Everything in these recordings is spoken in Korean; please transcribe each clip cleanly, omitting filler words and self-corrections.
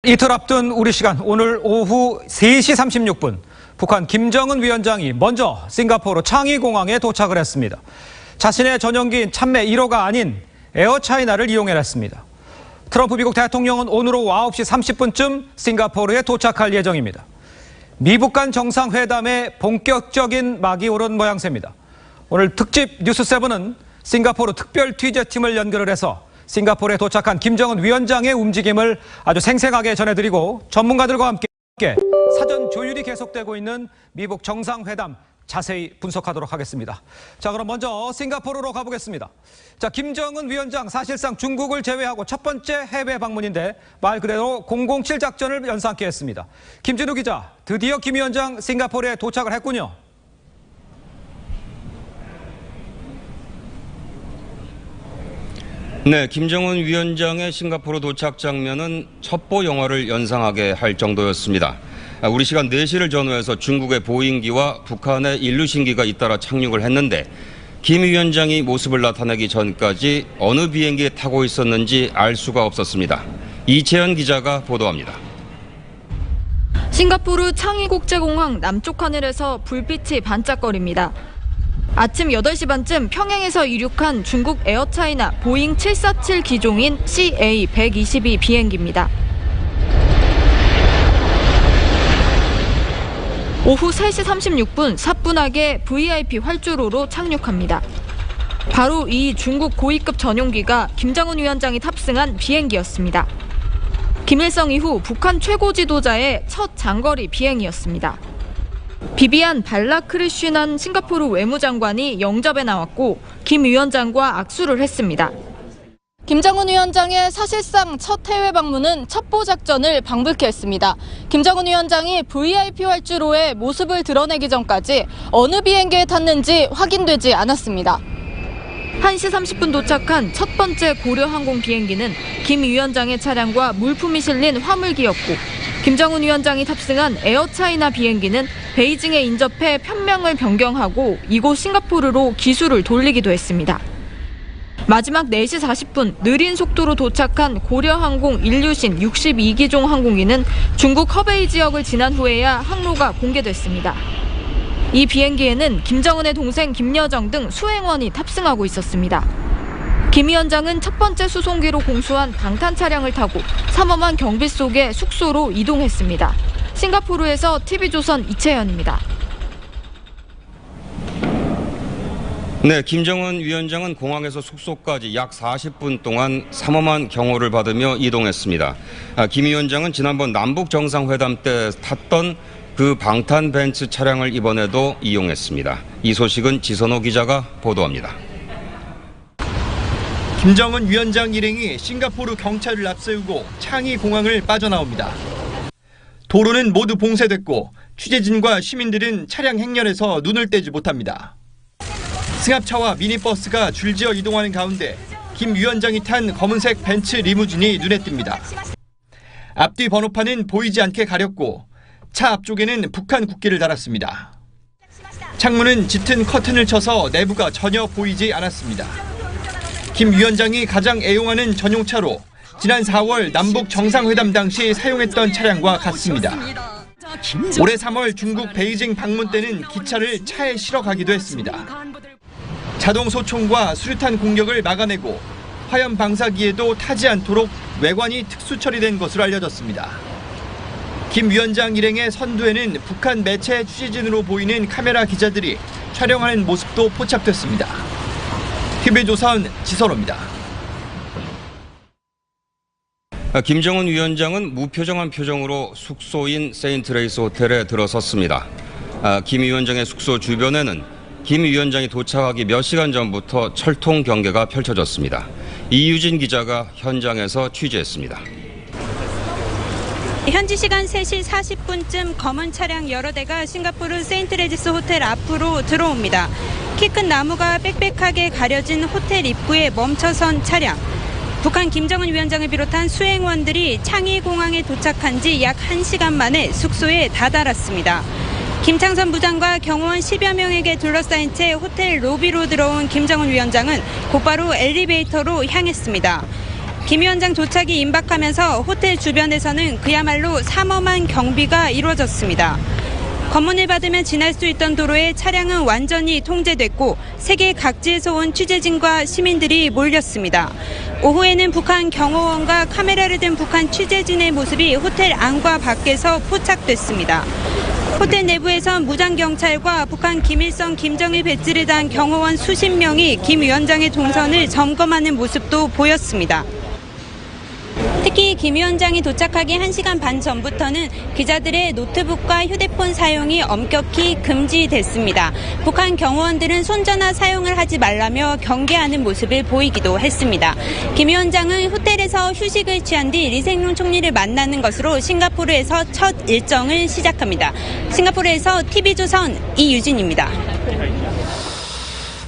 이틀 앞둔 우리 시간 오늘 오후 3시 36분 북한 김정은 위원장이 먼저 싱가포르 창의공항에 도착을 했습니다. 자신의 전용기인 참매 1호가 아닌 에어차이나를 이용해냈습니다. 트럼프 미국 대통령은 오늘 오후 9시 30분쯤 싱가포르에 도착할 예정입니다. 미북 간 정상회담에 본격적인 막이 오른 모양새입니다. 오늘 특집 뉴스7은 싱가포르 특별 취재팀을 연결을 해서 싱가포르에 도착한 김정은 위원장의 움직임을 아주 생생하게 전해드리고 전문가들과 함께 사전 조율이 계속되고 있는 미북 정상회담 자세히 분석하도록 하겠습니다. 자, 그럼 먼저 싱가포르로 가보겠습니다. 자, 김정은 위원장 사실상 중국을 제외하고 첫 번째 해외 방문인데 말 그대로 007 작전을 연상케 했습니다. 김진우 기자, 드디어 김 위원장 싱가포르에 도착을 했군요. 네, 김정은 위원장의 싱가포르 도착 장면은 첩보 영화를 연상하게 할 정도였습니다. 우리 시간 4시를 전후해서 중국의 보잉기와 북한의 일루신기가 잇따라 착륙을 했는데 김 위원장이 모습을 나타내기 전까지 어느 비행기에 타고 있었는지 알 수가 없었습니다. 이채연 기자가 보도합니다. 싱가포르 창의국제공항 남쪽 하늘에서 불빛이 반짝거립니다. 아침 8시 반쯤 평양에서 이륙한 중국 에어차이나 보잉 747 기종인 CA-122 비행기입니다. 오후 3시 36분 사뿐하게 VIP 활주로로 착륙합니다. 바로 이 중국 고위급 전용기가 김정은 위원장이 탑승한 비행기였습니다. 김일성 이후 북한 최고 지도자의 첫 장거리 비행이었습니다. 비비안 발라크리슈난 싱가포르 외무장관이 영접에 나왔고 김 위원장과 악수를 했습니다. 김정은 위원장의 사실상 첫 해외 방문은 첩보 작전을 방불케 했습니다. 김정은 위원장이 VIP 활주로에 모습을 드러내기 전까지 어느 비행기에 탔는지 확인되지 않았습니다. 1시 30분 도착한 첫 번째 고려항공 비행기는 김 위원장의 차량과 물품이 실린 화물기였고 김정은 위원장이 탑승한 에어차이나 비행기는 베이징에 인접해 편명을 변경하고 이곳 싱가포르로 기수를 돌리기도 했습니다. 마지막 4시 40분 느린 속도로 도착한 고려항공 일류신 62기종 항공기는 중국 허베이 지역을 지난 후에야 항로가 공개됐습니다. 이 비행기에는 김정은의 동생 김여정 등 수행원이 탑승하고 있었습니다. 김 위원장은 첫 번째 수송기로 공수한 방탄 차량을 타고 삼엄한 경비 속의 숙소로 이동했습니다. 싱가포르에서 TV조선 이채연입니다. 네, 김정은 위원장은 공항에서 숙소까지 약 40분 동안 삼엄한 경호를 받으며 이동했습니다. 김 위원장은 지난번 남북 정상회담 때 탔던 그 방탄 벤츠 차량을 이번에도 이용했습니다. 이 소식은 지선호 기자가 보도합니다. 김정은 위원장 일행이 싱가포르 경찰을 앞세우고 창의공항을 빠져나옵니다. 도로는 모두 봉쇄됐고 취재진과 시민들은 차량 행렬에서 눈을 떼지 못합니다. 승합차와 미니버스가 줄지어 이동하는 가운데 김 위원장이 탄 검은색 벤츠 리무진이 눈에 띕니다. 앞뒤 번호판은 보이지 않게 가렸고 차 앞쪽에는 북한 국기를 달았습니다. 창문은 짙은 커튼을 쳐서 내부가 전혀 보이지 않았습니다. 김 위원장이 가장 애용하는 전용차로 지난 4월 남북 정상회담 당시 사용했던 차량과 같습니다. 올해 3월 중국 베이징 방문 때는 기차를 차에 실어 가기도 했습니다. 자동 소총과 수류탄 공격을 막아내고 화염 방사기에도 타지 않도록 외관이 특수 처리된 것으로 알려졌습니다. 김 위원장 일행의 선두에는 북한 매체 취재진으로 보이는 카메라 기자들이 촬영하는 모습도 포착됐습니다. TV조선 지선호입니다. 김정은 위원장은 무표정한 표정으로 숙소인 세인트레이스 호텔에 들어섰습니다. 김 위원장의 숙소 주변에는 김 위원장이 도착하기 몇 시간 전부터 철통 경계가 펼쳐졌습니다. 이유진 기자가 현장에서 취재했습니다. 현지 시간 3시 40분쯤 검은 차량 여러 대가 싱가포르 세인트레지스 호텔 앞으로 들어옵니다. 키 큰 나무가 빽빽하게 가려진 호텔 입구에 멈춰선 차량. 북한 김정은 위원장을 비롯한 수행원들이 창의공항에 도착한 지 약 1시간 만에 숙소에 다다랐습니다. 김창선 부장과 경호원 10여 명에게 둘러싸인 채 호텔 로비로 들어온 김정은 위원장은 곧바로 엘리베이터로 향했습니다. 김 위원장 도착이 임박하면서 호텔 주변에서는 그야말로 삼엄한 경비가 이루어졌습니다. 검문을 받으면 지날 수 있던 도로에 차량은 완전히 통제됐고 세계 각지에서 온 취재진과 시민들이 몰렸습니다. 오후에는 북한 경호원과 카메라를 든 북한 취재진의 모습이 호텔 안과 밖에서 포착됐습니다. 호텔 내부에선 무장경찰과 북한 김일성, 김정일 배지를 단 경호원 수십 명이 김 위원장의 동선을 점검하는 모습도 보였습니다. 특히 김 위원장이 도착하기 1시간 반 전부터는 기자들의 노트북과 휴대폰 사용이 엄격히 금지됐습니다. 북한 경호원들은 손전화 사용을 하지 말라며 경계하는 모습을 보이기도 했습니다. 김 위원장은 호텔에서 휴식을 취한 뒤 리생룬 총리를 만나는 것으로 싱가포르에서 첫 일정을 시작합니다. 싱가포르에서 TV조선 이유진입니다.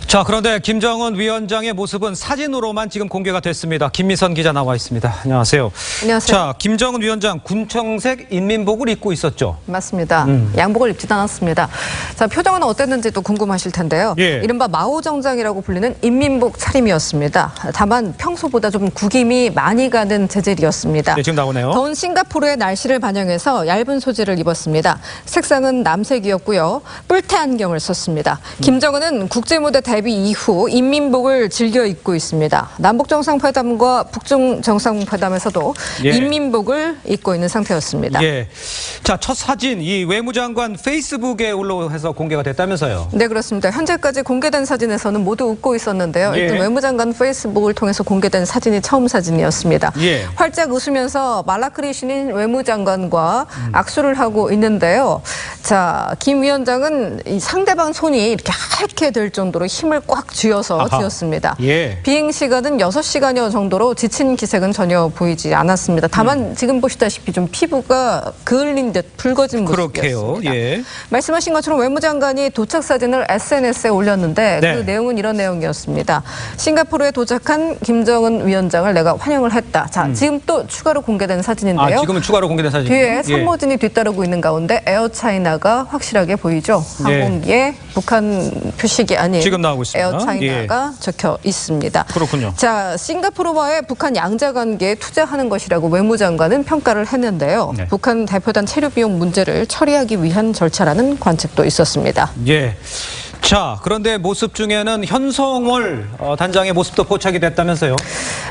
자, 그런데 김정은 위원장의 모습은 사진으로만 지금 공개가 됐습니다. 김미선 기자 나와 있습니다. 안녕하세요. 안녕하세요. 자, 김정은 위원장 군청색 인민복을 입고 있었죠. 맞습니다. 양복을 입지도 않았습니다. 자, 표정은 어땠는지도 궁금하실 텐데요. 예. 이른바 마오정장이라고 불리는 인민복 차림이었습니다. 다만 평소보다 좀 구김이 많이 가는 재질이었습니다. 네, 지금 나오네요. 더운 싱가포르의 날씨를 반영해서 얇은 소재를 입었습니다. 색상은 남색이었고요. 뿔테 안경을 썼습니다. 김정은은 국제무대 데뷔 이후 인민복을 즐겨 입고 있습니다. 남북정상회담과 북중정상회담에서도 예. 인민복을 입고 있는 상태였습니다. 예. 자, 첫 사진 이 외무장관 페이스북에 올라해서 공개가 됐다면서요. 네, 그렇습니다. 현재까지 공개된 사진에서는 모두 웃고 있었는데요. 예. 일단 외무장관 페이스북을 통해서 공개된 사진이 처음 사진이었습니다. 예. 활짝 웃으면서 말라크리 신인 외무장관과 악수를 하고 있는데요. 자, 김 위원장은 이 상대방 손이 이렇게 하얗게 될 정도로 힘을 꽉 쥐어서 아하. 쥐었습니다. 예. 비행 시간은 6시간여 정도로 지친 기색은 전혀 보이지 않았습니다. 다만 지금 보시다시피 좀 피부가 그을린 듯 붉어진 그렇게요. 모습이었습니다. 예. 말씀하신 것처럼 외무장관이 도착 사진을 SNS에 올렸는데 네. 그 내용은 이런 내용이었습니다. 싱가포르에 도착한 김정은 위원장을 내가 환영을 했다. 자, 지금 또 추가로 공개된 사진인데요. 아, 지금은 추가로 공개된 사진. 뒤에 산모진이 뒤따르고 있는 가운데 에어차이나가 확실하게 보이죠. 항공기에 북한 표식이 아닌 지금 나오고 있습니다. 에어차이나가 적혀 있습니다. 그렇군요. 자, 싱가포르와의 북한 양자 관계에 투자하는 것이라고 외무장관은 평가를 했는데요. 네. 북한 대표단 체류 비용 문제를 처리하기 위한 절차라는 관측도 있었습니다. 예. 자, 그런데 모습 중에는 현성월 단장의 모습도 포착이 됐다면서요.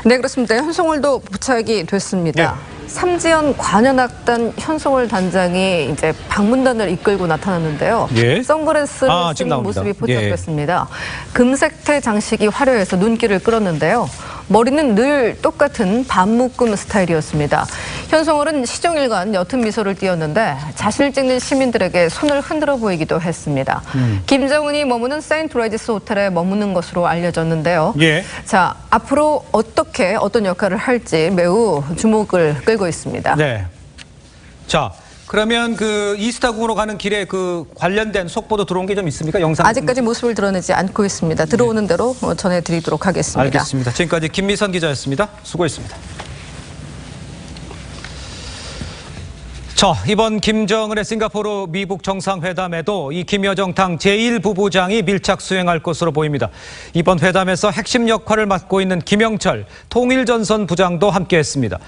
네, 그렇습니다. 현송월도 포착이 됐습니다. 삼지연 관현악단 현송월 단장이 이제 방문단을 이끌고 나타났는데요. 예. 선글라스를 지금 쓴 나옵니다. 모습이 포착됐습니다. 금색태 장식이 화려해서 눈길을 끌었는데요. 머리는 늘 똑같은 반묶음 스타일이었습니다. 현송월은 시종일관 옅은 미소를 띄었는데 자신을 찍는 시민들에게 손을 흔들어 보이기도 했습니다. 김정은이 머무는 세인트 레지스 호텔에 머무는 것으로 알려졌는데요. 예. 자, 앞으로 어떤 역할을 할지 매우 주목을 끌고 있습니다. 네. 자, 그러면 그 이스타궁으로 가는 길에 그 관련된 속보도 들어온 게 좀 있습니까? 영상. 아직까지 모습을 드러내지 않고 있습니다. 들어오는 대로 전해드리도록 하겠습니다. 알겠습니다. 지금까지 김미선 기자였습니다. 수고했습니다. 자, 이번 김정은의 싱가포르 미북 정상회담에도 이 김여정당 제1부부장이 밀착 수행할 것으로 보입니다. 이번 회담에서 핵심 역할을 맡고 있는 김영철 통일전선 부장도 함께했습니다.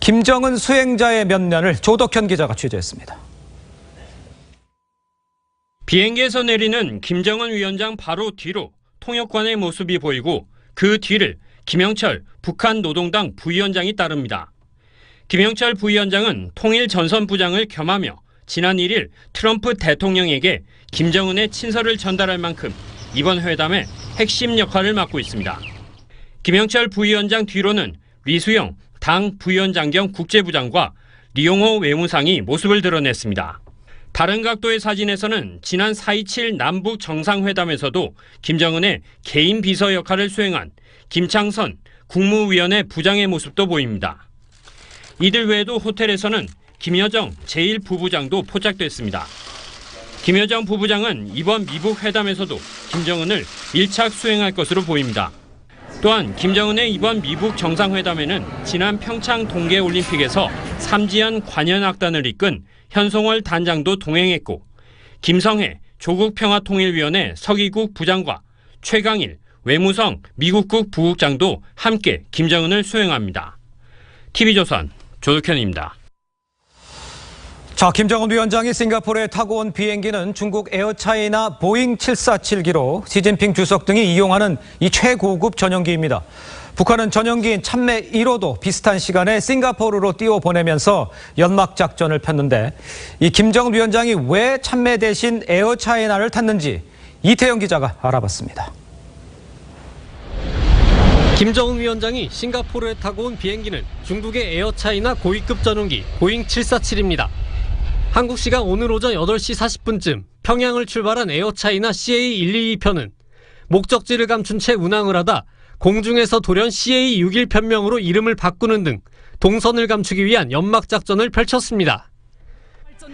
김정은 수행자의 면면을 조덕현 기자가 취재했습니다. 비행기에서 내리는 김정은 위원장 바로 뒤로 통역관의 모습이 보이고 그 뒤를 김영철 북한 노동당 부위원장이 따릅니다. 김영철 부위원장은 통일전선부장을 겸하며 지난 1일 트럼프 대통령에게 김정은의 친서를 전달할 만큼 이번 회담의 핵심 역할을 맡고 있습니다. 김영철 부위원장 뒤로는 리수영 당 부위원장 겸 국제부장과 리용호 외무상이 모습을 드러냈습니다. 다른 각도의 사진에서는 지난 4.27 남북 정상회담에서도 김정은의 개인 비서 역할을 수행한 김창선 국무위원회 부장의 모습도 보입니다. 이들 외에도 호텔에서는 김여정 제1부부장도 포착됐습니다. 김여정 부부장은 이번 미북 회담에서도 김정은을 밀착 수행할 것으로 보입니다. 또한 김정은의 이번 미북 정상회담에는 지난 평창 동계올림픽에서 삼지연 관현악단을 이끈 현송월 단장도 동행했고 김성해 조국평화통일위원회 서기국 부장과 최강일 외무성 미국국 부국장도 함께 김정은을 수행합니다. TV조선 조덕현입니다. 자, 김정은 위원장이 싱가포르에 타고 온 비행기는 중국 에어차이나 보잉 747기로 시진핑 주석 등이 이용하는 이 최고급 전용기입니다. 북한은 전용기인 참매 1호도 비슷한 시간에 싱가포르로 띄워보내면서 연막작전을 폈는데 이 김정은 위원장이 왜 참매 대신 에어차이나를 탔는지 이태영 기자가 알아봤습니다. 김정은 위원장이 싱가포르에 타고 온 비행기는 중국의 에어차이나 고위급 전용기 보잉 747입니다. 한국 시간 오늘 오전 8시 40분쯤 평양을 출발한 에어차이나 CA122편은 목적지를 감춘 채 운항을 하다 공중에서 돌연 CA61 편명으로 이름을 바꾸는 등 동선을 감추기 위한 연막작전을 펼쳤습니다.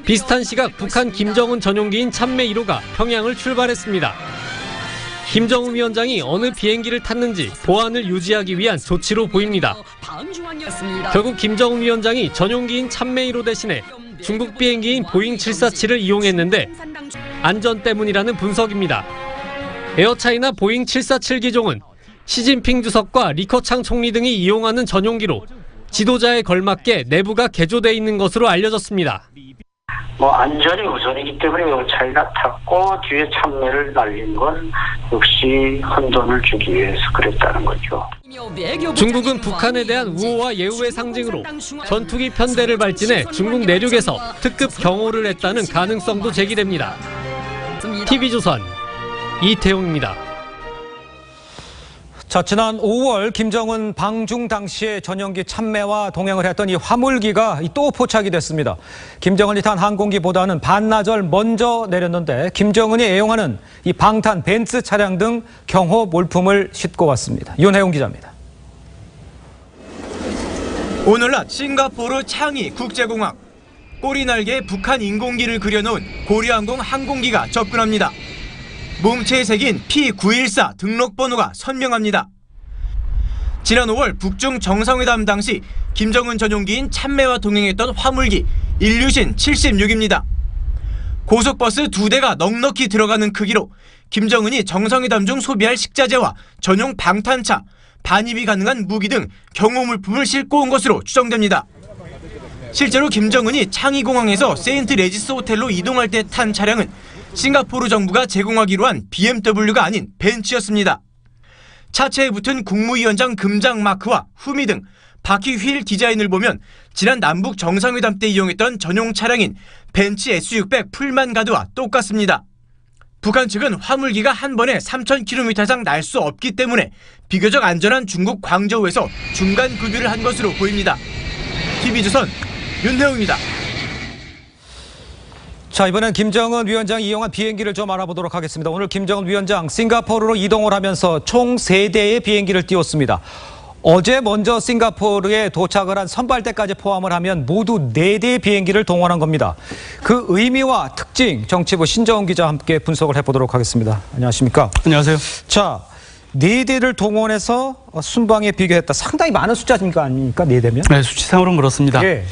비슷한 시각 북한 김정은 전용기인 참매 1호가 평양을 출발했습니다. 김정은 위원장이 어느 비행기를 탔는지 보안을 유지하기 위한 조치로 보입니다. 결국 김정은 위원장이 전용기인 참매 1호 대신에 중국 비행기인 보잉 747을 이용했는데 안전 때문이라는 분석입니다. 에어차이나 보잉 747 기종은 시진핑 주석과 리커창 총리 등이 이용하는 전용기로 지도자에 걸맞게 내부가 개조돼 있는 것으로 알려졌습니다. 안전이 우선이기 때문에 에어차이나 탔고 뒤에 참매를 날린 건 역시 혼돈을 주기 위해서 그랬다는 거죠. 중국은 북한에 대한 우호와 예우의 상징으로 전투기 편대를 발진해 중국 내륙에서 특급 경호를 했다는 가능성도 제기됩니다. TV조선 이태용입니다. 자, 지난 5월 김정은 방중 당시에 전용기 참매와 동행을 했던 이 화물기가 또 포착이 됐습니다. 김정은이 탄 항공기보다는 반나절 먼저 내렸는데 김정은이 애용하는 이 방탄 벤츠 차량 등 경호 몰품을 싣고 왔습니다. 윤혜용 기자입니다. 오늘 낮 싱가포르 창이 국제공항. 꼬리 날개에 북한 인공기를 그려놓은 고려항공 항공기가 접근합니다. 몸체에 새긴 P914 등록번호가 선명합니다. 지난 5월 북중 정상회담 당시 김정은 전용기인 참매와 동행했던 화물기 일류신 76입니다. 고속버스 2대가 넉넉히 들어가는 크기로 김정은이 정상회담 중 소비할 식자재와 전용 방탄차, 반입이 가능한 무기 등 경호물품을 싣고 온 것으로 추정됩니다. 실제로 김정은이 창의공항에서 세인트 레지스 호텔로 이동할 때 탄 차량은 싱가포르 정부가 제공하기로 한 BMW가 아닌 벤츠였습니다. 차체에 붙은 국무위원장 금장 마크와 후미 등 바퀴 휠 디자인을 보면 지난 남북 정상회담 때 이용했던 전용 차량인 벤츠 S600 풀만 가드와 똑같습니다. 북한 측은 화물기가 한 번에 3,000km 이상 날 수 없기 때문에 비교적 안전한 중국 광저우에서 중간 급유를 한 것으로 보입니다. TV조선 윤혜웅입니다. 자, 이번엔 김정은 위원장이 이용한 비행기를 좀 알아보도록 하겠습니다. 오늘 김정은 위원장 싱가포르로 이동을 하면서 총 3대의 비행기를 띄웠습니다. 어제 먼저 싱가포르에 도착을 한 선발대까지 포함을 하면 모두 4대의 비행기를 동원한 겁니다. 그 의미와 특징 정치부 신정훈 기자와 함께 분석을 해보도록 하겠습니다. 안녕하십니까? 안녕하세요. 자, 4대를 동원해서 순방에 비교했다. 상당히 많은 숫자입니까? 아닙니까? 4대면? 네, 수치상으로는 그렇습니다. 예.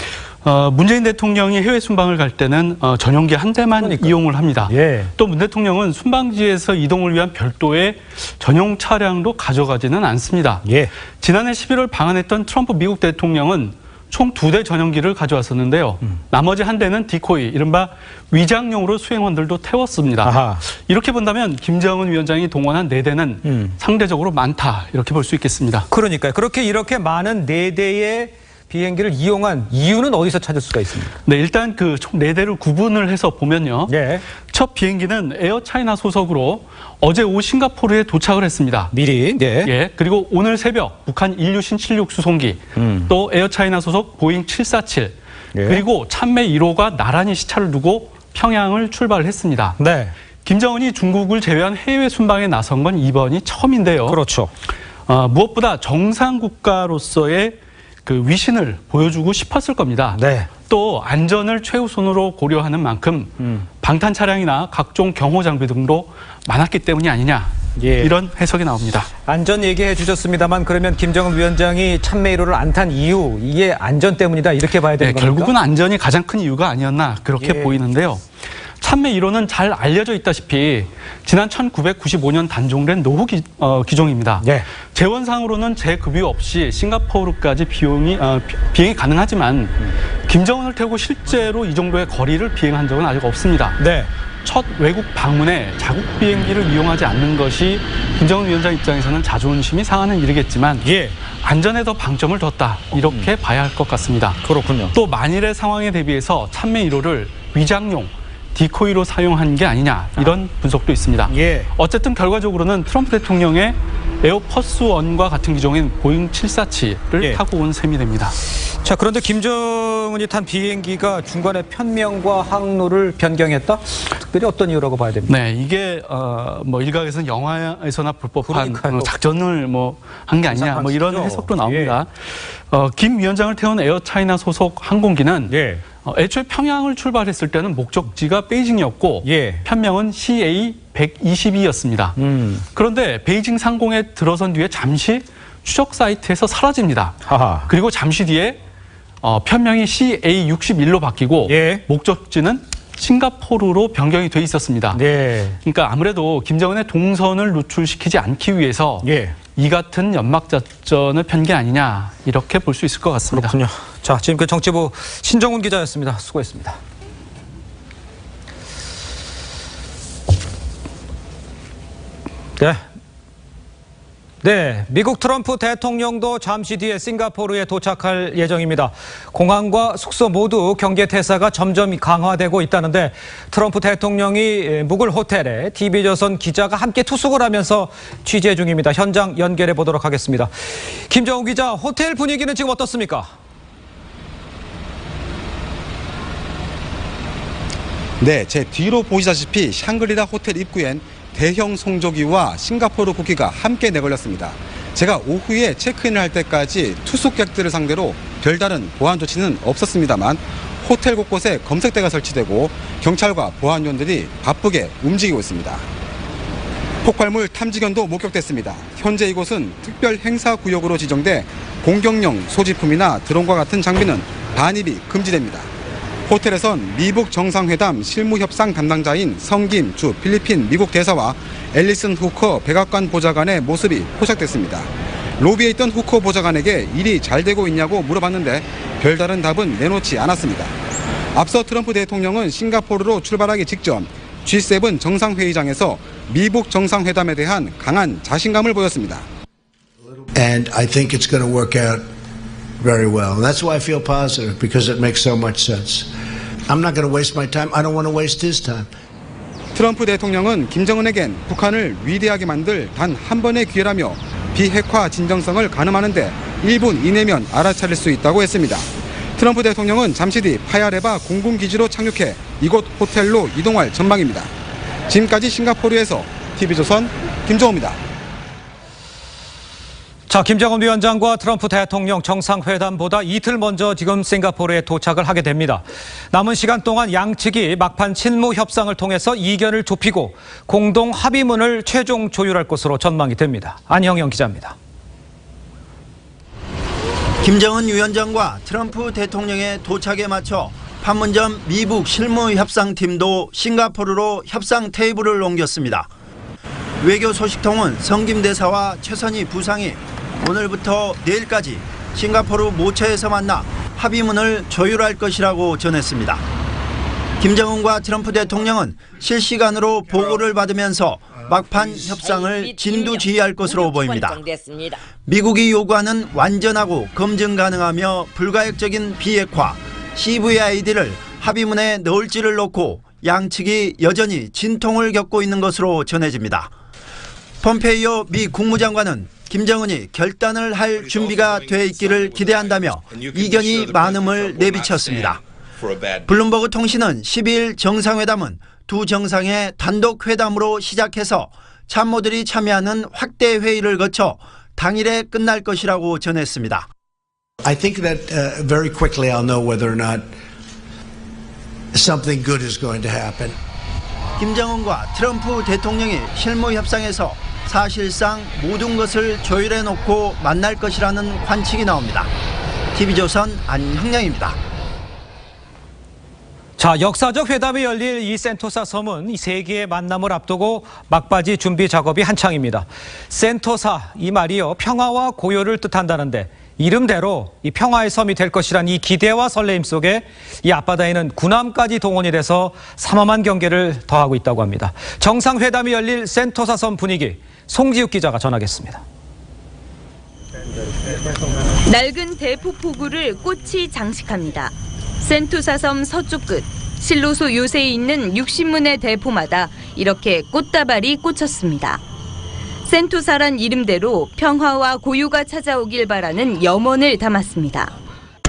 문재인 대통령이 해외 순방을 갈 때는 전용기 한 대만 그러니까요. 이용을 합니다. 예. 또 문 대통령은 순방지에서 이동을 위한 별도의 전용 차량도 가져가지는 않습니다. 예. 지난해 11월 방한했던 트럼프 미국 대통령은 총 2대 전용기를 가져왔었는데요. 나머지 한 대는 디코이, 이른바 위장용으로 수행원들도 태웠습니다. 아하. 이렇게 본다면 김정은 위원장이 동원한 4대는 상대적으로 많다, 이렇게 볼 수 있겠습니다. 그러니까요. 이렇게 많은 4대의 비행기를 이용한 이유는 어디서 찾을 수가 있습니까? 네, 일단 그 총 4대를 구분을 해서 보면요. 예. 첫 비행기는 에어차이나 소속으로 어제 오후 싱가포르에 도착을 했습니다. 미리. 네. 예. 그리고 오늘 새벽 북한 일류신 76 수송기, 또 에어차이나 소속 보잉 747, 예. 그리고 참매 1호가 나란히 시차를 두고 평양을 출발했습니다. 네. 김정은이 중국을 제외한 해외 순방에 나선 건 이번이 처음인데요. 그렇죠. 무엇보다 정상 국가로서의 그 위신을 보여주고 싶었을 겁니다. 네. 또 안전을 최우선으로 고려하는 만큼 방탄 차량이나 각종 경호 장비 등도 많았기 때문이 아니냐, 예. 이런 해석이 나옵니다. 안전 얘기해 주셨습니다만 그러면 김정은 위원장이 참매 1호를 안 탄 이유, 이게 안전 때문이다 이렇게 봐야 되는 겁니까? 결국은 안전이 가장 큰 이유가 아니었나, 그렇게 예. 보이는데요. 참매 1호는 잘 알려져 있다시피 지난 1995년 단종된 노후 기종입니다. 예. 재원상으로는 재급유 없이 싱가포르까지 비행이 가능하지만 김정은을 태우고 실제로 이 정도의 거리를 비행한 적은 아직 없습니다. 네. 첫 외국 방문에 자국 비행기를 이용하지 않는 것이 김정은 위원장 입장에서는 자존심이 상하는 일이겠지만 예. 안전에 더 방점을 뒀다 이렇게 봐야 할 것 같습니다. 그렇군요. 또 만일의 상황에 대비해서 참매 1호를 위장용 디코이로 사용한 게 아니냐 이런 분석도 있습니다. 예. 어쨌든 결과적으로는 트럼프 대통령의 에어포스 1과 같은 기종인 보잉 747을 예. 타고 온 셈이 됩니다. 자, 그런데 김정은이 탄 비행기가 중간에 편명과 항로를 변경했다? 특별히 어떤 이유라고 봐야 됩니까? 네, 이게 뭐 일각에서는 영화에서나 볼 법한 그러니까요. 작전을 뭐 한 게 아니냐 뭐 이런 해석도 나옵니다. 김 위원장을 태운 에어차이나 소속 항공기는 예. 애초에 평양을 출발했을 때는 목적지가 베이징이었고 예. 편명은 CA-122였습니다. 그런데 베이징 상공에 들어선 뒤에 잠시 추적 사이트에서 사라집니다. 하하. 그리고 잠시 뒤에 편명이 CA-61로 바뀌고 예. 목적지는 싱가포르로 변경이 돼 있었습니다. 네. 그러니까 아무래도 김정은의 동선을 노출시키지 않기 위해서 예. 이 같은 연막 작전을 편 게 아니냐 이렇게 볼 수 있을 것 같습니다. 그렇군요. 자, 지금까지 정치부 신정훈 기자였습니다. 수고했습니다. 네, 미국 트럼프 대통령도 잠시 뒤에 싱가포르에 도착할 예정입니다. 공항과 숙소 모두 경계 태세가 점점 강화되고 있다는데 트럼프 대통령이 묵을 호텔에 TV조선 기자가 함께 투숙을 하면서 취재 중입니다. 현장 연결해 보도록 하겠습니다. 김정훈 기자, 호텔 분위기는 지금 어떻습니까? 네, 제 뒤로 보시다시피 샹그리라 호텔 입구엔 대형 송조기와 싱가포르 국기가 함께 내걸렸습니다. 제가 오후에 체크인을 할 때까지 투숙객들을 상대로 별다른 보안 조치는 없었습니다만 호텔 곳곳에 검색대가 설치되고 경찰과 보안요원들이 바쁘게 움직이고 있습니다. 폭발물 탐지견도 목격됐습니다. 현재 이곳은 특별 행사 구역으로 지정돼 공격용 소지품이나 드론과 같은 장비는 반입이 금지됩니다. 호텔에선 미북 정상회담 실무협상 담당자인 성김 주 필리핀 미국 대사와 앨리슨 후커 백악관 보좌관의 모습이 포착됐습니다. 로비에 있던 후커 보좌관에게 일이 잘 되고 있냐고 물어봤는데 별다른 답은 내놓지 않았습니다. 앞서 트럼프 대통령은 싱가포르로 출발하기 직전 G7 정상회의장에서 미북 정상회담에 대한 강한 자신감을 보였습니다. And I think it's going to work out very well. And that's why I feel positive, because it makes so much sense. I'm not going to waste my time. I don't want to waste his time. 트럼프 대통령은 김정은에겐 북한을 위대하게 만들 단 한 번의 기회라며 비핵화 진정성을 가늠하는데 1분 이내면 알아차릴 수 있다고 했습니다. 트럼프 대통령은 잠시 뒤 파야레바 공군기지로 착륙해 이곳 호텔로 이동할 전망입니다. 지금까지 싱가포르에서 TV조선 김정호입니다. 자, 김정은 위원장과 트럼프 대통령 정상회담보다 이틀 먼저 지금 싱가포르에 도착을 하게 됩니다. 남은 시간 동안 양측이 막판 친무 협상을 통해서 이견을 좁히고 공동 합의문을 최종 조율할 것으로 전망이 됩니다. 안형영 기자입니다. 김정은 위원장과 트럼프 대통령의 도착에 맞춰 판문점 미북 실무협상팀도 싱가포르로 협상 테이블을 옮겼습니다. 외교 소식통은 성김 대사와 최선희 부상이 오늘부터 내일까지 싱가포르 모처에서 만나 합의문을 조율할 것이라고 전했습니다. 김정은과 트럼프 대통령은 실시간으로 보고를 받으면서 막판 협상을 진두지휘할 것으로 보입니다. 미국이 요구하는 완전하고 검증 가능하며 불가역적인 비핵화 CVID를 합의문에 넣을지를 놓고 양측이 여전히 진통을 겪고 있는 것으로 전해집니다. 폼페이오 미 국무장관은 김정은이 결단을 할 준비가 돼 있기를 기대한다며 이견이 많음을 내비쳤습니다. 블룸버그 통신은 12일 정상회담은 두 정상의 단독 회담으로 시작해서 참모들이 참여하는 확대 회의를 거쳐 당일에 끝날 것이라고 전했습니다. I think that very quickly I'll know whether or not something good is going to happen. 김정은과 트럼프 대통령이 실무 협상에서 사실상 모든 것을 조율해 놓고 만날 것이라는 관측이 나옵니다. TV조선 안형량입니다. 자, 역사적 회담이 열릴 이 센토사 섬은 이 세계의 만남을 앞두고 막바지 준비 작업이 한창입니다. 센토사, 이 말이요, 평화와 고요를 뜻한다는데 이름대로 이 평화의 섬이 될 것이란 이 기대와 설레임 속에 이 앞바다에는 군함까지 동원이 돼서 삼엄한 경계를 더하고 있다고 합니다. 정상회담이 열릴 센토사 섬 분위기, 송지욱 기자가 전하겠습니다. 낡은 대포포구를 꽃이 장식합니다. 센토사섬 서쪽 끝, 실로소 요새에 있는 60문의 대포마다 이렇게 꽃다발이 꽂혔습니다. 센토사란 이름대로 평화와 고요가 찾아오길 바라는 염원을 담았습니다.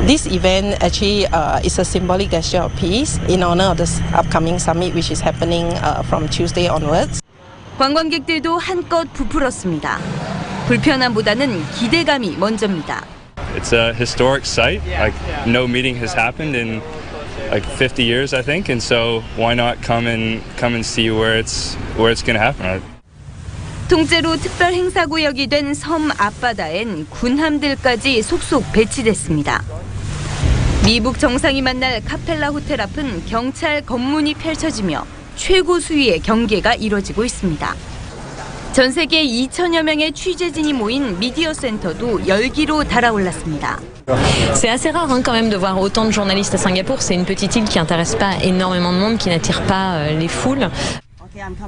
This event actually is a symbolic gesture of peace in honor of the upcoming summit which is happening from Tuesday onwards. 관광객들도 한껏 부풀었습니다. 불편함보다는 기대감이 먼저입니다. It's a historic site. Like no meeting has happened in like 50 years, I think, and so why not come and see where it's going to happen. 통째로 특별 행사구역이 된 섬 앞바다엔 군함들까지 속속 배치됐습니다. 미북 정상이 만날 카펠라 호텔 앞은 경찰 검문이 펼쳐지며 최고 수위의 경계가 이뤄지고 있습니다. 전 세계 2천여 명의 취재진이 모인 미디어 센터도 열기로 달아올랐습니다. C'est assez rare quand même de voir autant de journalistes à Singapour. C'est une petite île qui n'intéresse pas énormément de monde, qui n'attire pas les foules.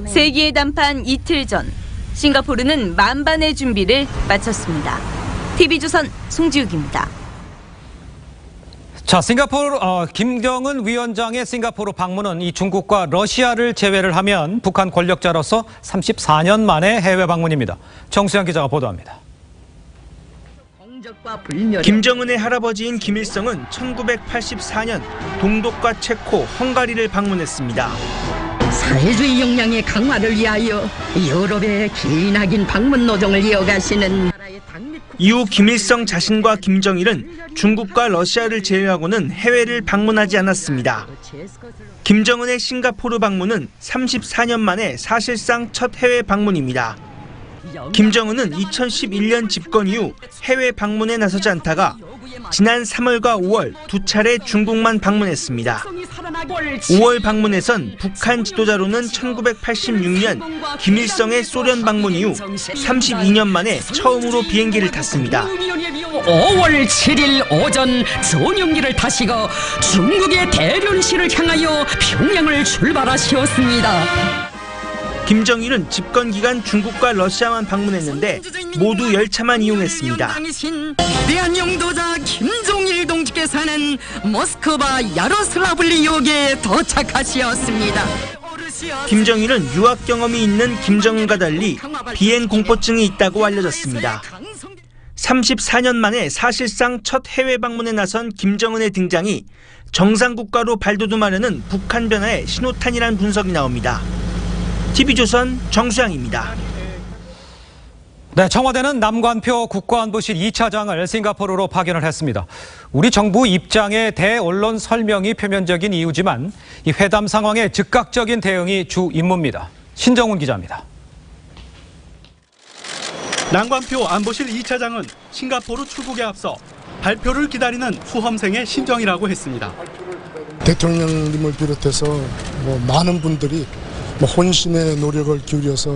세기의 단판 이틀 전, 싱가포르는 만반의 준비를 마쳤습니다. TV조선 송지욱입니다. 자, 김정은 위원장의 싱가포르 방문은 이 중국과 러시아를 제외를 하면 북한 권력자로서 34년 만에 해외 방문입니다. 정수영 기자가 보도합니다. 김정은의 할아버지인 김일성은 1984년 동독과 체코, 헝가리를 방문했습니다. 사회주의 역량의 강화를 위하여 유럽의 기나긴 방문 노정을 이어가시는 이후 김일성 자신과 김정일은 중국과 러시아를 제외하고는 해외를 방문하지 않았습니다. 김정은의 싱가포르 방문은 34년 만에 사실상 첫 해외 방문입니다. 김정은은 2011년 집권 이후 해외 방문에 나서지 않다가 지난 3월과 5월 두 차례 중국만 방문했습니다. 5월 방문에선 북한 지도자로는 1986년 김일성의 소련 방문 이후 32년 만에 처음으로 비행기를 탔습니다. 5월 7일 오전 전용기를 타시고 중국의 대련시를 향하여 평양을 출발하셨습니다. 김정일은 집권 기간 중국과 러시아만 방문했는데 모두 10차만 이용했습니다. 위대한 영도자 김정일 동지께서는 모스크바 야로슬라블리역에 도착하셨습니다. 김정일은 유학 경험이 있는 김정은과 달리 비행 공포증이 있다고 알려졌습니다. 34년 만에 사실상 첫 해외 방문에 나선 김정은의 등장이 정상국가로 발돋움하려는 북한 변화의 신호탄이란 분석이 나옵니다. TV조선 정수양입니다. 네, 청와대는 남관표 국가안보실 2차장을 싱가포르로 파견을 했습니다. 우리 정부 입장의 대언론 설명이 표면적인 이유지만 이 회담 상황에 즉각적인 대응이 주 임무입니다. 신정훈 기자입니다. 남관표 안보실 2차장은 싱가포르 출국에 앞서 발표를 기다리는 수험생의 심정이라고 했습니다. 대통령님을 비롯해서 많은 분들이 혼신의 노력을 기울여서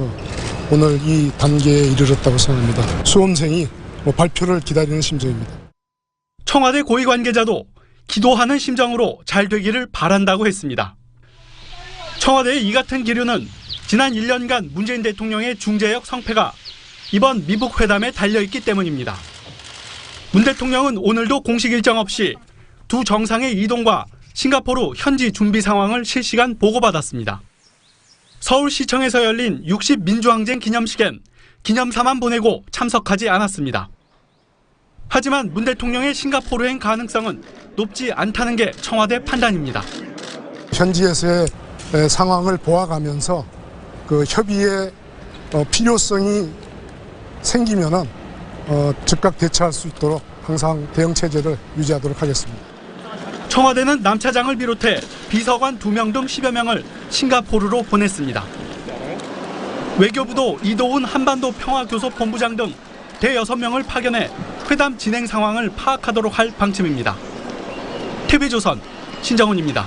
오늘 이 단계에 이르렀다고 생각합니다. 수험생이 발표를 기다리는 심정입니다. 청와대 고위 관계자도 기도하는 심정으로 잘 되기를 바란다고 했습니다. 청와대의 이 같은 기류는 지난 1년간 문재인 대통령의 중재역 성패가 이번 미북 회담에 달려있기 때문입니다. 문 대통령은 오늘도 공식 일정 없이 두 정상의 이동과 싱가포르 현지 준비 상황을 실시간 보고받았습니다. 서울시청에서 열린 60 민주항쟁 기념식엔 기념사만 보내고 참석하지 않았습니다. 하지만 문 대통령의 싱가포르행 가능성은 높지 않다는 게 청와대 판단입니다. 현지에서의 상황을 보아가면서 그 협의의 필요성이 생기면은 즉각 대처할 수 있도록 항상 대응 체제를 유지하도록 하겠습니다. 청와대는 남 차장을 비롯해 비서관 2명 등 10여 명을 싱가포르로 보냈습니다. 외교부도 이도훈 한반도 평화교섭본부장 등 대6명을 파견해 회담 진행 상황을 파악하도록 할 방침입니다. TV조선 신정훈입니다.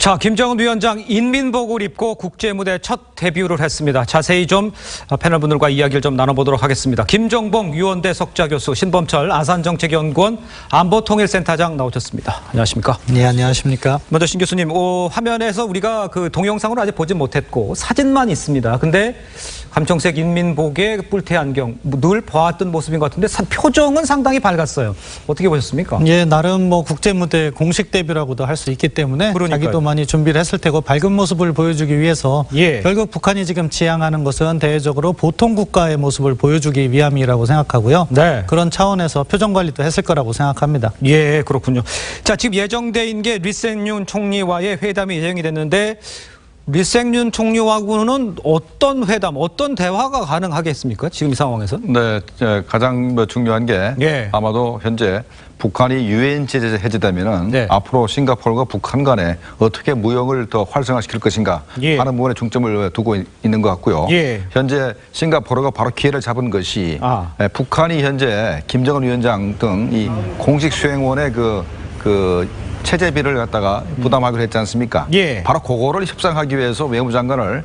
자, 김정은 위원장 인민복을 입고 국제무대 첫 데뷔를 했습니다. 자세히 좀 패널분들과 이야기를 좀 나눠보도록 하겠습니다. 김정봉 유원대 석좌교수, 신범철 아산정책연구원 안보통일센터장 나오셨습니다. 안녕하십니까? 네, 안녕하십니까? 먼저 신 교수님, 화면에서 우리가 그 동영상으로 아직 보진 못했고 사진만 있습니다. 근데 감청색 인민복에 뿔테 안경, 늘 봐왔던 모습인 것 같은데 표정은 상당히 밝았어요. 어떻게 보셨습니까? 예, 나름 뭐 국제무대 공식 데뷔라고도 할 수 있기 때문에 그러니까요. 자기도 많이 준비를 했을 테고 밝은 모습을 보여주기 위해서 결국 북한이 지금 지향하는 것은 대외적으로 보통 국가의 모습을 보여주기 위함이라고 생각하고요. 네. 그런 차원에서 표정 관리도 했을 거라고 생각합니다. 예, 그렇군요. 자, 지금 예정돼 있는 게 리생윤 총리와의 회담이 예정이 됐는데 리생윤 총리하고는 어떤 회담, 어떤 대화가 가능하겠습니까? 지금 이 상황에서? 네, 가장 중요한 게 아마도 현재 북한이 유엔 제재 해제되면은 앞으로 싱가포르와 북한 간에 어떻게 무역을 더 활성화시킬 것인가 하는 부분에 중점을 두고 있는 것 같고요. 현재 싱가포르가 바로 기회를 잡은 것이 북한이 현재 김정은 위원장 등 이 공식 수행원의 그 체제비를 갖다가 부담하기로 했지 않습니까? 바로 그거를 협상하기 위해서 외무장관을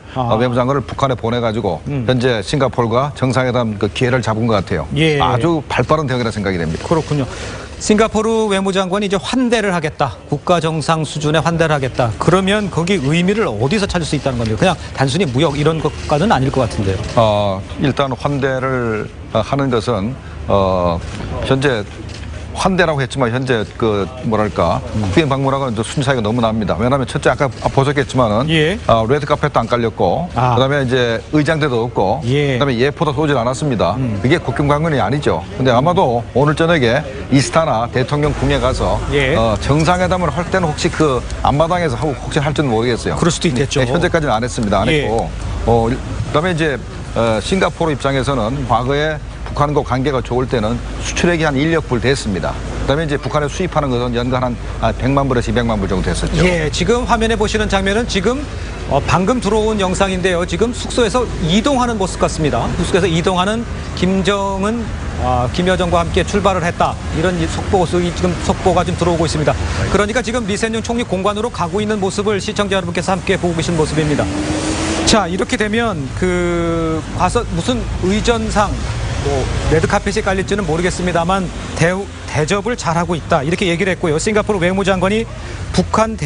북한에 보내가지고 현재 싱가포르가 정상회담 그 기회를 잡은 것 같아요. 아주 발빠른 대응이라 생각이 됩니다. 그렇군요. 싱가포르 외무장관이 이제 환대를 하겠다. 국가 정상 수준의 환대를 하겠다. 그러면 거기 의미를 어디서 찾을 수 있다는 겁니까? 그냥 단순히 무역 이런 것까지는 아닐 것 같은데요. 일단 환대를 하는 것은 현재 환대라고 했지만 현재 그 뭐랄까 국빈 방문하고는 순차이가 너무 납니다. 왜냐하면 첫째 아까 보셨겠지만은 레드 카펫도 안 깔렸고 그다음에 이제 의장대도 없고 그다음에 예포도 쏘질 않았습니다. 그게 국경 방문이 아니죠. 근데 아마도 오늘 저녁에 이스타나 대통령 궁에 가서 정상회담을 할 때는 혹시 그 앞마당에서 하고 혹시 할지는 모르겠어요. 그럴 수도 있겠죠. 네, 현재까지는 안 했습니다. 안 했고 그다음에 이제 싱가포르 입장에서는 과거에 북한과 관계가 좋을 때는 수출액이 한 1억 불 됐습니다. 그다음에 이제 북한에 수입하는 것은 연간 한 100만 불에서 200만 불 정도 됐었죠. 예, 지금 화면에 보시는 장면은 지금 방금 들어온 영상인데요. 지금 숙소에서 이동하는 모습 같습니다. 숙소에서 이동하는 김여정과 함께 출발을 했다. 이런 속보가 지금 들어오고 있습니다. 그러니까 지금 리센윤 총리 공관으로 가고 있는 모습을 시청자 여러분께서 함께 보고 계신 모습입니다. 자, 이렇게 되면 가서 무슨 의전상 레드카펫이 깔릴지는 모르겠습니다만 대접을 잘하고 있다 이렇게 얘기를 했고요. 싱가포르 외무장관이 북한을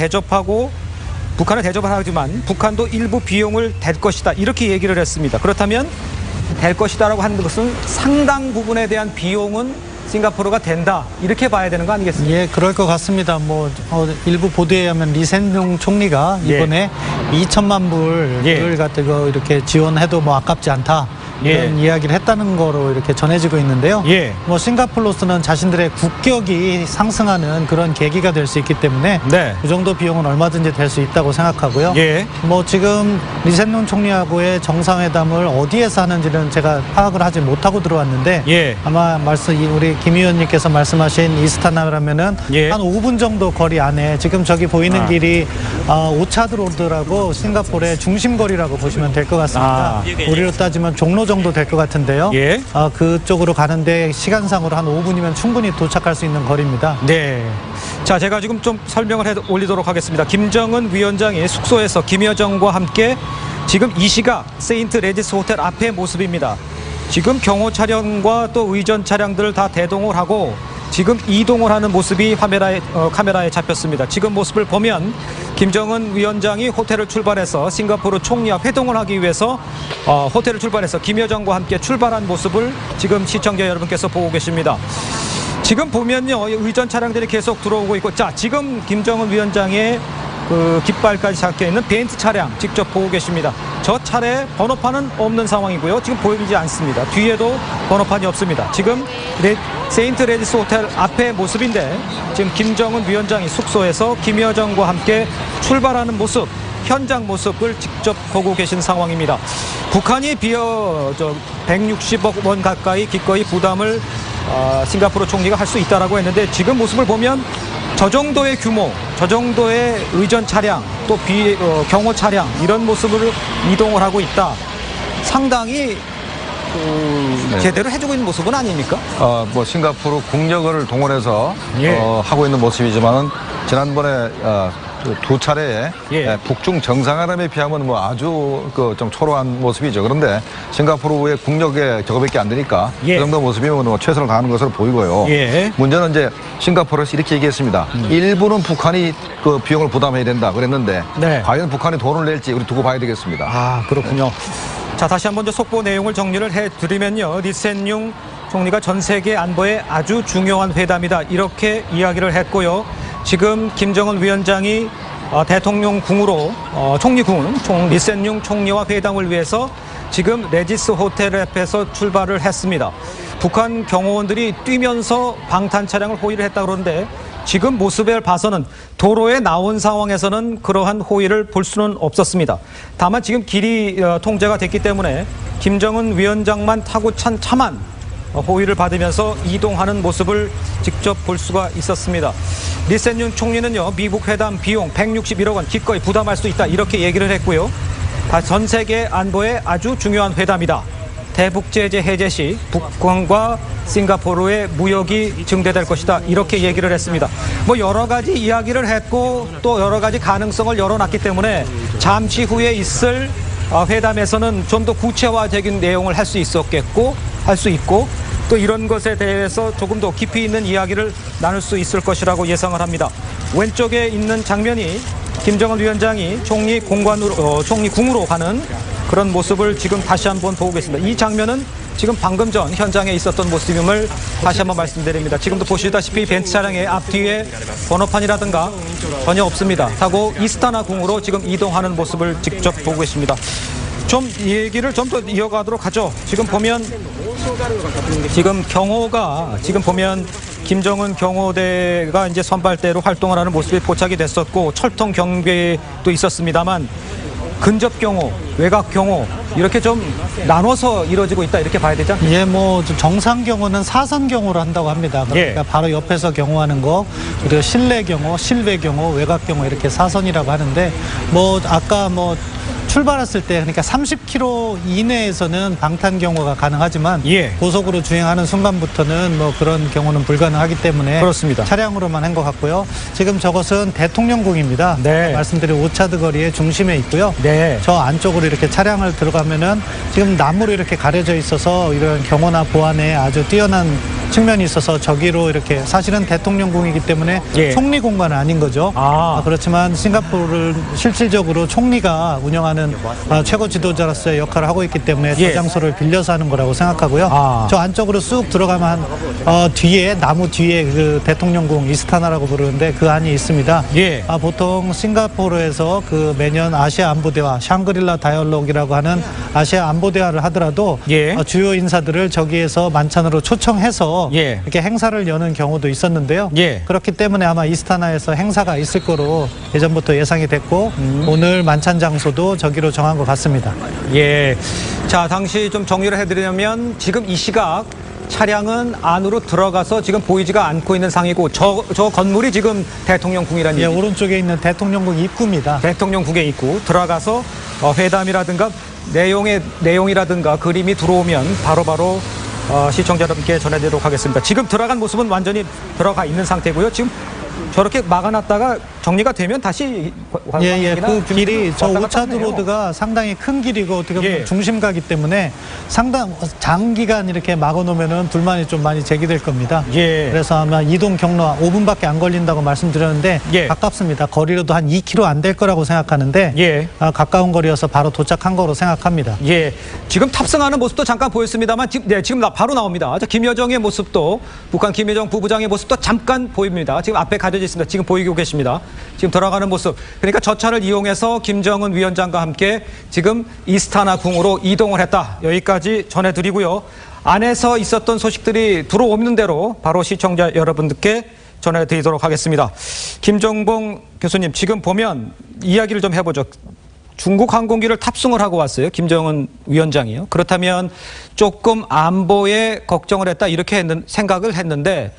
대접을 하지만 북한도 일부 비용을 댈 것이다 이렇게 얘기를 했습니다. 그렇다면 댈 것이다라고 하는 것은 상당 부분에 대한 비용은 싱가포르가 된다 이렇게 봐야 되는 거 아니겠습니까? 예, 그럴 것 같습니다. 일부 보도에 의하면 리센룡 총리가 이번에 2천만 불을 갖다가 이렇게 지원해도 아깝지 않다. 이런 이야기를 했다는 거로 이렇게 전해지고 있는데요. 싱가포르로서는 자신들의 국격이 상승하는 그런 계기가 될 수 있기 때문에 그 정도 비용은 얼마든지 될 수 있다고 생각하고요. 지금 리센룡 총리하고의 정상회담을 어디에서 하는지는 제가 파악을 하지 못하고 들어왔는데 아마 우리 김 의원님께서 말씀하신 이스타나라면은 한 5분 정도 거리 안에 지금 저기 보이는 길이 오차드 로드라고 싱가포르의 중심거리라고 보시면 될 것 같습니다. 우리로 따지면 종로 정도 될 것 같은데요. 그쪽으로 가는데 시간상으로 한 5분이면 충분히 도착할 수 있는 거리입니다. 네. 자, 제가 지금 좀 설명을 올리도록 하겠습니다. 김정은 위원장이 숙소에서 김여정과 함께 지금 이 시각 세인트 레지스 호텔 앞의 모습입니다. 지금 경호 차량과 또 의전 차량들을 다 대동을 하고 지금 이동을 하는 모습이 카메라에 잡혔습니다. 지금 모습을 보면 김정은 위원장이 호텔을 출발해서 싱가포르 총리와 회동을 하기 위해서 호텔을 출발해서 김여정과 함께 출발한 모습을 지금 시청자 여러분께서 보고 계십니다. 지금 보면요, 의전 차량들이 계속 들어오고 있고, 자, 지금 김정은 위원장의 깃발까지 잡혀 있는 벤트 차량 직접 보고 계십니다. 저 차례 번호판은 없는 상황이고요. 지금 보이지 않습니다. 뒤에도 번호판이 없습니다. 지금 세인트 레지스 호텔 앞의 모습인데 지금 김정은 위원장이 숙소에서 김여정과 함께 출발하는 모습, 현장 모습을 직접 보고 계신 상황입니다. 북한이 160억 원 가까이 기꺼이 부담을 싱가포르 총리가 할 수 있다라고 했는데 지금 모습을 보면 저 정도의 규모, 저 정도의 의전 차량, 또 경호 차량 이런 모습으로 이동을 하고 있다. 상당히 제대로 해주고 있는 모습은 아닙니까? 싱가포르 국력을 동원해서 하고 있는 모습이지만은 지난번에 두 차례에 북중 정상회담에 비하면 뭐 아주 좀 초라한 모습이죠. 그런데 싱가포르의 국력에 저거밖에 안 되니까 그 정도 모습이면 뭐 최선을 다하는 것으로 보이고요. 문제는 이제 싱가포르에서 이렇게 얘기했습니다. 일부는 북한이 그 비용을 부담해야 된다 그랬는데 과연 북한이 돈을 낼지 우리 두고 봐야 되겠습니다. 아, 그렇군요. 자, 다시 한번 속보 내용을 정리를 해드리면요. 리센융 총리가 전 세계 안보에 아주 중요한 회담이다 이렇게 이야기를 했고요. 지금 김정은 위원장이 대통령궁으로 총리궁 리센융 총리와 회담을 위해서 지금 레지스 호텔 앞에서 출발을 했습니다. 북한 경호원들이 뛰면서 방탄 차량을 호위를 했다 그러는데 지금 모습을 봐서는 도로에 나온 상황에서는 그러한 호위를 볼 수는 없었습니다. 다만 지금 길이 통제가 됐기 때문에 김정은 위원장만 타고 찬 차만 호위를 받으면서 이동하는 모습을 직접 볼 수가 있었습니다. 리센융 총리는요, 미국 회담 비용 161억 원 기꺼이 부담할 수 있다 이렇게 얘기를 했고요. 전 세계 안보에 아주 중요한 회담이다. 대북 제재 해제 시 북한과 싱가포르의 무역이 증대될 것이다 이렇게 얘기를 했습니다. 뭐 여러 가지 이야기를 했고 또 여러 가지 가능성을 열어놨기 때문에 잠시 후에 있을 회담에서는 좀 더 구체화적인 내용을 할 수 있고 또 이런 것에 대해서 조금 더 깊이 있는 이야기를 나눌 수 있을 것이라고 예상을 합니다. 왼쪽에 있는 장면이 김정은 위원장이 총리궁으로 가는 그런 모습을 지금 다시 한번 보고 계십니다. 이 장면은 지금 방금 전 현장에 있었던 모습임을 다시 한번 말씀드립니다. 지금도 보시다시피 벤츠 차량의 앞뒤에 번호판이라든가 전혀 없습니다. 타고 이스타나 궁으로 지금 이동하는 모습을 직접 보고 계십니다. 좀 얘기를 좀 더 이어가도록 하죠. 지금 보면 김정은 경호대가 이제 선발대로 활동을 하는 모습이 포착이 됐었고 철통 경계도 있었습니다만 근접 경호, 외곽 경호 이렇게 좀 나눠서 이루어지고 있다 이렇게 봐야 되죠? 예, 뭐 정상 경호는 사선 경호를 한다고 합니다. 그러니까 바로 옆에서 경호하는 거, 그리고 실내 경호, 실외 경호, 외곽 경호 이렇게 사선이라고 하는데 뭐 아까 뭐 출발했을 때 그러니까 30km 이내에서는 방탄 경호가 가능하지만 고속으로 주행하는 순간부터는 뭐 그런 경호는 불가능하기 때문에 그렇습니다. 차량으로만 한 것 같고요. 지금 저것은 대통령궁입니다. 말씀드린 오차드 거리의 중심에 있고요. 저 안쪽으로 이렇게 차량을 들어가면은 지금 나무로 이렇게 가려져 있어서 이런 경호나 보안에 아주 뛰어난 측면이 있어서 저기로 이렇게 사실은 대통령궁이기 때문에 총리 공간은 아닌 거죠. 그렇지만 싱가포르를 실질적으로 총리가 운영하는 최고 지도자로서의 역할을 하고 있기 때문에 저 장소를 빌려서 하는 거라고 생각하고요. 저 안쪽으로 쑥 들어가면 뒤에 나무 뒤에 그 대통령궁 이스타나라고 부르는데 그 안이 있습니다. 보통 싱가포르에서 그 매년 아시아 안보대화 샹그릴라 다이얼로그라고 하는 아시아 안보대화를 하더라도 주요 인사들을 저기에서 만찬으로 초청해서 이렇게 행사를 여는 경우도 있었는데요. 그렇기 때문에 아마 이스타나에서 행사가 있을 거로 예전부터 예상이 됐고 오늘 만찬 장소도 저기로 정한 것 같습니다. 자, 당시 좀 정리를 해드리려면 지금 이 시각 차량은 안으로 들어가서 지금 보이지가 않고 있는 상이고 저 건물이 지금 대통령궁이라는 얘기죠. 오른쪽에 있는 대통령궁 입구입니다. 대통령궁의 입구 들어가서 회담이라든가 내용이라든가 그림이 들어오면 바로바로 시청자 여러분께 전해드리도록 하겠습니다. 지금 들어간 모습은 완전히 들어가 있는 상태고요. 지금 저렇게 막아놨다가 정리가 되면 다시 그 길이 저 오차드 로드가 상당히 큰 길이고 어떻게 보면 중심가기 때문에 장기간 이렇게 막아놓으면은 불만이 좀 많이 제기될 겁니다. 그래서 아마 이동 경로가 5분밖에 안 걸린다고 말씀드렸는데 가깝습니다. 거리로도 한 2km 안 될 거라고 생각하는데 가까운 거리여서 바로 도착한 거로 생각합니다. 지금 탑승하는 모습도 잠깐 보였습니다만 지금 바로 나옵니다. 김여정의 모습도 북한 김여정 부부장의 모습도 잠깐 보입니다. 지금 앞에 가려져 있습니다. 지금 보이고 계십니다. 지금 들어가는 모습. 그러니까 저 차를 이용해서 김정은 위원장과 함께 지금 이스타나 궁으로 이동을 했다. 여기까지 전해드리고요. 안에서 있었던 소식들이 들어오는 대로 바로 시청자 여러분들께 전해드리도록 하겠습니다. 김정봉 교수님, 지금 보면 이야기를 좀 해보죠. 중국 항공기를 탑승을 하고 왔어요. 김정은 위원장이요. 그렇다면 조금 안보에 걱정을 했다 이렇게 생각을 했는데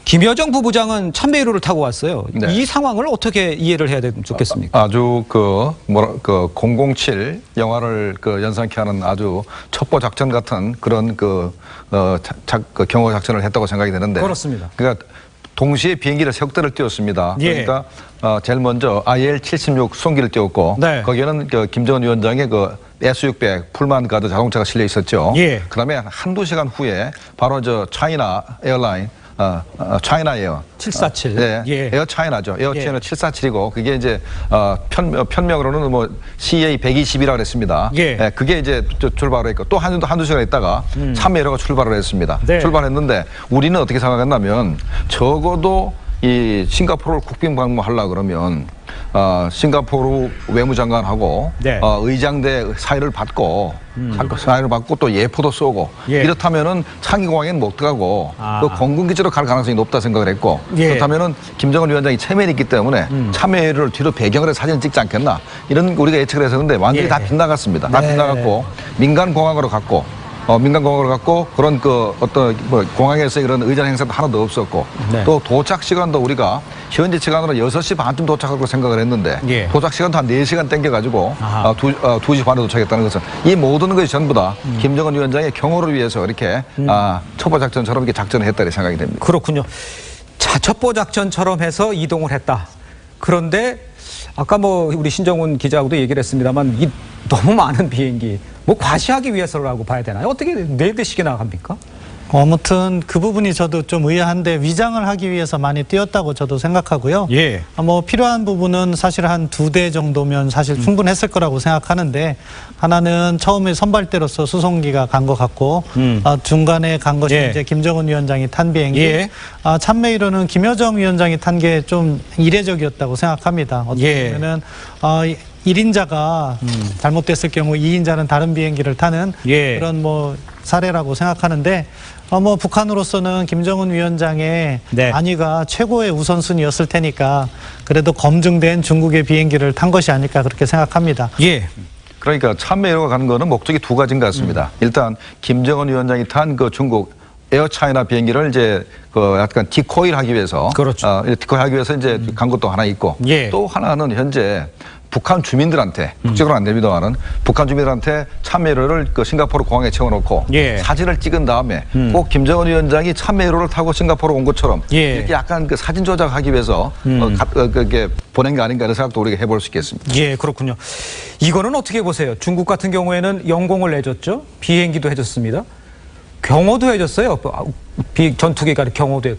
김여정 부부장은 참배 1호를 타고 왔어요. 이 상황을 어떻게 이해를 해야 되면 좋겠습니까? 아주 007 영화를 연상케 하는 아주 첩보 작전 같은 그런 경호 작전을 했다고 생각이 되는데. 그렇습니다. 그러니까 동시에 비행기를 세 대를 띄웠습니다. 예. 그러니까 제일 먼저 IL-76 수송기를 띄웠고 네. 거기에는 그 김정은 위원장의 그 S600 풀만 가드 자동차가 실려 있었죠. 예. 그다음에 한두 시간 후에 바로 저 차이나 에어라인 차이나 에어 747. 네, 예. 에어 차이나죠. 에어 예. 차이나 747이고 그게 이제 편명으로는 뭐 CA 120이라고 그랬습니다. 예. 네, 그게 이제 출발을 했고 또 한두 시간 있다가 참메이러가 출발을 했습니다. 네. 출발했는데 우리는 어떻게 생각했냐면 적어도 이 싱가포르를 국빈 방문하려고 그러면 싱가포르 외무장관하고 네. 의장대 사회를 받고 또 예포도 쏘고 예. 이렇다면은 창의공항에는 못 들어가고 또 공군기지로 갈 가능성이 높다 생각을 했고 예. 그렇다면은 김정은 위원장이 참여를 있기 때문에 참여를 뒤로 배경을 해서 사진 찍지 않겠나 이런 우리가 예측을 했었는데 완전히 예. 다 빗나갔습니다. 다 네. 빗나갔고 민간공항으로 갔고 민간공항으로 갔고 그런 그 어떤 뭐 공항에서 이런 의전 행사도 하나도 없었고 네. 또 도착 시간도 우리가 현지 시간으로 6시 반쯤 도착하고 생각을 했는데 예. 도착 시간도 한 4시간 땡겨가지고 2시 반에 도착했다는 것은 이 모든 것이 전부 다 김정은 위원장의 경호를 위해서 이렇게 첩보작전처럼 이렇게 작전을 했다는 생각이 됩니다. 그렇군요. 자, 첩보작전처럼 해서 이동을 했다. 그런데 아까 뭐 우리 신정훈 기자하고도 얘기를 했습니다만 이 너무 많은 비행기 뭐 과시하기 위해서라고 봐야 되나요? 어떻게 4대씩이나 갑니까? 아무튼 그 부분이 저도 좀 의아한데 위장을 하기 위해서 많이 띄었다고 저도 생각하고요. 예. 뭐 필요한 부분은 사실 한 2대 정도면 사실 충분했을 거라고 생각하는데 하나는 처음에 선발대로서 수송기가 간 것 같고 중간에 간 것이 예. 이제 김정은 위원장이 탄 비행기. 예. 참메이로는 김여정 위원장이 탄 게 좀 이례적이었다고 생각합니다. 어떻게 보면은 1인자가 잘못됐을 경우 2인자는 다른 비행기를 타는 예. 그런 뭐 사례라고 생각하는데 뭐 북한으로서는 김정은 위원장의 네. 안위가 최고의 우선순위였을 테니까 그래도 검증된 중국의 비행기를 탄 것이 아닐까 그렇게 생각합니다. 예. 그러니까 참메이러가 가는 거는 목적이 두 가지인 것 같습니다. 일단 김정은 위원장이 탄 그 중국 에어차이나 비행기를 이제 그 약간 디코이를 하기 위해서 그렇죠. 디코이 하기 위해서 이제 간 것도 하나 있고 예. 또 하나는 현재 북한 주민들한테 국적으로는 안 됩니다만은 북한 주민들한테 참메이러를 그 싱가포르 공항에 채워놓고 예. 사진을 찍은 다음에 꼭 김정은 위원장이 참메이러를 타고 싱가포르 온 것처럼 예. 이렇게 약간 그 사진 조작하기 위해서 그게 보낸 게 아닌가 이런 생각도 우리가 해볼 수 있겠습니다. 예, 그렇군요. 이거는 어떻게 보세요? 중국 같은 경우에는 영공을 내줬죠. 비행기도 해줬습니다. 경호도 해줬어요. 전투기가 경호도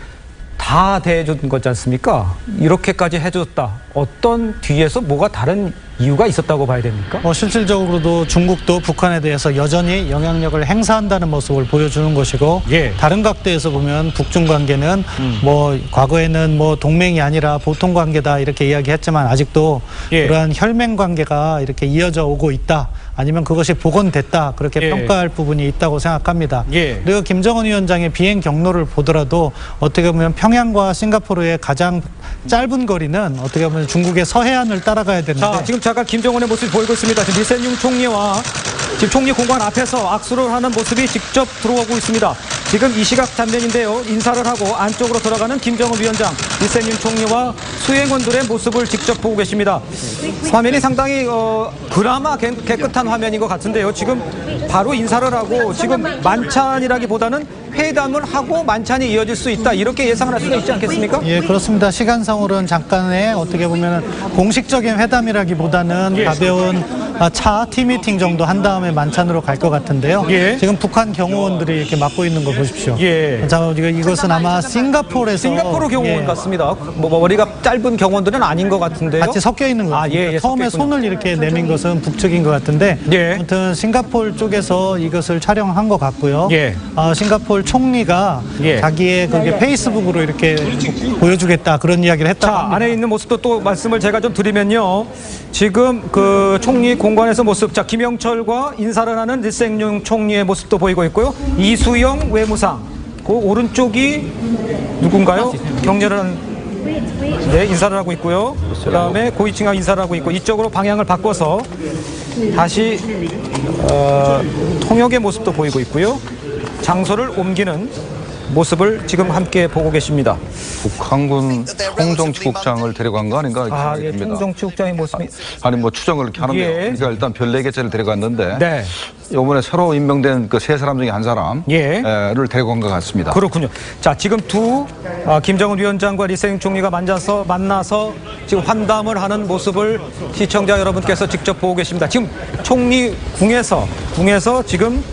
다 대해준 거지 않습니까? 이렇게까지 해줬다. 어떤 뒤에서 뭐가 다른 이유가 있었다고 봐야 됩니까? 실질적으로도 중국도 북한에 대해서 여전히 영향력을 행사한다는 모습을 보여주는 것이고 예. 다른 각도에서 보면 북중 관계는 뭐 과거에는 뭐 동맹이 아니라 보통 관계다 이렇게 이야기했지만 아직도 예. 그러한 혈맹 관계가 이렇게 이어져 오고 있다. 아니면 그것이 복원됐다. 그렇게 예. 평가할 부분이 있다고 생각합니다. 예. 그리고 김정은 위원장의 비행 경로를 보더라도 어떻게 보면 평양과 싱가포르의 가장 짧은 거리는 어떻게 보면 중국의 서해안을 따라가야 되는데 자, 지금 잠깐 김정은의 모습이 보이고 있습니다. 지금 리센융 총리와 지금 총리 공관 앞에서 악수를 하는 모습이 직접 들어오고 있습니다. 지금 이 시각 장면인데요. 인사를 하고 안쪽으로 들어가는 김정은 위원장, 리센융 총리와 수행원들의 모습을 직접 보고 계십니다. 화면이 상당히 그나마 깨끗한 화면인 것 같은데요. 지금 바로 인사를 하고 지금 만찬이라기보다는 회담을 하고 만찬이 이어질 수 있다. 이렇게 예상을 할 수가 있지 않겠습니까? 예, 그렇습니다. 시간상으로는 잠깐의 어떻게 보면 공식적인 회담이라기보다는 예. 가벼운 차 티미팅 정도 한 다음에 만찬으로 갈 것 같은데요. 예. 지금 북한 경호원들이 이렇게 맡고 있는 거 보십시오. 예. 자, 이것은 아마 싱가포르 경호원 같습니다. 뭐 머리가 짧은 경호원들은 아닌 것 같은데요. 같이 섞여 있는 것 같습니다. 예, 처음에 손을 이렇게 내민 것은 북측인 것 같은데 예. 아무튼 싱가포르 쪽에서 이것을 촬영한 것 같고요. 예. 싱가포르 총리가 예. 자기의 그게 페이스북으로 이렇게 보여주겠다 그런 이야기를 했다고 자, 합니다. 안에 있는 모습도 또 말씀을 제가 좀 드리면요. 지금 그 총리 공관에서 모습, 자, 김영철과 인사를 하는 리센융 총리의 모습도 보이고 있고요. 이수영 외무상, 그 오른쪽이 누군가요? 격려를 하는, 네, 인사를 하고 있고요. 그 다음에 고위층하고 인사를 하고 있고, 이쪽으로 방향을 바꿔서 다시 통역의 모습도 보이고 있고요. 장소를 옮기는 모습을 지금 함께 보고 계십니다. 북한군 총정치국장을 데려간 거 아닌가 아, 생각이 예, 듭니다. 총정치국장의 모습이 아니 뭐 추정을 이렇게 하는데요. 예. 그러니까 일단 별 4개째를 데려갔는데 네. 이번에 새로 임명된 그 3사람 중에 한 사람을 데려간 것 같습니다. 그렇군요. 자, 지금 김정은 위원장과 리센 총리가 만나서 지금 환담을 하는 모습을 시청자 여러분께서 직접 보고 계십니다. 지금 총리 궁에서 지금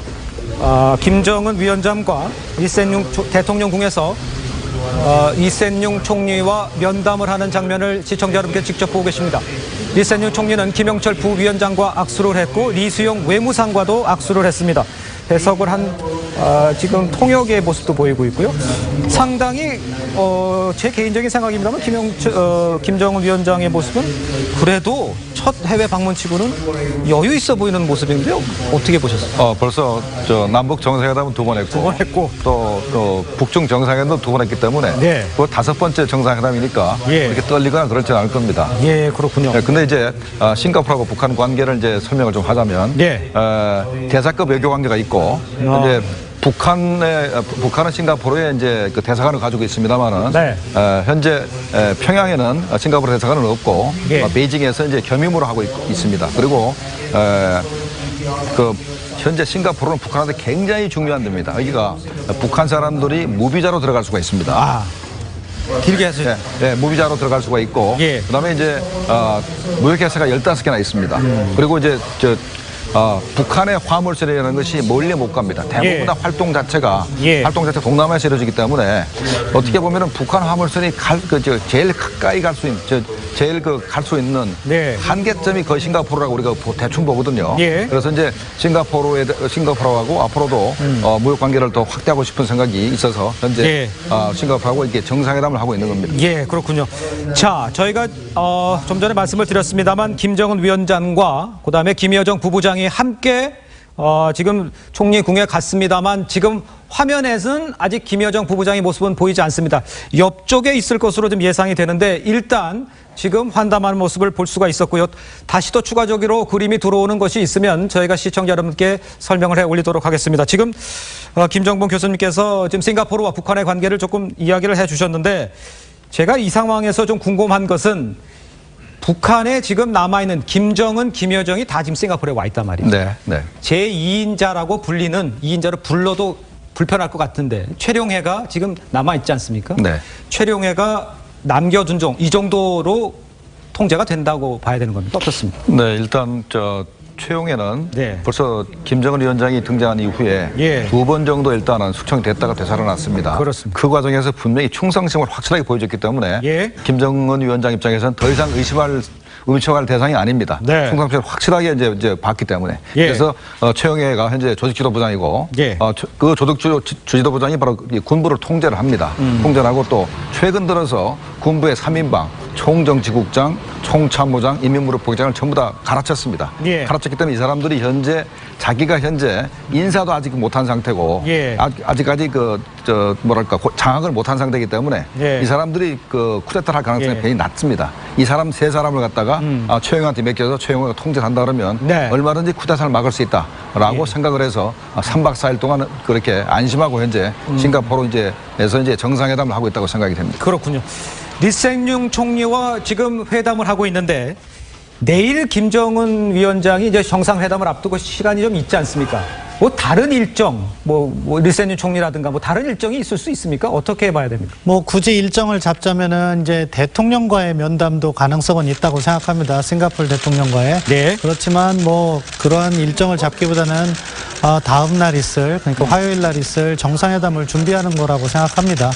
김정은 위원장과 리센용 대통령 궁에서 리센용 총리와 면담을 하는 장면을 시청자 여러분께 직접 보고 계십니다. 리센용 총리는 김영철 부위원장과 악수를 했고 리수용 외무상과도 악수를 했습니다. 배석을 한 지금 통역의 모습도 보이고 있고요. 상당히 제 개인적인 생각입니다만 김정은 위원장의 모습은 그래도 첫 해외 방문치고는 여유 있어 보이는 모습인데요. 어떻게 보셨어요? 벌써 남북 정상회담은 2번 했고, 또 북중 정상회담도 2번 했기 때문에 그 5번째 정상회담이니까 이렇게 떨리거나 그렇지는 않을 겁니다. 예, 그렇군요. 근데 이제 싱가포르하고 북한 관계를 이제 설명을 좀 하자면 대사급 외교 관계가 있고 이제 북한은 싱가포르에 이제 그 대사관을 가지고 있습니다만은 현재 평양에는 싱가포르 대사관은 없고 베이징에서 이제 겸임으로 하고 있습니다. 그리고 현재 싱가포르는 북한한테 굉장히 중요한 데입니다. 여기가 북한 사람들이 무비자로 들어갈 수가 있습니다. 길게 하세요. 네, 무비자로 들어갈 수가 있고 그다음에 이제 무역회사가 15개나 있습니다. 그리고 이제 북한의 화물선이라는 것이 멀리 못 갑니다. 대부분 다 활동 자체가 동남아에서 이루어지기 때문에 어떻게 보면은 북한 화물선이 제일 가까이 갈 수 있는 제일 갈 수 있는 한계점이 거의 싱가포르라고 우리가 대충 보거든요. 그래서 이제 싱가포르하고 앞으로도 무역 관계를 더 확대하고 싶은 생각이 있어서 현재 싱가포르하고 이렇게 정상회담을 하고 있는 겁니다. 예, 그렇군요. 자, 저희가 좀 전에 말씀을 드렸습니다만 김정은 위원장과 그다음에 김여정 부부장이 함께 지금 총리 궁에 갔습니다만 지금 화면에서는 아직 김여정 부부장의 모습은 보이지 않습니다. 옆쪽에 있을 것으로 좀 예상이 되는데 일단 지금 환담하는 모습을 볼 수가 있었고요. 다시 또 추가적으로 그림이 들어오는 것이 있으면 저희가 시청자 여러분께 설명을 해 올리도록 하겠습니다. 지금 김정봉 교수님께서 지금 싱가포르와 북한의 관계를 조금 이야기를 해 주셨는데 제가 이 상황에서 좀 궁금한 것은 북한에 지금 남아있는 김정은, 김여정이 다 지금 싱가포르에 와 있단 말이죠. 제2인자라고 불리는 2인자로 불러도 불편할 것 같은데 최룡해가 지금 남아있지 않습니까? 최룡해가 남겨둔 이 정도로 통제가 된다고 봐야 되는 겁니까? 어떻습니까? 네, 일단 최용해는 벌써 김정은 위원장이 등장한 이후에 2번 정도 일단은 숙청이 됐다가 되살아났습니다. 그렇습니다. 그 과정에서 분명히 충성심을 확실하게 보여줬기 때문에 김정은 위원장 입장에서는 더 이상 의심할 대상이 아닙니다. 충성심을 확실하게 이제 봤기 때문에. 그래서 최용해가 현재 조직지도부장이고 그 조직지도부장이 바로 군부를 통제를 합니다. 통제를 하고 또 최근 들어서 군부의 3인방 총정치국장, 총참모장, 인민무력부장을 전부 다 갈아쳤습니다. 갈아쳤기 때문에 이 사람들이 자기가 현재 인사도 아직 못한 상태고 아직까지 장악을 못한 상태이기 때문에 이 사람들이 쿠데타를 할 가능성이 굉장히 낮습니다. 이 사람 3사람을 갖다가 최영한테 맡겨서 최영호가 통제를 한다 그러면 얼마든지 쿠데타를 막을 수 있다라고 생각을 해서 3박 4일 동안 그렇게 안심하고 현재 싱가포르에서 이제 정상회담을 하고 있다고 생각이 됩니다. 그렇군요. 리센용 총리와 지금 회담을 하고 있는데 내일 김정은 위원장이 이제 정상회담을 앞두고 시간이 좀 있지 않습니까? 뭐 다른 일정, 리센용 총리라든가 다른 일정이 있을 수 있습니까? 어떻게 봐야 됩니까? 굳이 일정을 잡자면은 이제 대통령과의 면담도 가능성은 있다고 생각합니다. 싱가포르 대통령과의. 그렇지만 그러한 일정을 잡기보다는 다음 날 있을, 그러니까 화요일 날 있을 정상회담을 준비하는 거라고 생각합니다.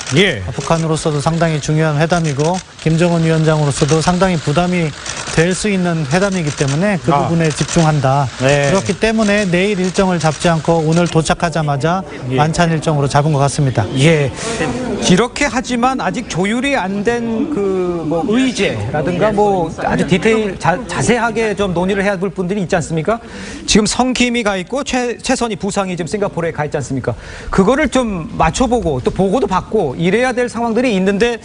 북한으로서도 상당히 중요한 회담이고 김정은 위원장으로서도 상당히 부담이 될 수 있는 회담이기 때문에 그 부분에 집중한다. 그렇기 때문에 내일 일정을 잡지 않고 오늘 도착하자마자 만찬 일정으로 잡은 것 같습니다. 이렇게 하지만 아직 조율이 안 된 의제라든가 아주 자세하게 좀 논의를 해야 될 분들이 있지 않습니까? 지금 성킴이 가 있고 최선희 부상이 지금 싱가포르에 가 있지 않습니까? 그거를 좀 맞춰보고 또 보고도 받고 이래야 될 상황들이 있는데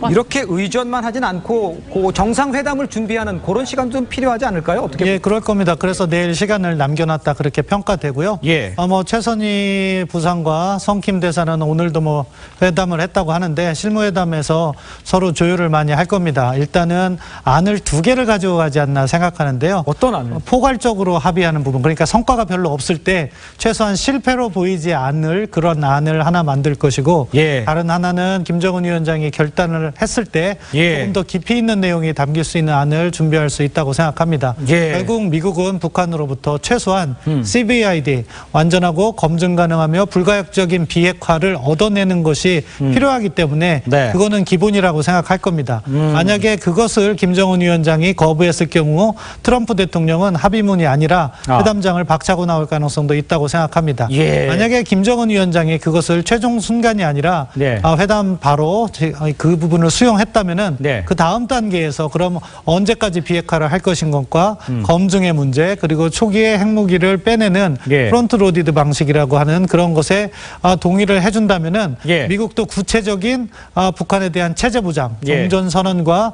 이렇게 의전만 하진 않고 정상회담을 준비하는 평가하는 그런 시간 좀 필요하지 않을까요? 어떻게? 예, 그럴 겁니다. 그래서 내일 시간을 남겨놨다 그렇게 평가되고요. 예. 뭐 최선희 부상과 성킴 대사는 오늘도 뭐 회담을 했다고 하는데 실무회담에서 서로 조율을 많이 할 겁니다. 일단은 안을 2개를 가지고 가지 않나 생각하는데요. 어떤 안을? 포괄적으로 합의하는 부분. 그러니까 성과가 별로 없을 때 최소한 실패로 보이지 않을 그런 안을 하나 만들 것이고 예. 다른 하나는 김정은 위원장이 결단을 했을 때 예. 조금 더 깊이 있는 내용이 담길 수 있는 안을 준비할 수 있다고 생각합니다. 예. 결국 미국은 북한으로부터 최소한 CVID 완전하고 검증 가능하며 불가역적인 비핵화를 얻어내는 것이 필요하기 때문에 네. 그거는 기본이라고 생각할 겁니다. 만약에 그것을 김정은 위원장이 거부했을 경우 트럼프 대통령은 합의문이 아니라 회담장을 박차고 나올 가능성도 있다고 생각합니다. 예. 만약에 김정은 위원장이 그것을 최종 순간이 아니라 네. 회담 바로 그 부분을 수용했다면은 네. 그 다음 단계에서 그럼 언제까지 비핵화를 할 것인 것과 검증의 문제 그리고 초기에 핵무기를 빼내는 예. 프론트 로디드 방식이라고 하는 그런 것에 동의를 해준다면은 예. 미국도 구체적인 북한에 대한 체제 보장, 예. 종전 선언과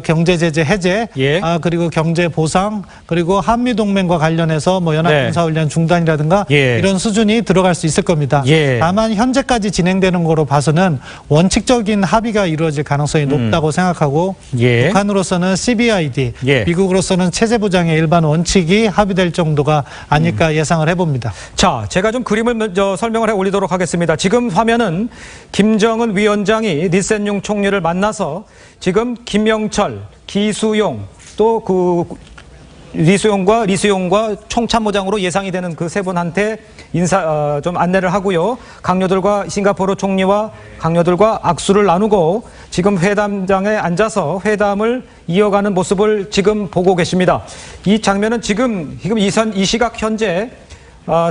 경제 제재 해제, 예. 그리고 경제 보상, 그리고 한미 동맹과 관련해서 뭐 연합 네. 군사 훈련 중단이라든가 예. 이런 수준이 들어갈 수 있을 겁니다. 예. 다만 현재까지 진행되는 거로 봐서는 원칙적인 합의가 이루어질 가능성이 높다고 생각하고 예. 북한으로서는 CVID, 예. 미국으로서는 체제 보장의 일반 원칙이 합의될 정도가 아닐까 예상을 해봅니다. 자, 제가 좀 그림을 먼저 설명을 해 올리도록 하겠습니다. 지금 화면은 김정은 위원장이 리센용 총리를 만나서 지금 김영철, 기수용 또 그 리수용과 총참모장으로 예상이 되는 그 세 분한테 좀 안내를 하고요. 강요들과 싱가포르 총리와 강요들과 악수를 나누고 지금 회담장에 앉아서 회담을 이어가는 모습을 지금 보고 계십니다. 이 장면은 지금 이 시각 현재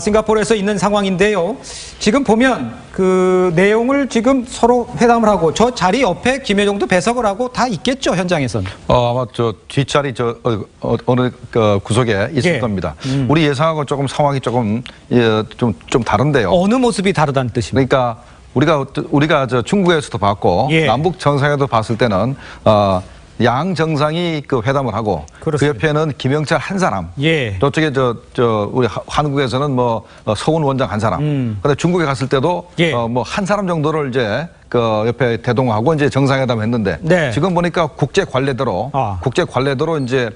싱가포르에서 있는 상황인데요. 지금 보면 그 내용을 지금 서로 회담을 하고 저 자리 옆에 김여정도 배석을 하고 다 있겠죠, 현장에서는. 아마 저 뒷자리 어느 구석에 있을 예. 겁니다. 우리 예상하고 조금 상황이 조금 좀 다른데요. 어느 모습이 다르다는 뜻입니까? 그러니까 우리가 저 중국에서도 봤고 예. 남북 정상회도 봤을 때는 양 정상이 그 회담을 하고 그렇습니다. 그 옆에는 김영철 한 사람, 예. 저쪽에 우리 한국에서는 뭐 서훈 원장 한 사람. 근데 중국에 갔을 때도 예. 뭐 한 사람 정도를 이제 그 옆에 대동하고 이제 정상회담 했는데 네. 지금 보니까 국제 관례대로 이제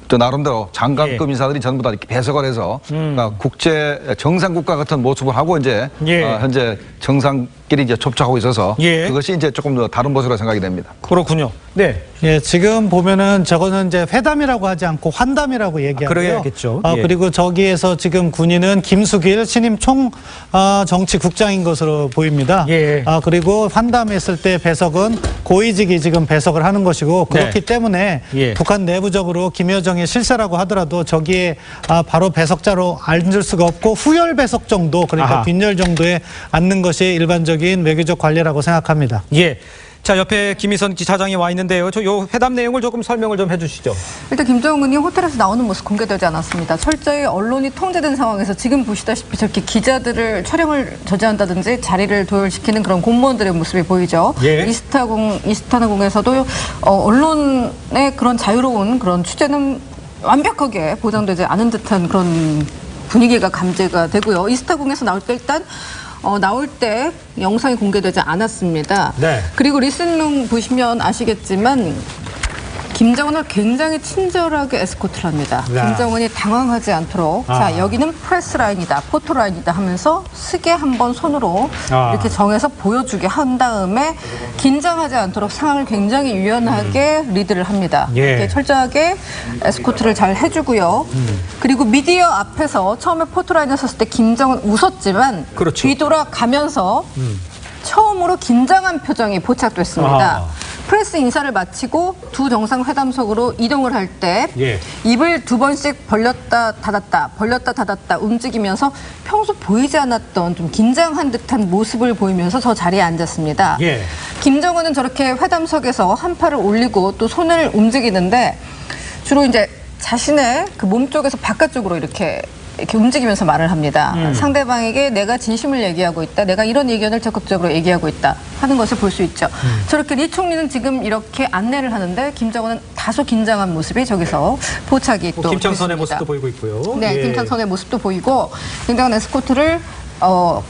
저 나름대로 장관급 예. 인사들이 전부 다 이렇게 배석을 해서 그러니까 국제 정상국가 같은 모습을 하고 이제 예. 현재 정상끼리 이제 접촉하고 있어서 예. 그것이 이제 조금 더 다른 모습으로 생각이 됩니다. 그렇군요. 네. 예, 지금 보면은 저거는 이제 회담이라고 하지 않고 환담이라고 얘기하고요. 그래야겠죠. 예. 그리고 저기에서 지금 군인은 김숙일 신임 정치국장인 것으로 보입니다. 예. 그리고 환담했을 때 배석은 고위직이 지금 배석을 하는 것이고 그렇기 네. 때문에 예. 북한 내부적으로 김여정의 실세라고 하더라도 저기에 바로 배석자로 앉을 수가 없고 후열 배석 정도 그러니까 아하. 뒷열 정도에 앉는 것이 일반적인 외교적 관례라고 생각합니다. 예. 자, 옆에 김희선 지사장이 와 있는데요. 요 회담 내용을 조금 설명을 좀 해주시죠. 일단 김정은이 호텔에서 나오는 모습 공개되지 않았습니다. 철저히 언론이 통제된 상황에서 지금 보시다시피 저렇게 기자들을 촬영을 저지한다든지 자리를 도열시키는 그런 공무원들의 모습이 보이죠. 예. 이스타나공에서도 언론의 그런 자유로운 그런 취재는 완벽하게 보장되지 않은 듯한 그런 분위기가 감지가 되고요. 이스타공에서 나올 때 일단 나올 때 영상이 공개되지 않았습니다. 네. 그리고 리슨룸 보시면 아시겠지만 김정은을 굉장히 친절하게 에스코트를 합니다. 야. 김정은이 당황하지 않도록 자 여기는 프레스 라인이다, 포토 라인이다 하면서 쓰게 한번 손으로 이렇게 정해서 보여주게 한 다음에 긴장하지 않도록 상황을 굉장히 유연하게 리드를 합니다. 예. 이렇게 철저하게 에스코트를 잘 해주고요. 그리고 미디어 앞에서 처음에 포토 라인에 섰을 때 김정은 웃었지만 그렇죠. 뒤돌아가면서 처음으로 긴장한 표정이 포착됐습니다. 프레스 인사를 마치고 두 정상회담석으로 이동을 할 때 예. 입을 2번씩 벌렸다 닫았다 움직이면서 평소 보이지 않았던 좀 긴장한 듯한 모습을 보이면서 저 자리에 앉았습니다. 예. 김정은은 저렇게 회담석에서 한 팔을 올리고 또 손을 움직이는데 주로 이제 자신의 그 몸 쪽에서 바깥쪽으로 이렇게 이렇게 움직이면서 말을 합니다. 상대방에게 내가 진심을 얘기하고 있다. 내가 이런 의견을 적극적으로 얘기하고 있다 하는 것을 볼 수 있죠. 저렇게 리 총리는 지금 이렇게 안내를 하는데 김정은은 다소 긴장한 모습이 저기서 포착이 또 김창선의 보였습니다. 모습도 보이고 있고요. 네, 예. 김창선의 모습도 보이고 굉장한 에스코트를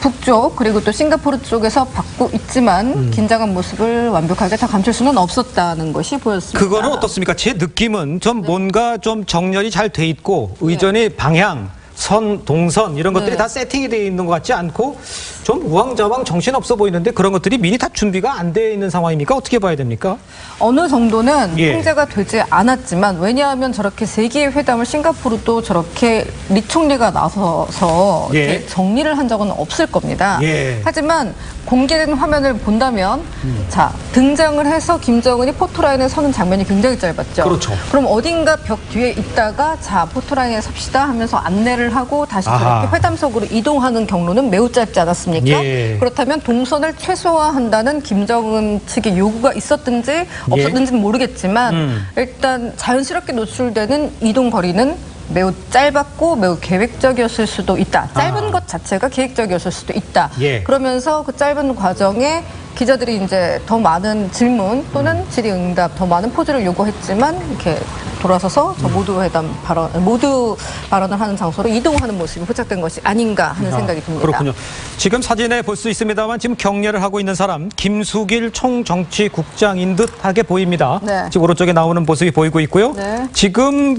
북쪽 그리고 또 싱가포르 쪽에서 받고 있지만 긴장한 모습을 완벽하게 다 감출 수는 없었다는 것이 보였습니다. 그거는 어떻습니까? 제 느낌은 좀 뭔가 좀 정렬이 잘 돼 있고 의전의 방향, 선, 동선 이런 것들이 다 세팅이 되어 있는 것 같지 않고 좀 우왕좌왕 정신없어 보이는데 그런 것들이 미리 다 준비가 안 되어 있는 상황입니까? 어떻게 봐야 됩니까? 어느 정도는 예. 통제가 되지 않았지만 왜냐하면 저렇게 세계의 회담을 싱가포르도 저렇게 리 총리가 나서서 예. 이렇게 정리를 한 적은 없을 겁니다. 예. 하지만 공개된 화면을 본다면 자 등장을 해서 김정은이 포토라인에 서는 장면이 굉장히 짧았죠. 그렇죠. 그럼 어딘가 벽 뒤에 있다가 자 포토라인에 섭시다 하면서 안내를 하고 다시 아하. 저렇게 회담석으로 이동하는 경로는 매우 짧지 않았습니까? 예. 그렇다면 동선을 최소화한다는 김정은 측의 요구가 있었든지 없었는지는 모르겠지만 일단 자연스럽게 노출되는 이동 거리는 매우 짧았고 매우 계획적이었을 수도 있다. 짧은 것 자체가 계획적이었을 수도 있다. 예. 그러면서 그 짧은 과정에 기자들이 이제 더 많은 질문 또는 질의응답, 더 많은 포즈를 요구했지만 이렇게 돌아서서 저 모두 발언을 하는 장소로 이동하는 모습이 포착된 것이 아닌가 하는 생각이 듭니다. 그렇군요. 지금 사진에 볼 수 있습니다만 지금 경례를 하고 있는 사람 김숙일 총정치국장인 듯하게 보입니다. 네. 지금 오른쪽에 나오는 모습이 보이고 있고요. 네. 지금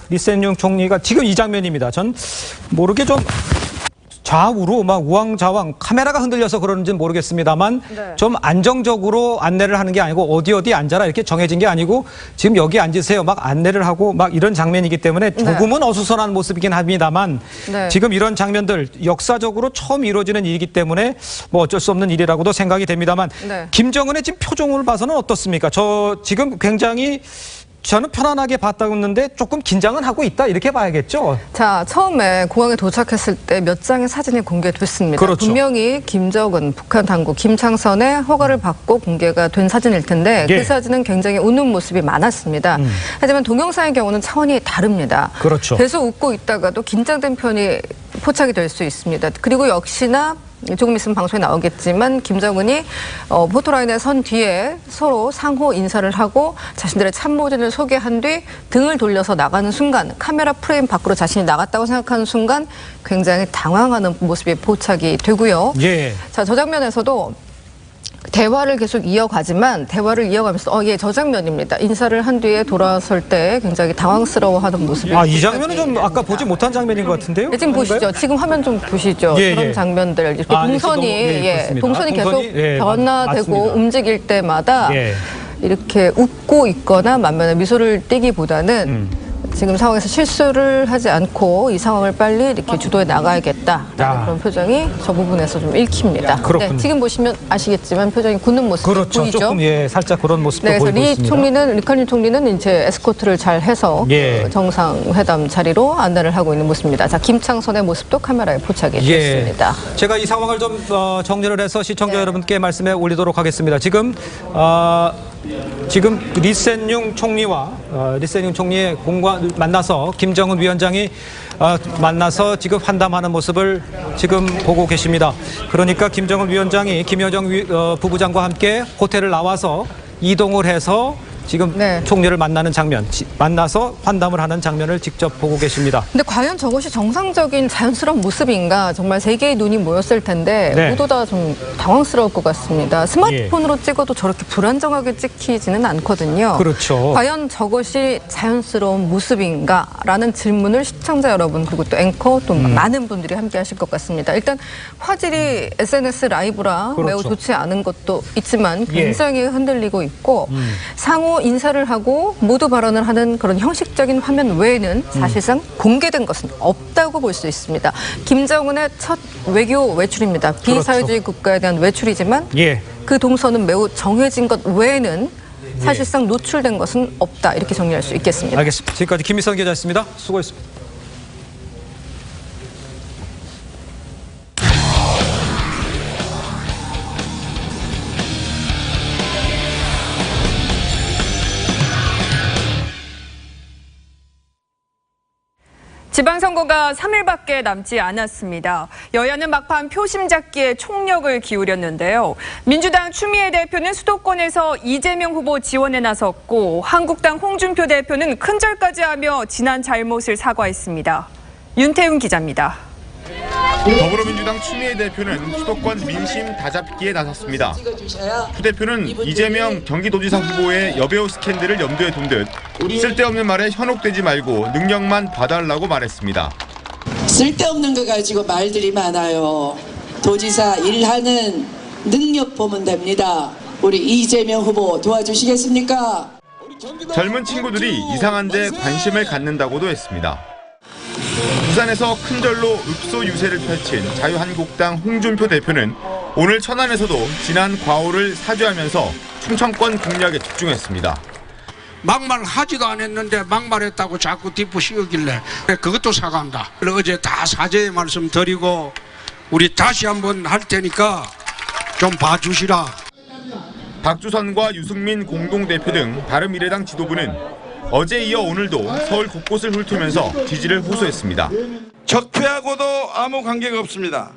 리센융 총리가 지금 이 장면입니다. 전 모르게 좀 좌우로 막 우왕좌왕 카메라가 흔들려서 그러는지는 모르겠습니다만 네. 좀 안정적으로 안내를 하는 게 아니고 어디 앉아라 이렇게 정해진 게 아니고 지금 여기 앉으세요 막 안내를 하고 막 이런 장면이기 때문에 조금은 어수선한 모습이긴 합니다만 네. 지금 이런 장면들 역사적으로 처음 이루어지는 일이기 때문에 뭐 어쩔 수 없는 일이라고도 생각이 됩니다만 네. 김정은의 지금 표정을 봐서는 어떻습니까? 저 지금 굉장히 저는 편안하게 봤다고 했는데 조금 긴장은 하고 있다 이렇게 봐야겠죠. 자, 처음에 공항에 도착했을 때 몇 장의 사진이 공개됐습니다. 그렇죠. 분명히 김정은, 북한 당국, 김창선의 허가를 받고 공개가 된 사진일 텐데 예. 그 사진은 굉장히 웃는 모습이 많았습니다. 하지만 동영상의 경우는 차원이 다릅니다. 그렇죠. 계속 웃고 있다가도 긴장된 편이 포착이 될 수 있습니다. 그리고 역시나 조금 있으면 방송에 나오겠지만 김정은이 포토라인에 선 뒤에 서로 상호 인사를 하고 자신들의 참모진을 소개한 뒤 등을 돌려서 나가는 순간 카메라 프레임 밖으로 자신이 나갔다고 생각하는 순간 굉장히 당황하는 모습이 포착이 되고요. 예. 자, 저 장면에서도 대화를 계속 이어가지만 대화를 이어가면서 저 장면입니다. 인사를 한 뒤에 돌아설 때 굉장히 당황스러워하는 모습이 이 장면은 좀 아까 보지 못한 장면인 것 같은데요? 지금 보시죠. 지금 화면 좀 보시죠. 예, 그런 예. 장면들 이렇게 동선이 그렇습니다. 계속 동선이, 변화되고 맞습니다. 움직일 때마다 예. 이렇게 웃고 있거나 만면에 미소를 띠기보다는 지금 상황에서 실수를 하지 않고 이 상황을 빨리 이렇게 주도해 나가야겠다라는 그런 표정이 저 부분에서 좀 읽힙니다. 그렇군요. 네, 지금 보시면 아시겠지만 표정이 굳는 모습이 그렇죠. 보이죠. 조금 살짝 그런 모습도 네, 그래서 보이고 있습니다. 리카님 총리는 이제 에스코트를 잘 해서 예. 정상회담 자리로 안내를 하고 있는 모습입니다. 자, 김창선의 모습도 카메라에 포착이 됐습니다. 제가 이 상황을 좀 정리를 해서 시청자 여러분께 말씀해 올리도록 하겠습니다. 지금 리센융 총리와 리센융 총리의 공관 만나서 김정은 위원장이 만나서 지금 환담하는 모습을 지금 보고 계십니다. 그러니까 김정은 위원장이 김여정 부부장과 함께 호텔을 나와서 이동을 해서 지금 총리를 만나는 장면, 만나서 환담을 하는 장면을 직접 보고 계십니다. 근데 과연 저것이 정상적인 자연스러운 모습인가? 정말 세계의 눈이 모였을 텐데 모두 다 좀 당황스러울 것 같습니다. 스마트폰으로 찍어도 저렇게 불안정하게 찍히지는 않거든요. 그렇죠. 과연 저것이 자연스러운 모습인가라는 질문을 시청자 여러분 그리고 또 앵커 또 많은 분들이 함께 하실 것 같습니다. 일단 화질이 SNS 라이브라 매우 좋지 않은 것도 있지만 굉장히 흔들리고 있고 상호 인사를 하고 모두 발언을 하는 그런 형식적인 화면 외에는 사실상 공개된 것은 없다고 볼 수 있습니다. 김정은의 첫 외교 외출입니다. 비사회주의 국가에 대한 외출이지만 그 동선은 매우 정해진 것 외에는 사실상 노출된 것은 없다. 이렇게 정리할 수 있겠습니다. 알겠습니다. 지금까지 김미선 기자였습니다. 수고했습니다. 지방선거가 3일밖에 남지 않았습니다. 여야는 막판 표심 잡기에 총력을 기울였는데요. 민주당 추미애 대표는 수도권에서 이재명 후보 지원에 나섰고 한국당 홍준표 대표는 큰절까지 하며 지난 잘못을 사과했습니다. 윤태훈 기자입니다. 더불어민주당 추미애 대표는 수도권 민심 다잡기에 나섰습니다. 추 대표는 이재명 경기도지사 후보의 여배우 스캔들을 염두에 둔 듯 쓸데없는 말에 현혹되지 말고 능력만 봐달라고 말했습니다. 쓸데없는 거 가지고 말들이 많아요. 도지사 일하는 능력 보면 됩니다. 우리 이재명 후보 도와주시겠습니까? 젊은 친구들이 이상한데 관심을 갖는다고도 했습니다. 부산에서 큰절로 읍소 유세를 펼친 자유한국당 홍준표 대표는 오늘 천안에서도 지난 과오를 사죄하면서 충청권 공략에 집중했습니다. 막말하지도 않았는데 막말했다고 자꾸 뒷부 씌우길래 그것도 사과한다. 어제 다 사죄의 말씀 드리고 우리 다시 한번 할 테니까 좀 봐주시라. 박주선과 유승민 공동대표 등 바른미래당 지도부는 어제 이어 오늘도 서울 곳곳을 훑으면서 지지를 호소했습니다. 적폐하고도 아무 관계가 없습니다.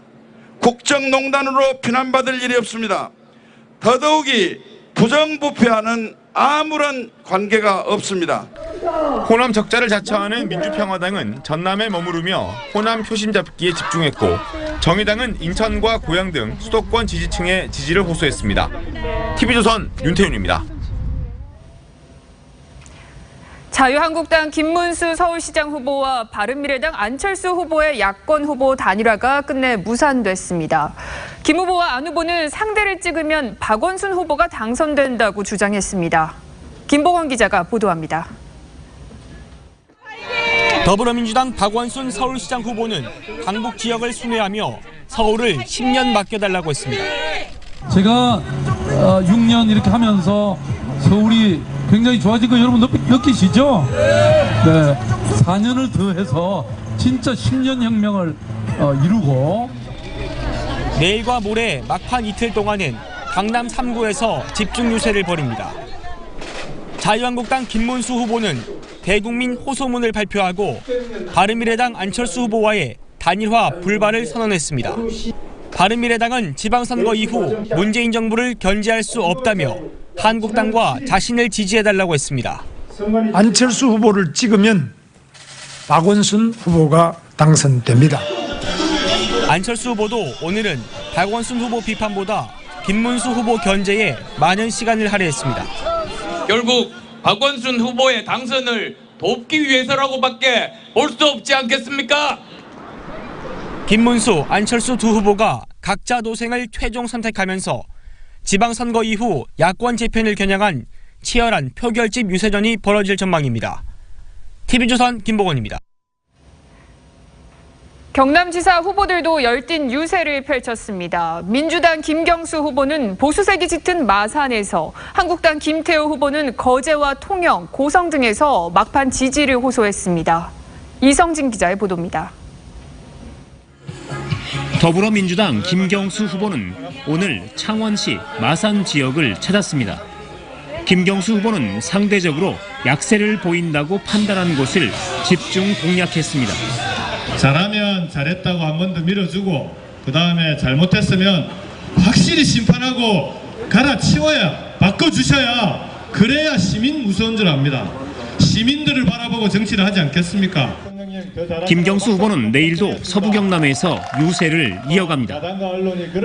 국정농단으로 비난받을 일이 없습니다. 더더욱이 부정부패와는 아무런 관계가 없습니다. 호남 적자를 자처하는 민주평화당은 전남에 머무르며 호남 표심 잡기에 집중했고 정의당은 인천과 고양 등 수도권 지지층에 지지를 호소했습니다. TV조선 윤태윤입니다. 자유한국당 김문수 서울시장 후보와 바른미래당 안철수 후보의 야권 후보 단일화가 끝내 무산됐습니다. 김 후보와 안 후보는 상대를 찍으면 박원순 후보가 당선된다고 주장했습니다. 김보건 기자가 보도합니다. 더불어민주당 박원순 서울시장 후보는 강북 지역을 순회하며 서울을 10년 맡겨달라고 했습니다. 제가 6년 이렇게 하면서 서울이 굉장히 좋아진 거 여러분 느끼시죠? 네. 4년을 더해서 진짜 10년 혁명을 이루고 내일과 모레 막판 이틀 동안은 강남 3구에서 집중 유세를 벌입니다. 자유한국당 김문수 후보는 대국민 호소문을 발표하고 바른미래당 안철수 후보와의 단일화 불발을 선언했습니다. 바른미래당은 지방선거 이후 문재인 정부를 견제할 수 없다며 한국당과 자신을 지지해달라고 했습니다. 안철수 후보를 찍으면 박원순 후보가 당선됩니다. 안철수 후보도 오늘은 박원순 후보 비판보다 김문수 후보 견제에 많은 시간을 할애했습니다. 결국 박원순 후보의 당선을 돕기 위해서라고밖에 볼 수 없지 않겠습니까? 김문수, 안철수 두 후보가 각자 도생을 최종 선택하면서 지방선거 이후 야권 재편을 겨냥한 치열한 표결집 유세전이 벌어질 전망입니다. TV조선 김보건입니다. 경남지사 후보들도 열띤 유세를 펼쳤습니다. 민주당 김경수 후보는 보수색이 짙은 마산에서, 한국당 김태호 후보는 거제와 통영, 고성 등에서 막판 지지를 호소했습니다. 이성진 기자의 보도입니다. 더불어민주당 김경수 후보는 오늘 창원시 마산 지역을 찾았습니다. 김경수 후보는 상대적으로 약세를 보인다고 판단한 곳을 집중 공략했습니다. 잘하면 잘했다고 한 번 더 밀어주고 그 다음에 잘못했으면 확실히 심판하고 갈아치워야 바꿔주셔야 그래야 시민 무서운 줄 압니다. 시민들을 바라보고 정치를 하지 않겠습니까? 김경수 후보는 내일도 서부 경남에서 유세를 이어갑니다.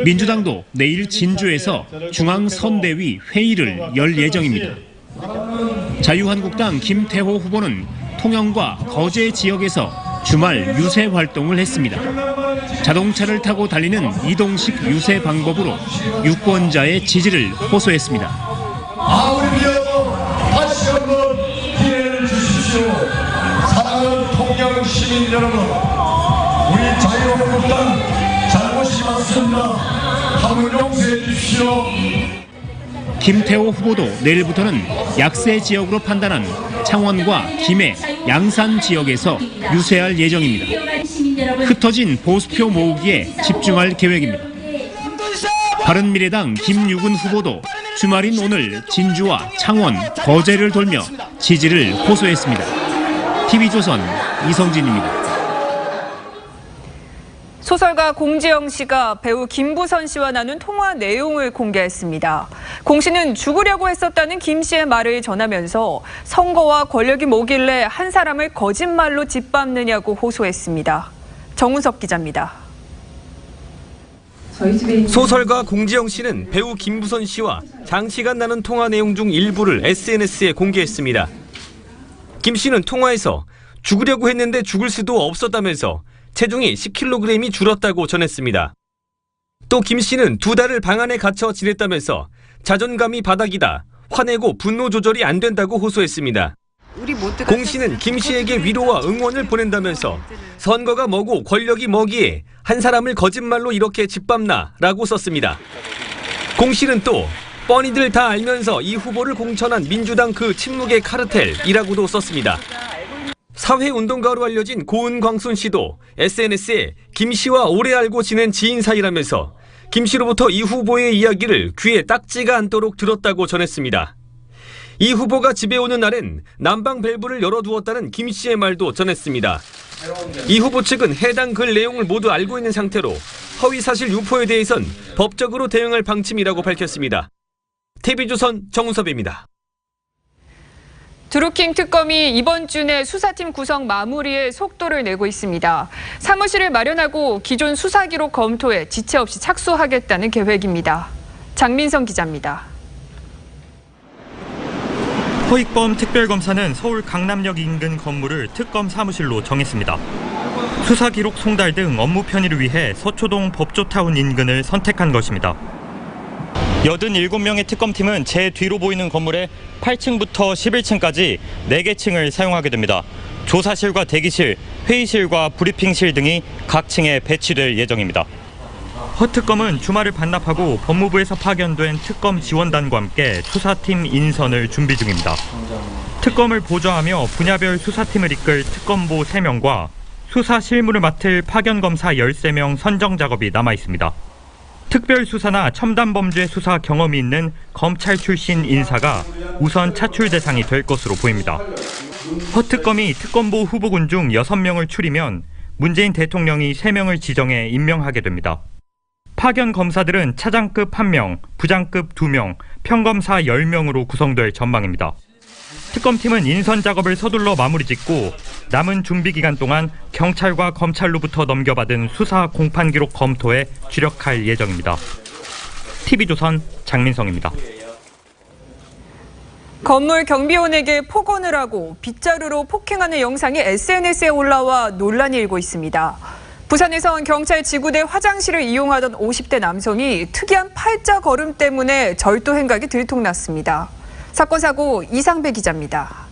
민주당도 내일 진주에서 중앙선대위 회의를 열 예정입니다. 자유한국당 김태호 후보는 통영과 거제 지역에서 주말 유세 활동을 했습니다. 자동차를 타고 달리는 이동식 유세 방법으로 유권자의 지지를 호소했습니다. 다시 한번 기회를 주십시오. 사랑하는 통영 시민 여러분, 우리 자유한국당 잘못이 많습니다. 한번 용서해 주십시오. 김태호 후보도 내일부터는 약세 지역으로 판단한 창원과 김해, 양산 지역에서 유세할 예정입니다. 흩어진 보수표 모으기에 집중할 계획입니다. 바른미래당 김유근 후보도 주말인 오늘 진주와 창원, 거제를 돌며 지지를 호소했습니다. TV조선 이성진입니다. 소설가 공지영 씨가 배우 김부선 씨와 나눈 통화 내용을 공개했습니다. 공 씨는 죽으려고 했었다는 김 씨의 말을 전하면서 선거와 권력이 뭐길래 한 사람을 거짓말로 짓밟느냐고 호소했습니다. 정우석 기자입니다. 소설가 공지영 씨는 배우 김부선 씨와 장시간 나눈 통화 내용 중 일부를 SNS에 공개했습니다. 김 씨는 통화에서 죽으려고 했는데 죽을 수도 없었다면서 체중이 10kg이 줄었다고 전했습니다. 또 김 씨는 2달을 방 안에 갇혀 지냈다면서 자존감이 바닥이다, 화내고 분노 조절이 안 된다고 호소했습니다. 공 씨는 김 씨에게 위로와 응원을 보낸다면서 선거가 뭐고 권력이 뭐기에 한 사람을 거짓말로 이렇게 짓밟나 라고 썼습니다. 공 씨는 또 뻔히들 다 알면서 이 후보를 공천한 민주당 그 침묵의 카르텔이라고도 썼습니다. 사회운동가로 알려진 고은광순 씨도 SNS에 김 씨와 오래 알고 지낸 지인 사이라면서 김 씨로부터 이 후보의 이야기를 귀에 딱지가 않도록 들었다고 전했습니다. 이 후보가 집에 오는 날엔 난방 밸브를 열어두었다는 김 씨의 말도 전했습니다. 이 후보 측은 해당 글 내용을 모두 알고 있는 상태로 허위사실 유포에 대해선 법적으로 대응할 방침이라고 밝혔습니다. TV조선 정우섭입니다. 드루킹 특검이 이번 주 내 수사팀 구성 마무리에 속도를 내고 있습니다. 사무실을 마련하고 기존 수사 기록 검토에 지체 없이 착수하겠다는 계획입니다. 장민성 기자입니다. 허익범 특별검사는 서울 강남역 인근 건물을 특검 사무실로 정했습니다. 수사 기록 송달 등 업무 편의를 위해 서초동 법조타운 인근을 선택한 것입니다. 87명의 특검팀은 제 뒤로 보이는 건물의 8층부터 11층까지 4개 층을 사용하게 됩니다. 조사실과 대기실, 회의실과 브리핑실 등이 각 층에 배치될 예정입니다. 허 특검은 주말을 반납하고 법무부에서 파견된 특검 지원단과 함께 수사팀 인선을 준비 중입니다. 특검을 보좌하며 분야별 수사팀을 이끌 특검보 3명과 수사 실무를 맡을 파견검사 13명 선정 작업이 남아 있습니다. 특별수사나 첨단범죄 수사 경험이 있는 검찰 출신 인사가 우선 차출 대상이 될 것으로 보입니다. 허 특검이 특검보 후보군 중 6명을 추리면 문재인 대통령이 3명을 지정해 임명하게 됩니다. 파견 검사들은 차장급 1명, 부장급 2명, 평검사 10명으로 구성될 전망입니다. 특검팀은 인선 작업을 서둘러 마무리 짓고 남은 준비 기간 동안 경찰과 검찰로부터 넘겨받은 수사 공판 기록 검토에 주력할 예정입니다. TV조선 장민성입니다. 건물 경비원에게 폭언을 하고 빗자루로 폭행하는 영상이 SNS에 올라와 논란이 일고 있습니다. 부산에선 경찰 지구대 화장실을 이용하던 50대 남성이 특이한 팔자 걸음 때문에 절도 행각이 들통났습니다. 사건 사고 이상배 기자입니다.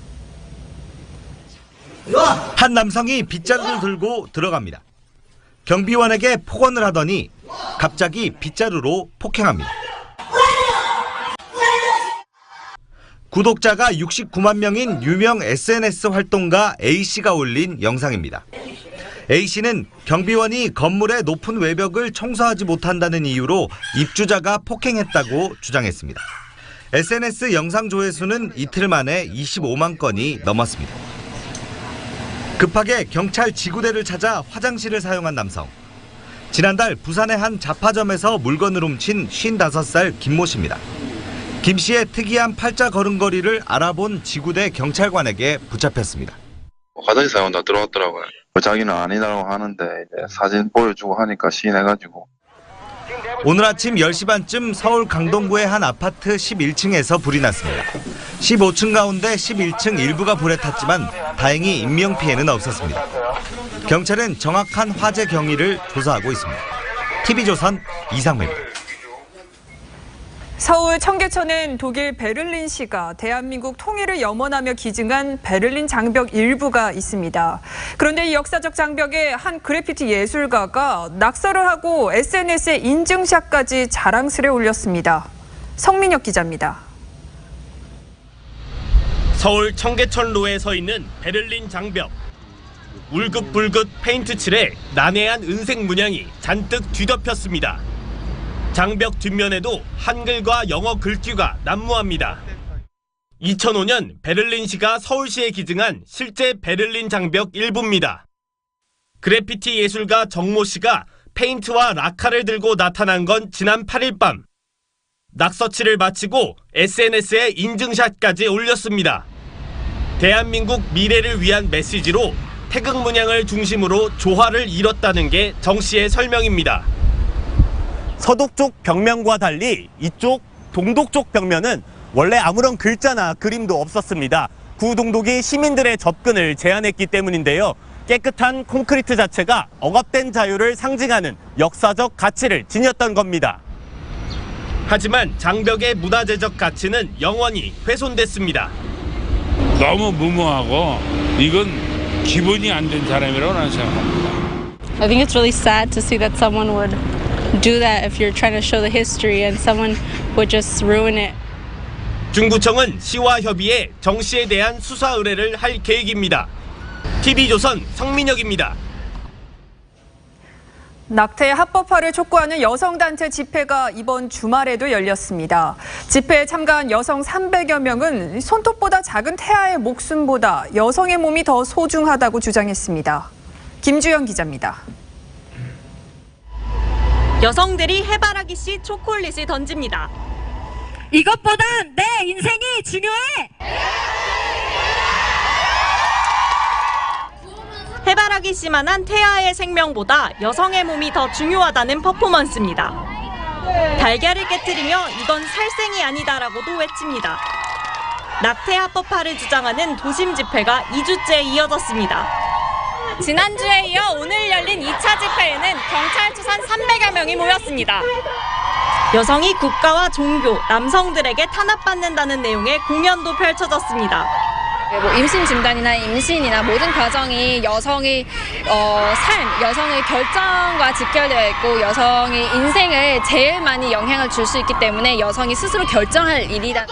한 남성이 빗자루를 들고 들어갑니다. 경비원에게 폭언을 하더니 갑자기 빗자루로 폭행합니다. 구독자가 69만 명인 유명 SNS 활동가 A씨가 올린 영상입니다. A씨는 경비원이 건물의 높은 외벽을 청소하지 못한다는 이유로 입주자가 폭행했다고 주장했습니다. SNS 영상 조회수는 이틀 만에 25만 건이 넘었습니다. 급하게 경찰 지구대를 찾아 화장실을 사용한 남성. 지난달 부산의 한 잡화점에서 물건을 훔친 55살 김모 씨입니다. 김 씨의 특이한 팔자 걸음걸이를 알아본 지구대 경찰관에게 붙잡혔습니다. 화장실 사용한다 들어왔더라고요. 자기는 아니라고 하는데 이제 사진 보여주고 하니까 시인해가지고. 오늘 아침 10시 반쯤 서울 강동구의 한 아파트 11층에서 불이 났습니다. 15층 가운데 11층 일부가 불에 탔지만 다행히 인명피해는 없었습니다. 경찰은 정확한 화재 경위를 조사하고 있습니다. TV조선 이상배입니다. 서울 청계천엔 독일 베를린시가 대한민국 통일을 염원하며 기증한 베를린 장벽 일부가 있습니다. 그런데 이 역사적 장벽에 한 그래피티 예술가가 낙서를 하고 SNS에 인증샷까지 자랑스레 올렸습니다. 성민혁 기자입니다. 서울 청계천로에 서 있는 베를린 장벽. 울긋불긋 페인트 칠에 난해한 은색 문양이 잔뜩 뒤덮였습니다. 장벽 뒷면에도 한글과 영어 글귀가 난무합니다. 2005년 베를린시가 서울시에 기증한 실제 베를린 장벽 일부입니다. 그래피티 예술가 정모 씨가 페인트와 라카를 들고 나타난 건 지난 8일 밤. 낙서치를 마치고 SNS에 인증샷까지 올렸습니다. 대한민국 미래를 위한 메시지로 태극 문양을 중심으로 조화를 이뤘다는 게 정 씨의 설명입니다. 서독 쪽 벽면과 달리 이쪽 동독 쪽 벽면은 원래 아무런 글자나 그림도 없었습니다. 구동독이 시민들의 접근을 제한했기 때문인데요. 깨끗한 콘크리트 자체가 억압된 자유를 상징하는 역사적 가치를 지녔던 겁니다. 하지만 장벽의 문화재적 가치는 영원히 훼손됐습니다. 너무 무모하고 이건 기본이 안 된 사람이라고 나는 생각합니다. I think it's really sad to see that someone would do that if you're trying to show the history and someone would just ruin it. 중구청은 시와 협의해 정 씨에 대한 수사 의뢰를 할 계획입니다. TV조선 성민혁입니다. 낙태 합법화를 촉구하는 여성단체 집회가 이번 주말에도 열렸습니다. 집회에 참가한 여성 300여 명은 손톱보다 작은 태아의 목숨보다 여성의 몸이 더 소중하다고 주장했습니다. 김주영 기자입니다. 여성들이 해바라기 씨 초콜릿을 던집니다. 이것보단 내 인생이 중요해! 해바라기 씨만한 태아의 생명보다 여성의 몸이 더 중요하다는 퍼포먼스입니다. 달걀을 깨트리며 이건 살생이 아니다라고도 외칩니다. 낙태 합법화를 주장하는 도심 집회가 2주째 이어졌습니다. 지난주에 이어 오늘 열린 2차 집회에는 경찰 추산 300여 명이 모였습니다. 여성이 국가와 종교, 남성들에게 탄압받는다는 내용의 공연도 펼쳐졌습니다. 임신 진단이나 임신이나 모든 과정이 여성의 삶, 여성의 결정과 직결되어 있고 여성의 인생을 제일 많이 영향을 줄 수 있기 때문에 여성이 스스로 결정할 일이다.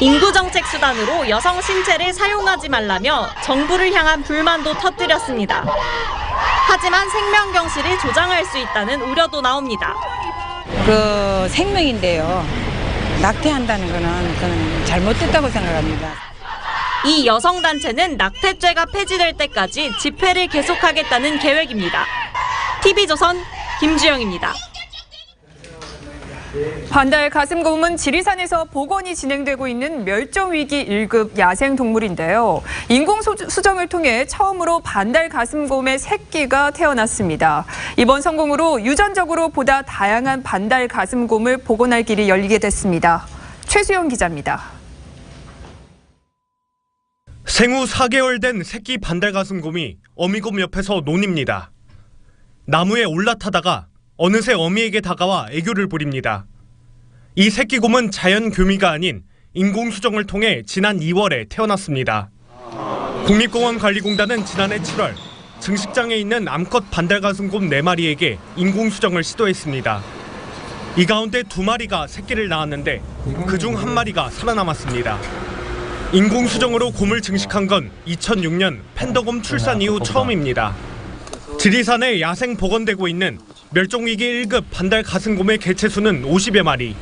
인구정책 수단으로 여성 신체를 사용하지 말라며 정부를 향한 불만도 터뜨렸습니다. 하지만 생명경실을 조장할 수 있다는 우려도 나옵니다. 그 생명인데요. 낙태한다는 거는 그건 잘못됐다고 생각합니다. 이 여성단체는 낙태죄가 폐지될 때까지 집회를 계속하겠다는 계획입니다. TV조선 김주영입니다. 반달 가슴곰은 지리산에서 복원이 진행되고 있는 멸종위기 1급 야생동물인데요. 인공수정을 통해 처음으로 반달 가슴곰의 새끼가 태어났습니다. 이번 성공으로 유전적으로 보다 다양한 반달 가슴곰을 복원할 길이 열리게 됐습니다. 최수영 기자입니다. 생후 4개월 된 새끼 반달가슴곰이 어미곰 옆에서 논입니다. 나무에 올라타다가 어느새 어미에게 다가와 애교를 부립니다. 이 새끼곰은 자연 교미가 아닌 인공수정을 통해 지난 2월에 태어났습니다. 국립공원관리공단은 지난해 7월 증식장에 있는 암컷 반달가슴곰 4마리에게 인공수정을 시도했습니다. 이 가운데 2마리가 새끼를 낳았는데 그중 1마리가 살아남았습니다. 인공수정으로 곰을 증식한 건 2006년 팬더곰 출산 이후 처음입니다. 지리산에 야생 복원되고 있는 멸종위기 1급 반달 가슴곰의 개체수는 50여 마리.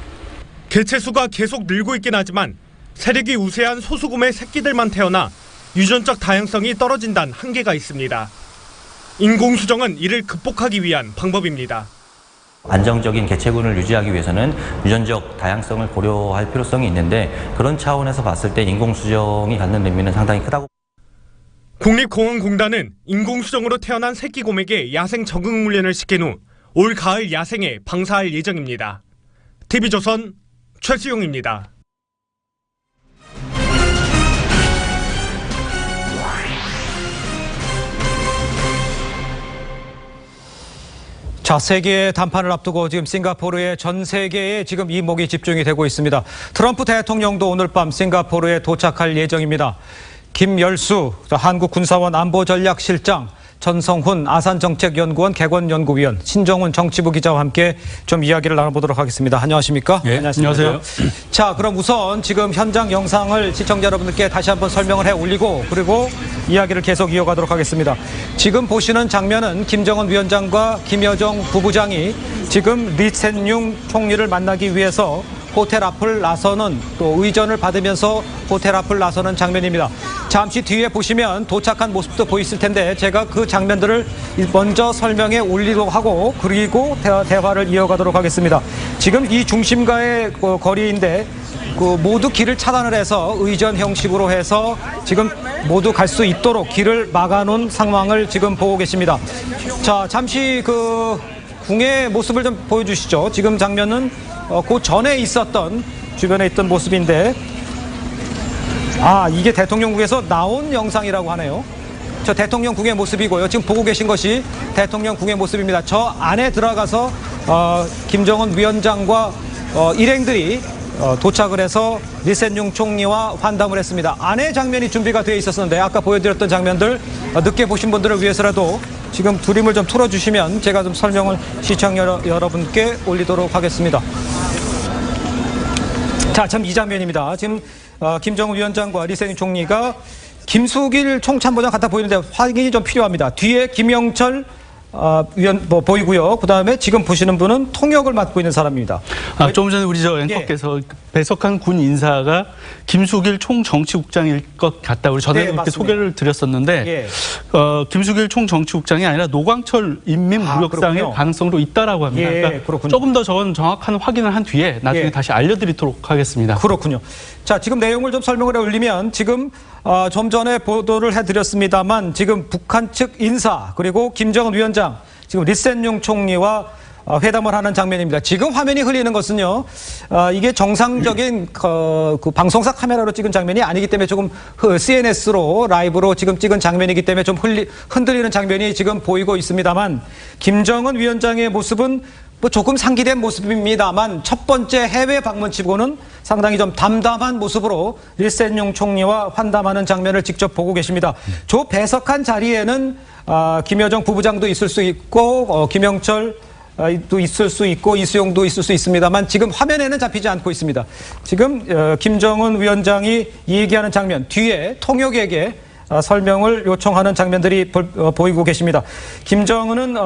개체수가 계속 늘고 있긴 하지만 세력이 우세한 소수곰의 새끼들만 태어나 유전적 다양성이 떨어진다는 한계가 있습니다. 인공수정은 이를 극복하기 위한 방법입니다. 안정적인 개체군을 유지하기 위해서는 유전적 다양성을 고려할 필요성이 있는데 그런 차원에서 봤을 때 인공수정이 갖는 의미는 상당히 크다고. 국립공원공단은 인공수정으로 태어난 새끼곰에게 야생 적응 훈련을 시킨 후 올 가을 야생에 방사할 예정입니다. TV조선 최수용입니다. 자, 세계 단판을 앞두고 지금 싱가포르의 전 세계에 지금 이목이 집중이 되고 있습니다. 트럼프 대통령도 오늘 밤 싱가포르에 도착할 예정입니다. 김열수 한국군사원 안보전략실장, 전성훈 아산정책연구원 개건연구위원, 신정훈 정치부 기자와 함께 좀 이야기를 나눠보도록 하겠습니다. 안녕하십니까? 네, 안녕하세요. 자, 그럼 우선 지금 현장 영상을 시청자 여러분들께 다시 한번 설명을 해 올리고 그리고 이야기를 계속 이어가도록 하겠습니다. 지금 보시는 장면은 김정은 위원장과 김여정 부부장이 지금 리센융 총리를 만나기 위해서 호텔 앞을 나서는 또 의전을 받으면서 호텔 앞을 나서는 장면입니다. 잠시 뒤에 보시면 도착한 모습도 보이실 텐데 제가 그 장면들을 먼저 설명에 올리도록 하고 그리고 대화를 이어가도록 하겠습니다. 지금 이 중심가의 거리인데 모두 길을 차단을 해서 의전 형식으로 해서 지금 모두 갈 수 있도록 길을 막아놓은 상황을 지금 보고 계십니다. 자, 잠시 궁의 모습을 좀 보여주시죠. 지금 장면은 그 전에 있었던 주변에 있던 모습인데 이게 대통령궁에서 나온 영상이라고 하네요. 저 대통령궁의 모습이고요. 지금 보고 계신 것이 대통령궁의 모습입니다. 저 안에 들어가서 김정은 위원장과 일행들이 도착을 해서 리센용 총리와 환담을 했습니다. 안에 장면이 준비가 되어 있었는데 아까 보여드렸던 장면들 늦게 보신 분들을 위해서라도 지금 드림을 좀 틀어주시면 제가 좀 설명을 시청자 여러분께 올리도록 하겠습니다. 자, 참 이 장면입니다. 지금 김정은 위원장과 리센용 총리가 김숙일 총참모장 같아 보이는데 확인이 좀 필요합니다. 뒤에 김영철 위원 보이고요. 그 다음에 지금 보시는 분은 통역을 맡고 있는 사람입니다. 조금 전에 우리 앵커께서 배석한 군 인사가 김숙일 총정치국장일 것 같다. 우리 전에 그렇게 소개를 드렸었는데 김숙일 총정치국장이 아니라 노광철 인민무력상의 가능성도 있다라고 합니다. 그러니까 조금 더 정확한 확인을 한 뒤에 나중에 다시 알려드리도록 하겠습니다. 그렇군요. 자, 지금 내용을 좀 설명을 올리면 지금 좀 전에 보도를 해드렸습니다만 지금 북한 측 인사 그리고 김정은 위원장 지금 리센용 총리와 회담을 하는 장면입니다. 지금 화면이 흘리는 것은요, 이게 정상적인 그 방송사 카메라로 찍은 장면이 아니기 때문에 조금 CNS로 라이브로 지금 찍은 장면이기 때문에 좀 흔들리는 장면이 지금 보이고 있습니다만 김정은 위원장의 모습은 조금 상기된 모습입니다만 첫 번째 해외 방문치고는 상당히 좀 담담한 모습으로 리센용 총리와 환담하는 장면을 직접 보고 계십니다. 저 배석한 자리에는 김여정 부부장도 있을 수 있고 김영철 도 있을 수 있고 이수용도 있을 수 있습니다만 지금 화면에는 잡히지 않고 있습니다. 지금 김정은 위원장이 얘기하는 장면 뒤에 통역에게 설명을 요청하는 장면들이 보이고 계십니다. 김정은은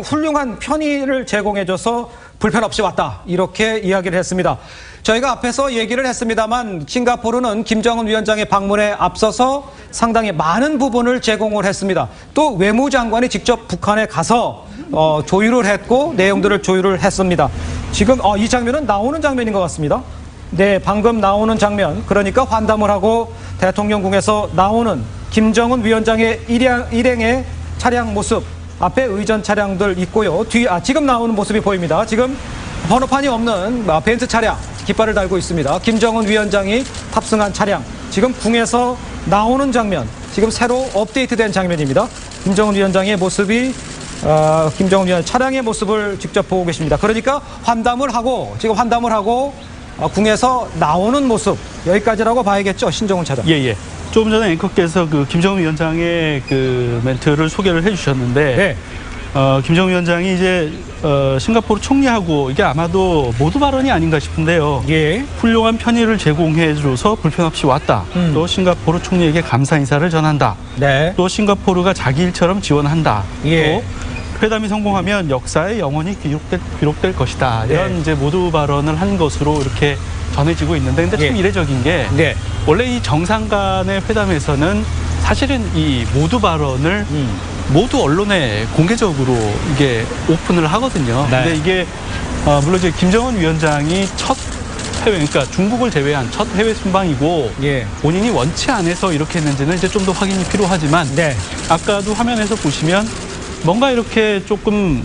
훌륭한 편의를 제공해줘서 불편 없이 왔다 이렇게 이야기를 했습니다. 저희가 앞에서 얘기를 했습니다만 싱가포르는 김정은 위원장의 방문에 앞서서 상당히 많은 부분을 제공을 했습니다. 또 외무장관이 직접 북한에 가서 조율을 했고 내용들을 조율을 했습니다. 지금 이 장면은 나오는 장면인 것 같습니다. 네, 방금 나오는 장면, 그러니까 환담을 하고 대통령궁에서 나오는 김정은 위원장의 일행의 차량 모습, 앞에 의전 차량들 있고요. 지금 나오는 모습이 보입니다. 지금 번호판이 없는 벤츠 차량, 깃발을 달고 있습니다. 김정은 위원장이 탑승한 차량, 지금 궁에서 나오는 장면, 지금 새로 업데이트된 장면입니다. 김정은 위원장의 모습이 김정은 위원장 차량의 모습을 직접 보고 계십니다. 그러니까 환담을 하고 궁에서 나오는 모습, 여기까지라고 봐야겠죠, 신정훈 차장. 예. 조금 전에 앵커께서 김정은 위원장의 멘트를 소개를 해주셨는데, 김정은 위원장이 이제 싱가포르 총리하고 이게 아마도 모두 발언이 아닌가 싶은데요. 훌륭한 편의를 제공해줘서 불편 없이 왔다. 또 싱가포르 총리에게 감사 인사를 전한다. 또 싱가포르가 자기 일처럼 지원한다. 또 회담이 성공하면 역사에 영원히 기록될 것이다. 이런 이제 모두 발언을 한 것으로 이렇게 전해지고 있는데, 근데 참 이례적인 게 원래 이 정상 간의 회담에서는 사실은 이 모두 발언을 모두 언론에 공개적으로 이게 오픈을 하거든요. 근데 이게 물론 이제 김정은 위원장이 첫 해외, 그러니까 중국을 제외한 첫 해외 순방이고 본인이 원치 않아서 이렇게 했는지는 이제 좀 더 확인이 필요하지만 아까도 화면에서 보시면 뭔가 이렇게 조금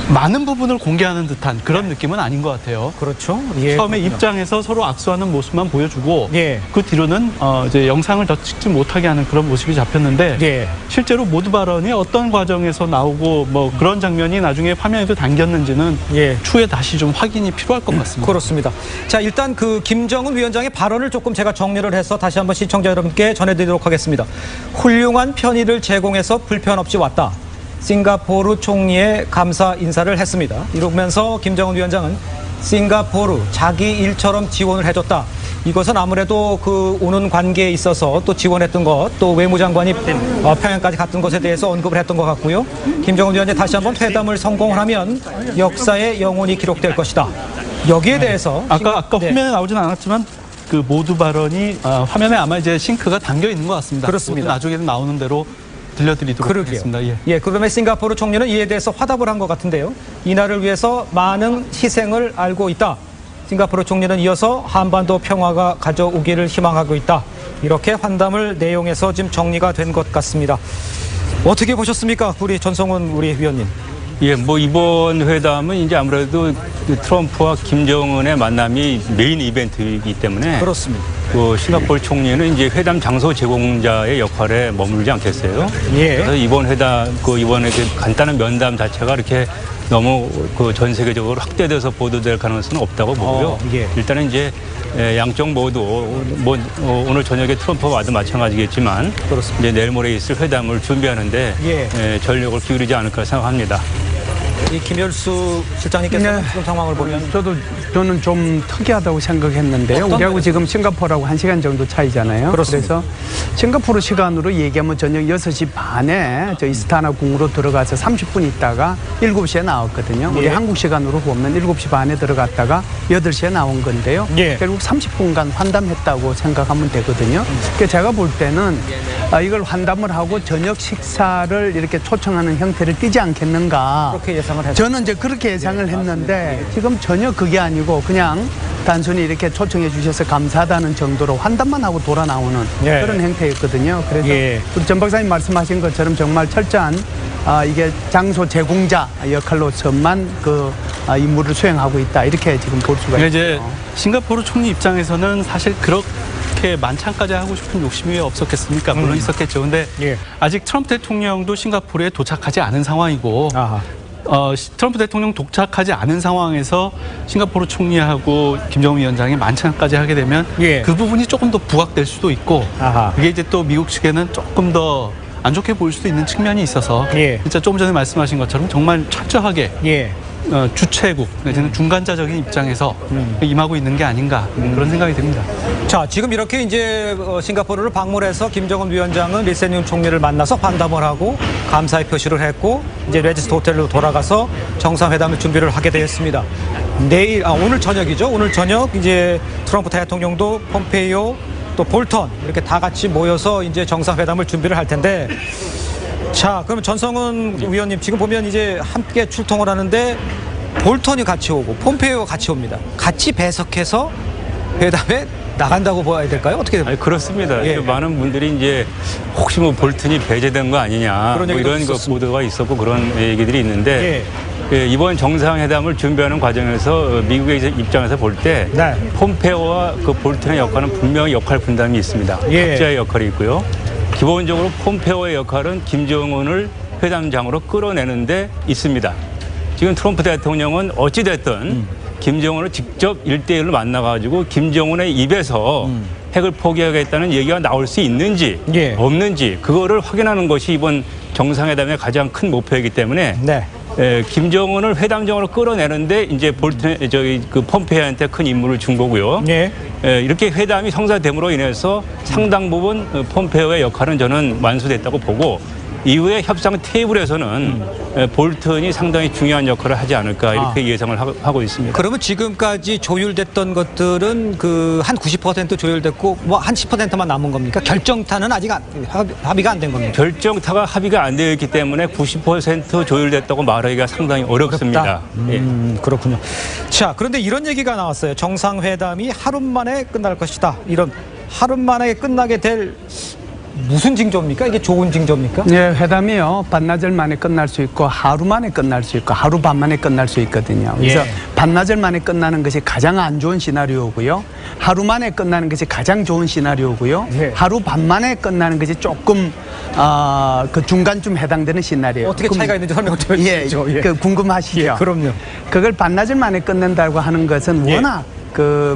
많은 부분을 공개하는 듯한 그런 느낌은 아닌 것 같아요. 그렇죠. 처음에 입장에서 서로 악수하는 모습만 보여주고 그 뒤로는 이제 영상을 더 찍지 못하게 하는 그런 모습이 잡혔는데 실제로 모두 발언이 어떤 과정에서 나오고 뭐 그런 장면이 나중에 화면에도 담겼는지는 추후에 다시 좀 확인이 필요할 것 같습니다. 그렇습니다. 자, 일단 김정은 위원장의 발언을 조금 제가 정리를 해서 다시 한번 시청자 여러분께 전해드리도록 하겠습니다. 훌륭한 편의를 제공해서 불편 없이 왔다. 싱가포르 총리의 감사 인사를 했습니다. 이러면서 김정은 위원장은 싱가포르 자기 일처럼 지원을 해줬다. 이것은 아무래도 오는 관계에 있어서 또 지원했던 것, 또 외무장관이 평양까지 갔던 것에 대해서 언급을 했던 것 같고요. 김정은 위원장이 다시 한번 회담을 성공을 하면 역사에 영원히 기록될 것이다. 여기에 대해서 아까 화면에 나오진 않았지만 그 모두 발언이 화면에 아마 이제 싱크가 담겨 있는 것 같습니다. 그렇습니다. 나중에는 나오는 대로 들려드리도록 하겠습니다. 예, 그러면 싱가포르 총리는 이에 대해서 화답을 한 것 같은데요. 이날을 위해서 많은 희생을 알고 있다. 싱가포르 총리는 이어서 한반도 평화가 가져오기를 희망하고 있다. 이렇게 환담을 내용에서 지금 정리가 된 것 같습니다. 어떻게 보셨습니까? 우리 전성훈 우리 위원님. 예, 뭐 이번 회담은 이제 아무래도 트럼프와 김정은의 만남이 메인 이벤트이기 때문에 그렇습니다. 싱가포르 총리는 이제 회담 장소 제공자의 역할에 머물지 않겠어요. 예. 그래서 이번 회담 이번에 간단한 면담 자체가 이렇게 너무 전 세계적으로 확대돼서 보도될 가능성은 없다고 보고요. 예. 일단은 이제 양쪽 모두 오늘 저녁에 트럼프와 와도 마찬가지겠지만 이제 내일 모레 있을 회담을 준비하는데 전력을 기울이지 않을까 생각합니다. 이 김열수 실장님께서 지금 상황을 보면 저는 좀 특이하다고 생각했는데요. 우리하고 지금 싱가포르하고 1시간 정도 차이잖아요. 그렇습니다. 그래서 싱가포르 시간으로 얘기하면 저녁 6시 반에 저 이스타나 궁으로 들어가서 30분 있다가 7시에 나왔거든요. 우리 한국 시간으로 보면 7시 반에 들어갔다가 8시에 나온 건데요. 결국 30분간 환담했다고 생각하면 되거든요. 그러니까 제가 볼 때는 이걸 환담을 하고 저녁 식사를 이렇게 초청하는 형태를 띠지 않겠는가. 그렇게 예상을 했어요. 저는 이제 그렇게 예상을 했는데 지금 전혀 그게 아니고 그냥 단순히 이렇게 초청해 주셔서 감사하다는 정도로 환담만 하고 돌아 나오는 그런 행태였거든요. 그래서 우리 전 박사님 말씀하신 것처럼 정말 철저한 이게 장소 제공자 역할로서만 임무를 수행하고 있다 이렇게 지금 볼 수가 있죠. 이제 싱가포르 총리 입장에서는 사실 그렇게 만찬까지 하고 싶은 욕심이 왜 없었겠습니까? 물론 있었겠죠. 근데 아직 트럼프 대통령도 싱가포르에 도착하지 않은 상황이고 트럼프 대통령 도착하지 않은 상황에서 싱가포르 총리하고 김정은 위원장이 만찬까지 하게 되면 그 부분이 조금 더 부각될 수도 있고 그게 이제 또 미국 측에는 조금 더 안 좋게 보일 수도 있는 측면이 있어서 진짜 조금 전에 말씀하신 것처럼 정말 철저하게 주최국 내지는 중간자적인 입장에서 임하고 있는 게 아닌가 그런 생각이 듭니다. 자, 지금 이렇게 이제 싱가포르를 방문해서 김정은 위원장은 리센윤 총리를 만나서 환담을 하고 감사의 표시를 했고 이제 레지스트 호텔로 돌아가서 정상회담을 준비를 하게 되었습니다. 오늘 저녁이죠. 오늘 저녁 이제 트럼프 대통령도 폼페이오 또 볼턴 이렇게 다 같이 모여서 이제 정상회담을 준비를 할 텐데 자, 그럼 전성훈 위원님 지금 보면 이제 함께 출동을 하는데 볼턴이 같이 오고 폼페이오가 같이 옵니다. 같이 배석해서 회담에 나간다고 봐야 될까요? 어떻게 됩니까? 그렇습니다. 많은 분들이 이제 혹시 볼턴이 배제된 거 아니냐 이런 보도가 있었고 그런 얘기들이 있는데 이번 정상회담을 준비하는 과정에서 미국의 입장에서 볼 때 폼페오와 볼턴의 역할은 분명히 역할 분담이 있습니다. 각자의 역할이 있고요. 기본적으로 폼페오의 역할은 김정은을 회담장으로 끌어내는 데 있습니다. 지금 트럼프 대통령은 어찌됐든 김정은을 직접 1대1로 만나가지고 김정은의 입에서 핵을 포기하겠다는 얘기가 나올 수 있는지 없는지 그거를 확인하는 것이 이번 정상회담의 가장 큰 목표이기 때문에 김정은을 회담장으로 끌어내는데 이제 폼페이오한테 큰 임무를 준 거고요. 이렇게 회담이 성사됨으로 인해서 상당 부분 폼페이오의 역할은 저는 완수됐다고 보고 이후에 협상 테이블에서는 볼턴이 상당히 중요한 역할을 하지 않을까 이렇게 예상을 하고 있습니다. 그러면 지금까지 조율됐던 것들은 한 90% 조율됐고 한 10%만 남은 겁니까? 결정타는 아직 합의가 안 된 겁니까? 결정타가 합의가 안 되어 있기 때문에 90% 조율됐다고 말하기가 상당히 어렵습니다. 그렇군요. 자, 그런데 이런 얘기가 나왔어요. 정상회담이 하루 만에 끝날 것이다. 이런 하루 만에 끝나게 될 무슨 징조입니까? 이게 좋은 징조입니까? 네, 회담이요. 반나절 만에 끝날 수 있고 하루 만에 끝날 수 있고 하루 반 만에 끝날 수 있거든요. 그래서 반나절 만에 끝나는 것이 가장 안 좋은 시나리오고요. 하루 만에 끝나는 것이 가장 좋은 시나리오고요. 하루 반 만에 끝나는 것이 조금 그 중간쯤 해당되는 시나리오. 어떻게 차이가 있는지 설명 좀 해주시죠. 궁금하시죠? 그럼요. 그걸 반나절 만에 끝낸다고 하는 것은 워낙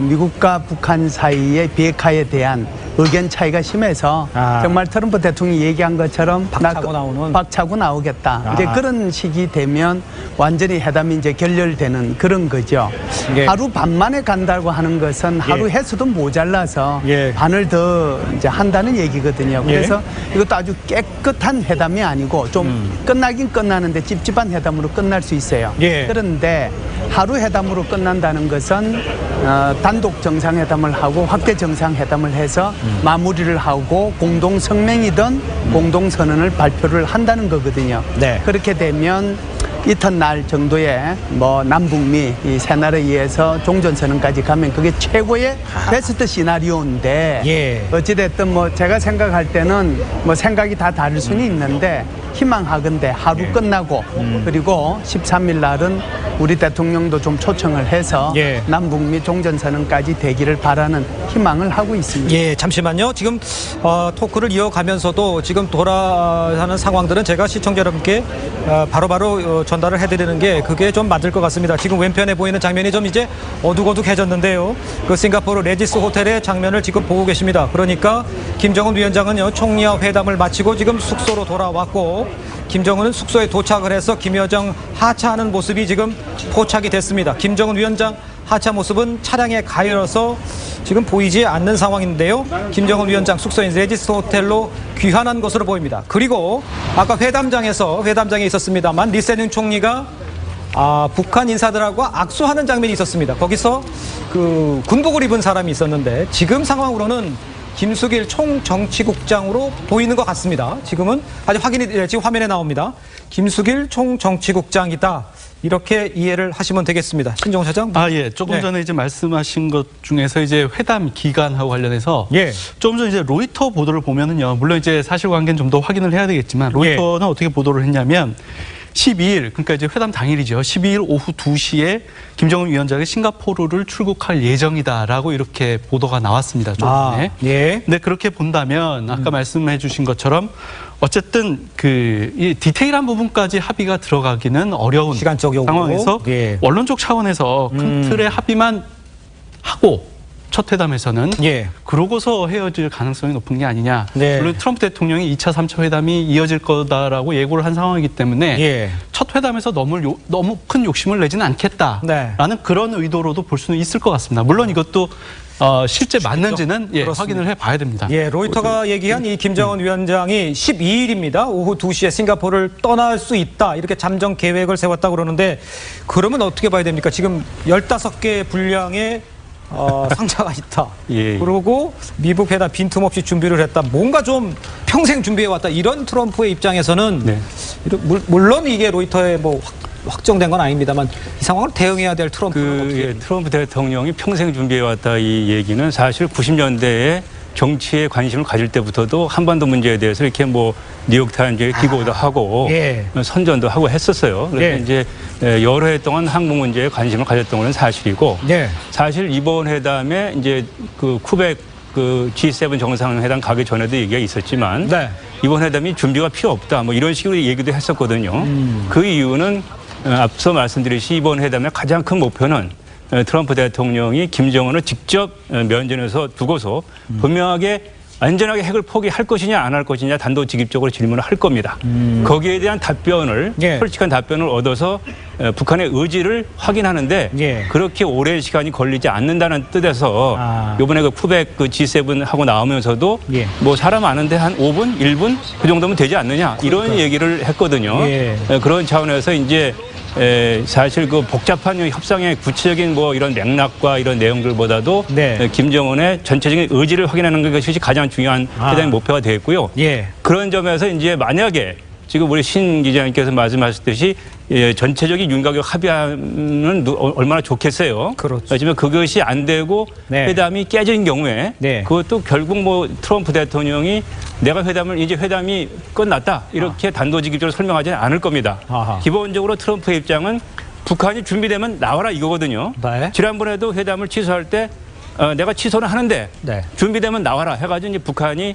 미국과 북한 사이의 비핵화에 대한 의견 차이가 심해서 정말 트럼프 대통령이 얘기한 것처럼 박차고 나오겠다. 이제 그런 식이 되면 완전히 회담이 이제 결렬되는 그런 거죠. 하루 반 만에 간다고 하는 것은 하루 해수도 모자라서 반을 더 이제 한다는 얘기거든요. 그래서 이것도 아주 깨끗한 회담이 아니고 좀 끝나긴 끝나는데 찝찝한 회담으로 끝날 수 있어요. 그런데 하루 회담으로 끝난다는 것은 단독 정상회담을 하고 확대 정상회담을 해서 마무리를 하고 공동 성명이든 공동 선언을 발표를 한다는 거거든요. 그렇게 되면 이튿날 정도에 뭐 남북미 이 세 나라에 의해서 종전선언까지 가면 그게 최고의 베스트 시나리오인데 어찌됐든 뭐 제가 생각할 때는 뭐 생각이 다 다를 수는 있는데 희망하건대 하루 끝나고 그리고 13일 날은 우리 대통령도 좀 초청을 해서 남북미 종전선언까지 되기를 바라는 희망을 하고 있습니다. 잠시만요. 지금 토크를 이어가면서도 지금 돌아가는 상황들은 제가 시청자 여러분께 바로바로 전달을 해드리는 게 그게 좀 맞을 것 같습니다. 지금 왼편에 보이는 장면이 좀 이제 어둑어둑해졌는데요. 그 싱가포르 레지스 호텔의 장면을 지금 보고 계십니다. 그러니까 김정은 위원장은요 총리와 회담을 마치고 지금 숙소로 돌아왔고 김정은은 숙소에 도착을 해서 김 여정 하차하는 모습이 지금 포착이 됐습니다. 김정은 위원장 하차 모습은 차량에 가열어서 지금 보이지 않는 상황인데요. 김정은 위원장 숙소인 레지스 호텔로 귀환한 것으로 보입니다. 그리고 아까 회담장에 있었습니다만 리세닝 총리가 북한 인사들하고 악수하는 장면이 있었습니다. 거기서 그 군복을 입은 사람이 있었는데 지금 상황으로는 김숙일 총정치국장으로 보이는 것 같습니다. 지금은 아직 확인이 지금 화면에 나옵니다. 김숙일 총정치국장이다. 이렇게 이해를 하시면 되겠습니다. 신정호 차장. 조금 전에 이제 말씀하신 것 중에서 이제 회담 기간하고 관련해서 조금 전에 이제 로이터 보도를 보면은요. 물론 이제 사실관계는 좀 더 확인을 해야 되겠지만 로이터는 어떻게 보도를 했냐면 12일, 그러니까 이제 회담 당일이죠. 12일 오후 2시에 김정은 위원장이 싱가포르를 출국할 예정이다라고 이렇게 보도가 나왔습니다. 좀 전에. 근데 그렇게 본다면 아까 말씀해 주신 것처럼 어쨌든 이 디테일한 부분까지 합의가 들어가기는 어려운 시간적 상황에서 원론적 차원에서 큰 틀의 합의만 하고 첫 회담에서는 그러고서 헤어질 가능성이 높은 게 아니냐. 물론 트럼프 대통령이 2차, 3차 회담이 이어질 거다라고 예고를 한 상황이기 때문에 첫 회담에서 너무 큰 욕심을 내지는 않겠다라는 그런 의도로도 볼 수는 있을 것 같습니다. 물론 이것도 실제 맞는지는 확인을 해봐야 됩니다. 로이터가 얘기한 이 김정은 위원장이 12일입니다. 오후 2시에 싱가포르를 떠날 수 있다. 이렇게 잠정 계획을 세웠다고 그러는데 그러면 어떻게 봐야 됩니까? 지금 15개 분량의 상자가 있다. 그리고 미국 회담 빈틈없이 준비를 했다. 뭔가 좀 평생 준비해왔다. 이런 트럼프의 입장에서는 물론 이게 로이터의 뭐 확정된 건 아닙니다만 이 상황을 대응해야 될 트럼프. 트럼프 대통령이 평생 준비해왔다 이 얘기는 사실 90년대에 정치에 관심을 가질 때부터도 한반도 문제에 대해서 이렇게 뭐 뉴욕타임즈에 기고도 하고 선전도 하고 했었어요. 그래서 이제 여러 해 동안 한국 문제에 관심을 가졌던 건 사실이고 사실 이번 회담에 이제 그 쿠벡 그 G7 정상회담 가기 전에도 얘기가 있었지만 이번 회담이 준비가 필요 없다 뭐 이런 식으로 얘기도 했었거든요. 그 이유는 앞서 말씀드렸듯이 이번 회담의 가장 큰 목표는 트럼프 대통령이 김정은을 직접 면전에서 두고서 분명하게 안전하게 핵을 포기할 것이냐 안 할 것이냐 단도직입적으로 질문을 할 겁니다. 거기에 대한 답변을 솔직한 답변을 얻어서 북한의 의지를 확인하는데 그렇게 오랜 시간이 걸리지 않는다는 뜻에서 이번에 그 쿠벡 그 G7 하고 나오면서도 뭐 사람 많은데 한 5분, 1분 그 정도면 되지 않느냐 이런 얘기를 했거든요. 그런 차원에서 이제 사실 그 복잡한 협상의 구체적인 뭐 이런 맥락과 이런 내용들보다도 김정은의 전체적인 의지를 확인하는 것이 가장 중요한 회담의 목표가 되겠고요. 그런 점에서 이제 만약에 지금 우리 신 기자님께서 말씀하셨듯이 전체적인 윤곽역 합의하면 얼마나 좋겠어요. 하지만 그것이 안 되고 회담이 깨진 경우에 그것도 결국 뭐 트럼프 대통령이 내가 이제 회담이 끝났다 이렇게 단도직입적으로 설명하지는 않을 겁니다. 기본적으로 트럼프의 입장은 북한이 준비되면 나와라 이거거든요. 지난번에도 회담을 취소할 때 내가 취소는 하는데 준비되면 나와라 해가지고 이제 북한이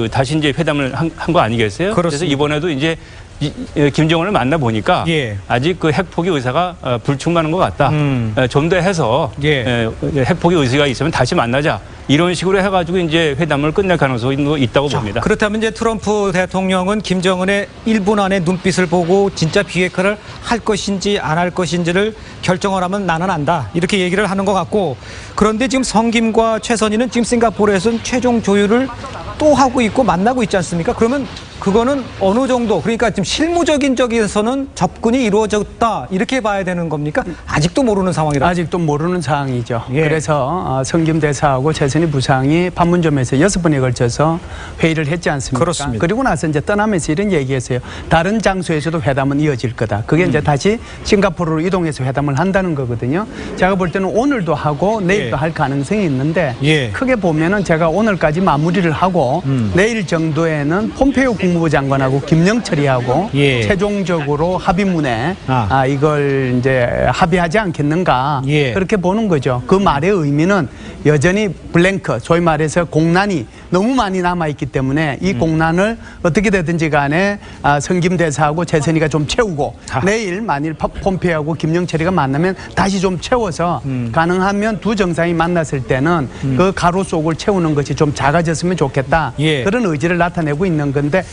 다시 이제 회담을 한 거 아니겠어요? 그래서 이번에도 이제 김정은을 만나 보니까 아직 그 핵 포기 의사가 불충만한 것 같다. 좀 더 해서 핵 포기 의지가 있으면 다시 만나자. 이런 식으로 해가지고 이제 회담을 끝낼 가능성도 있다고 봅니다. 그렇다면 이제 트럼프 대통령은 김정은의 1분 안에 눈빛을 보고 진짜 비핵화를 할 것인지 안 할 것인지를 결정을 하면 나는 안다. 이렇게 얘기를 하는 것 같고, 그런데 지금 성김과 최선희는 지금 싱가포르에서는 최종 조율을 또 하고 있고 만나고 있지 않습니까? 그러면 그거는 어느 정도, 그러니까 지금 실무적인 쪽에서는 접근이 이루어졌다 이렇게 봐야 되는 겁니까? 아직도 모르는 상황이라. 아직도 모르는 상황이죠. 그래서 성김 대사하고 최선희 부상이 판문점에서 6번에 걸쳐서 회의를 했지 않습니까? 그렇습니다. 그리고 나서 이제 떠나면서 이런 얘기했어요. 다른 장소에서도 회담은 이어질 거다. 그게 이제 다시 싱가포르로 이동해서 회담을 한다는 거거든요. 제가 볼 때는 오늘도 하고 내일도 할 가능성이 있는데 크게 보면은 제가 오늘까지 마무리를 하고 내일 정도에는 폼페이오 국무부 장관하고 김영철이하고 최종적으로 합의문에 이걸 이제 합의하지 않겠는가 그렇게 보는 거죠. 그 말의 의미는 여전히 블랭크, 소위 말해서 공난이 너무 많이 남아있기 때문에 이 공난을 어떻게 되든지 간에 성김 대사하고 최선희가 좀 채우고 내일 만일 폼페이오하고 김영철이가 만나면 다시 좀 채워서 가능하면 두 정상이 만났을 때는 그 가로 속을 채우는 것이 좀 작아졌으면 좋겠다. 그런 의지를 나타내고 있는 건데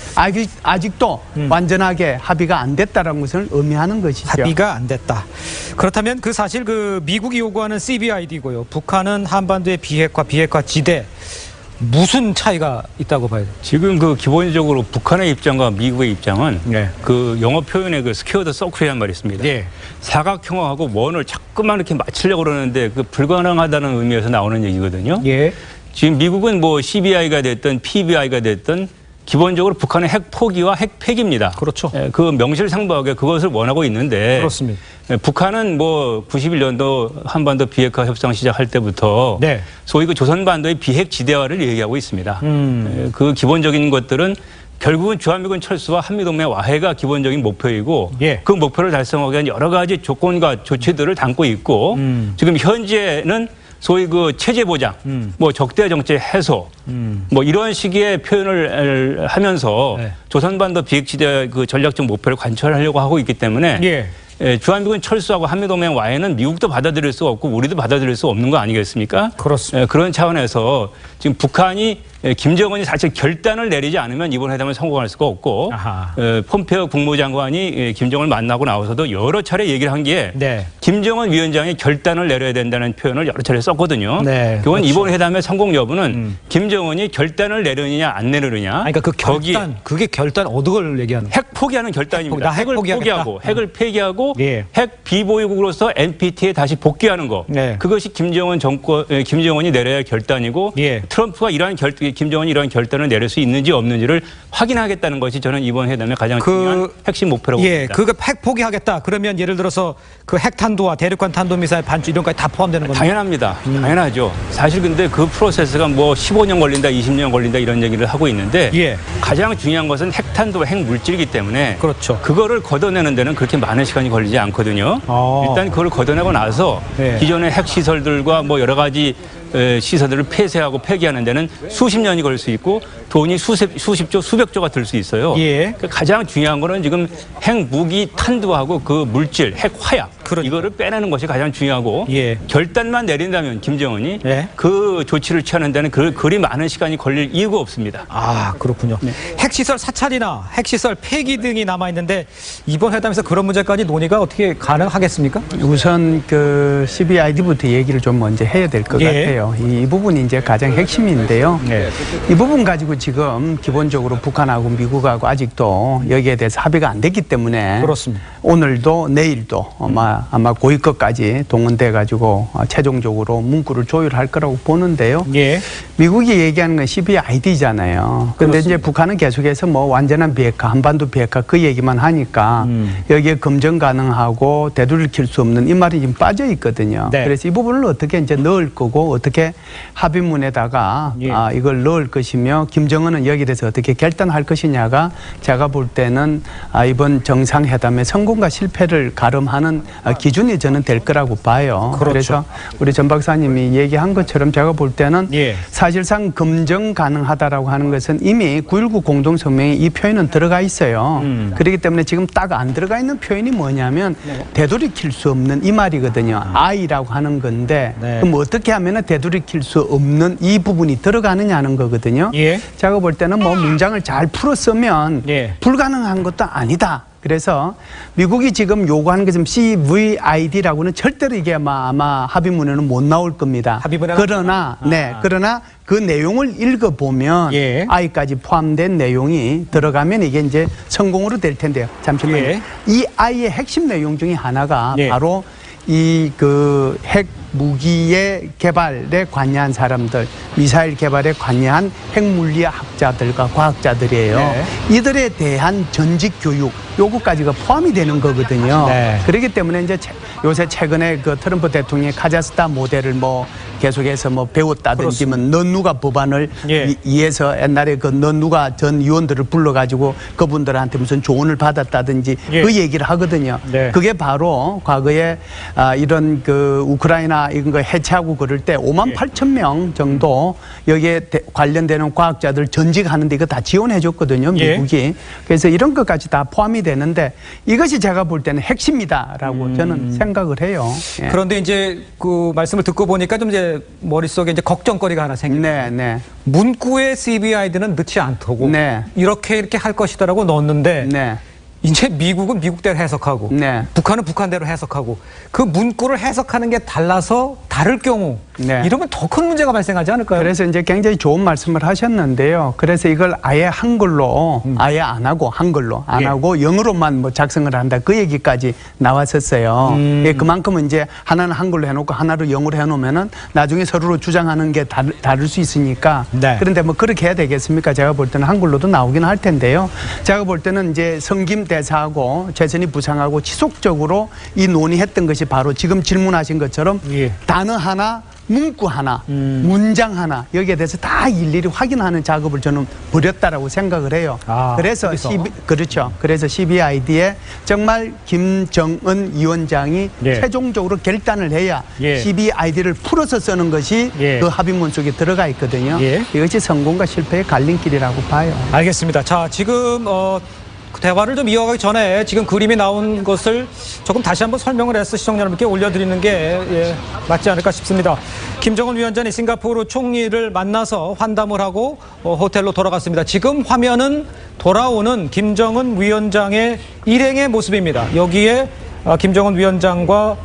아직도 완전하게 합의가 안 됐다는 것을 의미하는 것이죠. 합의가 안 됐다. 그렇다면 그 사실 그 미국이 요구하는 CBID고요. 북한은 한반도의 비핵화 지대. 무슨 차이가 있다고 봐야 돼요? 지금 그 기본적으로 북한의 입장과 미국의 입장은 그 영어 표현에 그 스퀘어드 서클이라는 말이 있습니다. 사각형하고 원을 자꾸만 이렇게 맞추려고 그러는데 그 불가능하다는 의미에서 나오는 얘기거든요. 지금 미국은 뭐 CBI가 됐든 PBI가 됐든 기본적으로 북한의 핵 포기와 핵 폐기입니다. 그렇죠. 그 명실상부하게 그것을 원하고 있는데 그렇습니다. 북한은 뭐 91년도 한반도 비핵화 협상 시작할 때부터 소위 그 조선반도의 비핵 지대화를 얘기하고 있습니다. 그 기본적인 것들은 결국은 주한미군 철수와 한미동맹 와해가 기본적인 목표이고 그 목표를 달성하기 위한 여러 가지 조건과 조치들을 담고 있고 지금 현재는 소위 그 체제 보장, 뭐 적대 정책 해소, 뭐 이런 식의 표현을 하면서 조선반도 비핵지대 그 전략적 목표를 관철하려고 하고 있기 때문에 주한미군 철수하고 한미동맹 와해는 미국도 받아들일 수 없고 우리도 받아들일 수 없는 거 아니겠습니까? 그렇습니다. 그런 차원에서 지금 북한이 김정은이 사실 결단을 내리지 않으면 이번 회담을 성공할 수가 없고 폼페이오 국무장관이 김정은을 만나고 나와서도 여러 차례 얘기를 한 게 김정은 위원장이 결단을 내려야 된다는 표현을 여러 차례 썼거든요. 그건 그렇죠. 이번 회담의 성공 여부는 김정은이 결단을 내리느냐 안 내리느냐. 그러니까 그 결단, 그게 결단 어느 걸 얘기하는 거예요? 핵 포기하는 결단입니다. 핵을 포기하고 핵을 폐기하고 핵 비보유국으로서 NPT에 다시 복귀하는 거. 그것이 김정은이 내려야 할 결단이고 트럼프가 김정은이 이러한 결단을 내릴 수 있는지 없는지를 확인하겠다는 것이 저는 이번 회담의 가장 중요한 핵심 목표라고 봅니다. 그거 핵 포기하겠다. 그러면 예를 들어서 그 핵탄두와 대륙간 탄도미사일 반출 이런 것까지 다 포함되는 겁니다. 당연합니다. 당연하죠. 사실 근데 그 프로세스가 뭐 15년 걸린다, 20년 걸린다 이런 얘기를 하고 있는데 가장 중요한 것은 핵탄두와 핵물질이기 때문에 그거를 걷어내는 데는 그렇게 많은 시간이 걸리지 않거든요. 일단 그걸 걷어내고 나서 기존의 핵시설들과 뭐 여러 가지 시설들을 폐쇄하고 폐기하는 데는 수십 년이 걸릴 수 있고 돈이 수십조, 수백조가 들 수 있어요. 가장 중요한 거는 지금 핵무기 탄두하고 그 물질, 핵화약 이거를 빼내는 것이 가장 중요하고 결단만 내린다면 김정은이 그 조치를 취하는 데는 그리 많은 시간이 걸릴 이유가 없습니다. 아, 그렇군요. 핵시설 사찰이나 핵시설 폐기 등이 남아있는데 이번 회담에서 그런 문제까지 논의가 어떻게 가능하겠습니까? 우선 그 CBID부터 얘기를 좀 먼저 해야 될 것 같아요. 이 부분이 이제 가장 핵심인데요. 이 부분 가지고 지금 기본적으로 북한하고 미국하고 아직도 여기에 대해서 합의가 안 됐기 때문에 그렇습니다. 오늘도 내일도 아마 고위급까지 동원돼 가지고 최종적으로 문구를 조율할 거라고 보는데요. 미국이 얘기하는 건 CBID잖아요. 그런데 이제 북한은 계속해서 뭐 완전한 비핵화, 한반도 비핵화 그 얘기만 하니까 여기에 검증 가능하고 되돌릴 수 없는 이 말이 지금 빠져 있거든요. 그래서 이 부분을 어떻게 이제 넣을 거고 어떻게 합의문에다가 이걸 넣을 것이며 김정은은 여기에 대해서 어떻게 결단할 것이냐가 제가 볼 때는 이번 정상회담의 성공과 실패를 가름하는 기준이 저는 될 거라고 봐요. 그렇죠. 그래서 우리 전 박사님이 얘기한 것처럼 제가 볼 때는 사실상 검증 가능하다라고 하는 것은 이미 9.19 공동성명에 이 표현은 들어가 있어요. 그렇기 때문에 지금 딱 안 들어가 있는 표현이 뭐냐면 되돌이킬 수 없는 이 말이거든요. I라고 하는 건데 그럼 어떻게 하면 되돌이킬 수 없는 이 부분이 들어가느냐는 거거든요. 제가 볼 때는 뭐 문장을 잘 풀어 쓰면 불가능한 것도 아니다. 그래서 미국이 지금 요구하는 게 지금 CVID라고는 절대로 이게 아마 합의문에는 못 나올 겁니다. 그러나 그러나 그 내용을 읽어보면 I까지 포함된 내용이 들어가면 이게 이제 성공으로 될 텐데요. 잠시만요. 이 I의 핵심 내용 중에 하나가 바로 이 그 핵 무기의 개발에 관여한 사람들, 미사일 개발에 관여한 핵물리학자들과 과학자들이에요. 이들에 대한 전직 교육 요거까지가 포함이 되는 거거든요. 그렇기 때문에 이제 요새 최근에 그 트럼프 대통령의 카자흐스탄 모델을 뭐 계속해서 뭐 배웠다든지 너 누가 법안을 이해서 옛날에 그 너 누가 전 의원들을 불러가지고 그분들한테 무슨 조언을 받았다든지 그 얘기를 하거든요. 그게 바로 과거에 이런 그 우크라이나 이런 거 해체하고 그럴 때 5만 8천 명 정도 여기에 관련되는 과학자들 전직하는데 이거 다 지원해 줬거든요. 미국이. 그래서 이런 것까지 다 포함이 되는데 이것이 제가 볼 때는 핵심이다라고 저는 생각을 해요. 그런데 이제 그 말씀을 듣고 보니까 좀 이제 머릿속에 이제 걱정거리가 하나 생깁니다. 문구에 CVID는 넣지 않다고 이렇게 할 것이다라고 넣었는데 이제 미국은 미국대로 해석하고 북한은 북한대로 해석하고 그 문구를 해석하는 게 달라서 다를 경우 이러면 더 큰 문제가 발생하지 않을까요? 그래서 이제 굉장히 좋은 말씀을 하셨는데요. 그래서 이걸 아예 한글로 아예 안 하고 한글로 안 하고 영어로만 뭐 작성을 한다 그 얘기까지 나왔었어요. 그만큼은 이제 하나는 한글로 해놓고 하나를 영어로 해놓으면은 나중에 서로 주장하는 게 다를 수 있으니까 그런데 뭐 그렇게 해야 되겠습니까? 제가 볼 때는 한글로도 나오긴 할 텐데요. 제가 볼 때는 이제 성김 대사하고 최선희 부상하고 지속적으로 이 논의했던 것이 바로 지금 질문하신 것처럼 단어 하나 문구 하나, 문장 하나 여기에 대해서 다 일일이 확인하는 작업을 저는 벌였다라고 생각을 해요. 그래서 그래서 CVID에 정말 김정은 위원장이 최종적으로 결단을 해야 CVID를 풀어서 쓰는 것이 그 합의문 속에 들어가 있거든요. 이것이 성공과 실패의 갈림길이라고 봐요. 알겠습니다. 자, 지금 대화를 좀 이어가기 전에 지금 그림이 나온 것을 조금 다시 한번 설명을 해서 시청자 여러분께 올려드리는 게 맞지 않을까 싶습니다. 김정은 위원장이 싱가포르 총리를 만나서 환담을 하고 호텔로 돌아갔습니다. 지금 화면은 돌아오는 김정은 위원장의 일행의 모습입니다. 여기에 김정은 위원장과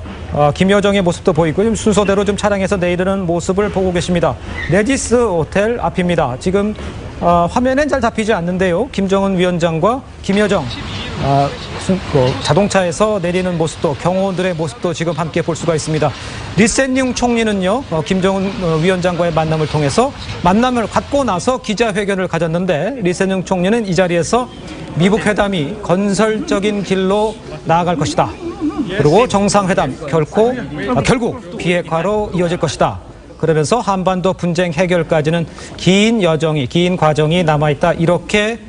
김여정의 모습도 보이고 지금 순서대로 좀 차량에서 내리는 모습을 보고 계십니다. 레디스 호텔 앞입니다. 지금 화면엔 잘 잡히지 않는데요. 김정은 위원장과 김여정 자동차에서 내리는 모습도 경호원들의 모습도 지금 함께 볼 수가 있습니다. 리센융 총리는요. 김정은 위원장과의 만남을 통해서 만남을 갖고 나서 기자회견을 가졌는데 리센융 총리는 이 자리에서 미북 회담이 건설적인 길로 나아갈 것이다. 그리고 정상회담 결국 비핵화로 이어질 것이다. 그러면서 한반도 분쟁 해결까지는 긴 과정이 남아있다. 이렇게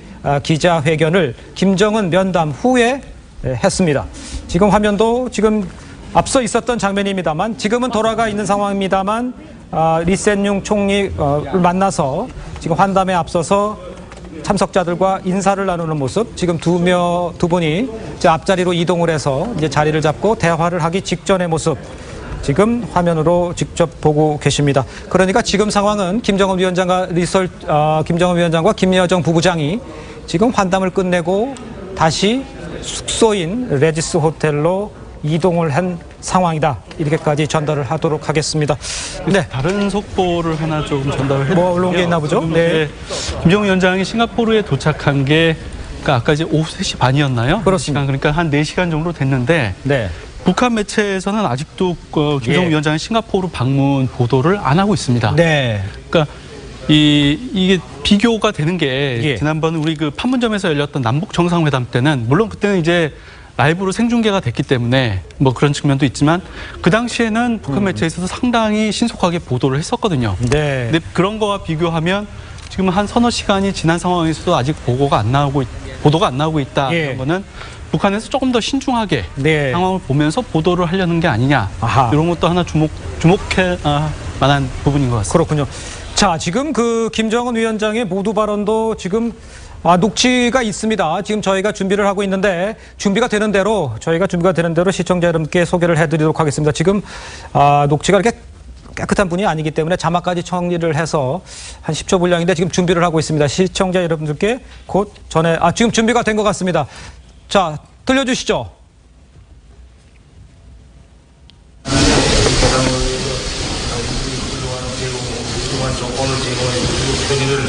기자회견을 김정은 면담 후에 했습니다. 지금 화면도 지금 앞서 있었던 장면입니다만 지금은 돌아가 있는 상황입니다만 리센융 총리를 만나서 지금 환담에 앞서서 참석자들과 인사를 나누는 모습, 지금 두 분이 이제 앞자리로 이동을 해서 이제 자리를 잡고 대화를 하기 직전의 모습, 지금 화면으로 직접 보고 계십니다. 그러니까 지금 상황은 김정은 위원장과 김여정 부부장이 지금 환담을 끝내고 다시 숙소인 레디스 호텔로 이동을 한 상황이다. 이렇게까지 전달을 하도록 하겠습니다. 다른 속보를 하나 좀 전달을 해드릴게요. 뭐 올라온 게 있나 보죠? 김정은 위원장이 싱가포르에 도착한 게 아까 이제 오후 3시 반이었나요? 그렇습니다. 그러니까 한 4시간 정도 됐는데 북한 매체에서는 아직도 김정은 위원장의 싱가포르 방문 보도를 안 하고 있습니다. 그러니까 이게 비교가 되는 게 지난번 우리 그 판문점에서 열렸던 남북 정상회담 때는 물론 그때는 이제 라이브로 생중계가 됐기 때문에 뭐 그런 측면도 있지만 그 당시에는 북한 매체에서도 상당히 신속하게 보도를 했었거든요. 근데 그런 거와 비교하면 지금 한 서너 시간이 지난 상황에서도 아직 보도가 안 나오고 있다. 이런 거는 북한에서 조금 더 신중하게 상황을 보면서 보도를 하려는 게 아니냐. 이런 것도 하나 주목할 만한 부분인 것 같습니다. 그렇군요. 자, 지금 그 김정은 위원장의 모두 발언도 지금 녹취가 있습니다. 지금 저희가 준비를 하고 있는데 준비가 되는 대로 시청자 여러분께 소개를 해드리도록 하겠습니다. 지금 녹취가 이렇게 깨끗한 분이 아니기 때문에 자막까지 정리를 해서 한 10초 분량인데 지금 준비를 하고 있습니다. 시청자 여러분들께 곧 전에 지금 준비가 된 것 같습니다. 자, 들려주시죠. 조건을 제공해 편의를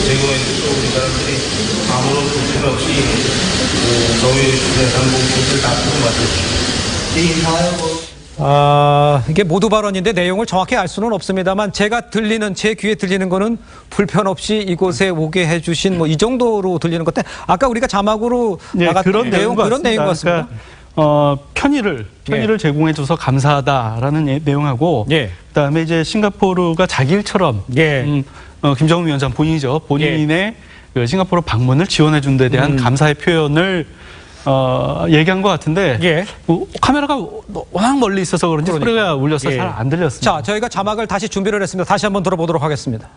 제공해 주신 사람들이 아무런 불편 없이 정의 상공 조치를 다투고 마쳤습니다. 이게 모두 발언인데 내용을 정확히 알 수는 없습니다만 제 귀에 들리는 거는 불편 없이 이곳에 오게 해주신 이 정도로 들리는 건데 아까 우리가 자막으로 나갔던 그런 내용 것 같습니다. 편의를 제공해줘서 감사하다라는 내용하고, 그다음에 이제 싱가포르가 자기 일처럼 김정은 위원장 본인의 그 싱가포르 방문을 지원해준 데 대한 감사의 표현을 얘기한 것 같은데 카메라가 워낙 멀리 있어서 그런지 소리가 울려서 잘 안 들렸습니다. 자, 저희가 자막을 다시 준비를 했습니다. 다시 한번 들어보도록 하겠습니다.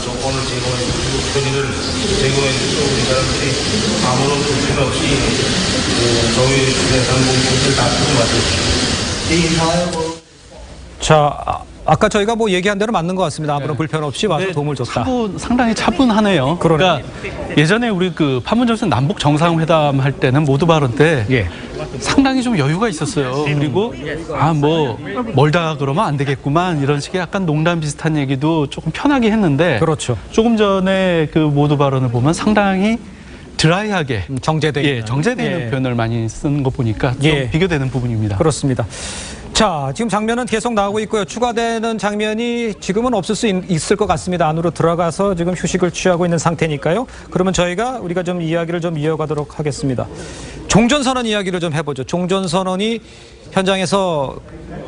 조건을 제공해 주시고 편의를 제공해 주신 사람들이 아무런 불편 없이 정의 상공 조치를 다투고 마쳤습니다. 자, 아까 저희가 얘기한 대로 맞는 것 같습니다. 아무런 불편 없이 와서 도움을 줬다. 상당히 차분하네요. 그러니까 예전에 우리 그 판문점에서 남북 정상회담 할 때는 모두 발언 때 상당히 좀 여유가 있었어요. 그리고 멀다 그러면 안 되겠구만 이런 식의 약간 농담 비슷한 얘기도 조금 편하게 했는데 조금 전에 그 모두 발언을 보면 상당히 드라이하게 정제돼 있는 표현을 많이 쓴 거 보니까 좀 비교되는 부분입니다. 그렇습니다. 자, 지금 장면은 계속 나오고 있고요. 추가되는 장면이 지금은 없을 수 있을 것 같습니다. 안으로 들어가서 지금 휴식을 취하고 있는 상태니까요. 그러면 우리가 좀 이야기를 좀 이어가도록 하겠습니다. 종전선언 이야기를 좀 해보죠. 종전선언이 현장에서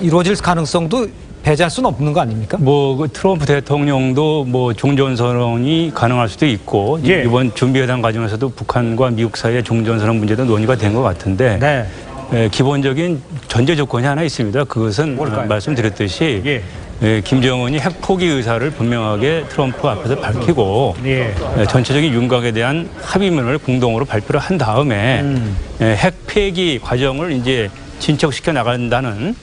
이루어질 가능성도 배제할 수는 없는 거 아닙니까? 그 트럼프 대통령도 종전선언이 가능할 수도 있고 이번 준비회담 과정에서도 북한과 미국 사이의 종전선언 문제도 논의가 된 것 같은데 기본적인 전제 조건이 하나 있습니다. 그것은 말씀드렸듯이 김정은이 핵 포기 의사를 분명하게 트럼프 앞에서 밝히고 전체적인 윤곽에 대한 합의문을 공동으로 발표를 한 다음에 핵 폐기 과정을 이제 진척시켜 나간다는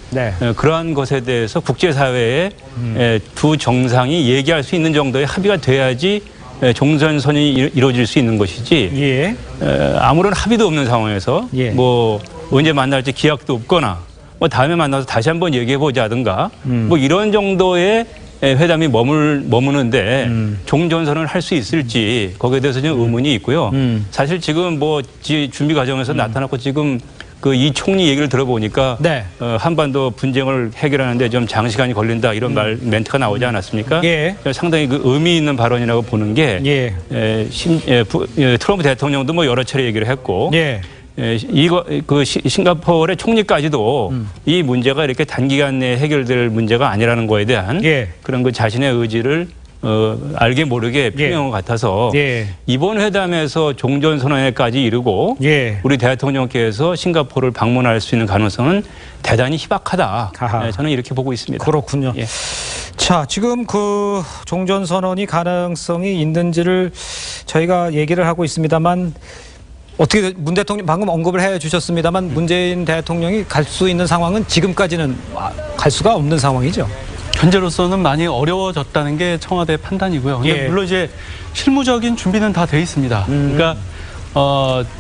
그러한 것에 대해서 국제사회에 두 정상이 얘기할 수 있는 정도의 합의가 돼야지 종전선언이 이루어질 수 있는 것이지 아무런 합의도 없는 상황에서 언제 만날지 기약도 없거나 다음에 만나서 다시 한번 얘기해보자든가 이런 정도의 회담이 머무는데 종전선언을 할 수 있을지 거기에 대해서 좀 의문이 있고요. 사실 지금 준비 과정에서 나타났고 지금 이 총리 얘기를 들어보니까 한반도 분쟁을 해결하는데 좀 장시간이 걸린다 이런 멘트가 나오지 않았습니까? 상당히 의미 있는 발언이라고 보는 게 트럼프 대통령도 여러 차례 얘기를 했고 싱가포르의 총리까지도 이 문제가 이렇게 단기간 내에 해결될 문제가 아니라는 거에 대한 그런 자신의 의지를 알게 모르게 표명한 것 같아서 이번 회담에서 종전선언에까지 이르고 우리 대통령께서 싱가포르를 방문할 수 있는 가능성은 대단히 희박하다. 저는 이렇게 보고 있습니다. 그렇군요. 자, 지금 그 종전선언이 가능성이 있는지를 저희가 얘기를 하고 있습니다만 어떻게 문 대통령 방금 언급을 해 주셨습니다만 문재인 대통령이 갈 수 있는 상황은 지금까지는 갈 수가 없는 상황이죠. 현재로서는 많이 어려워졌다는 게 청와대 판단이고요. 근데 물론 이제 실무적인 준비는 다 돼 있습니다. 그러니까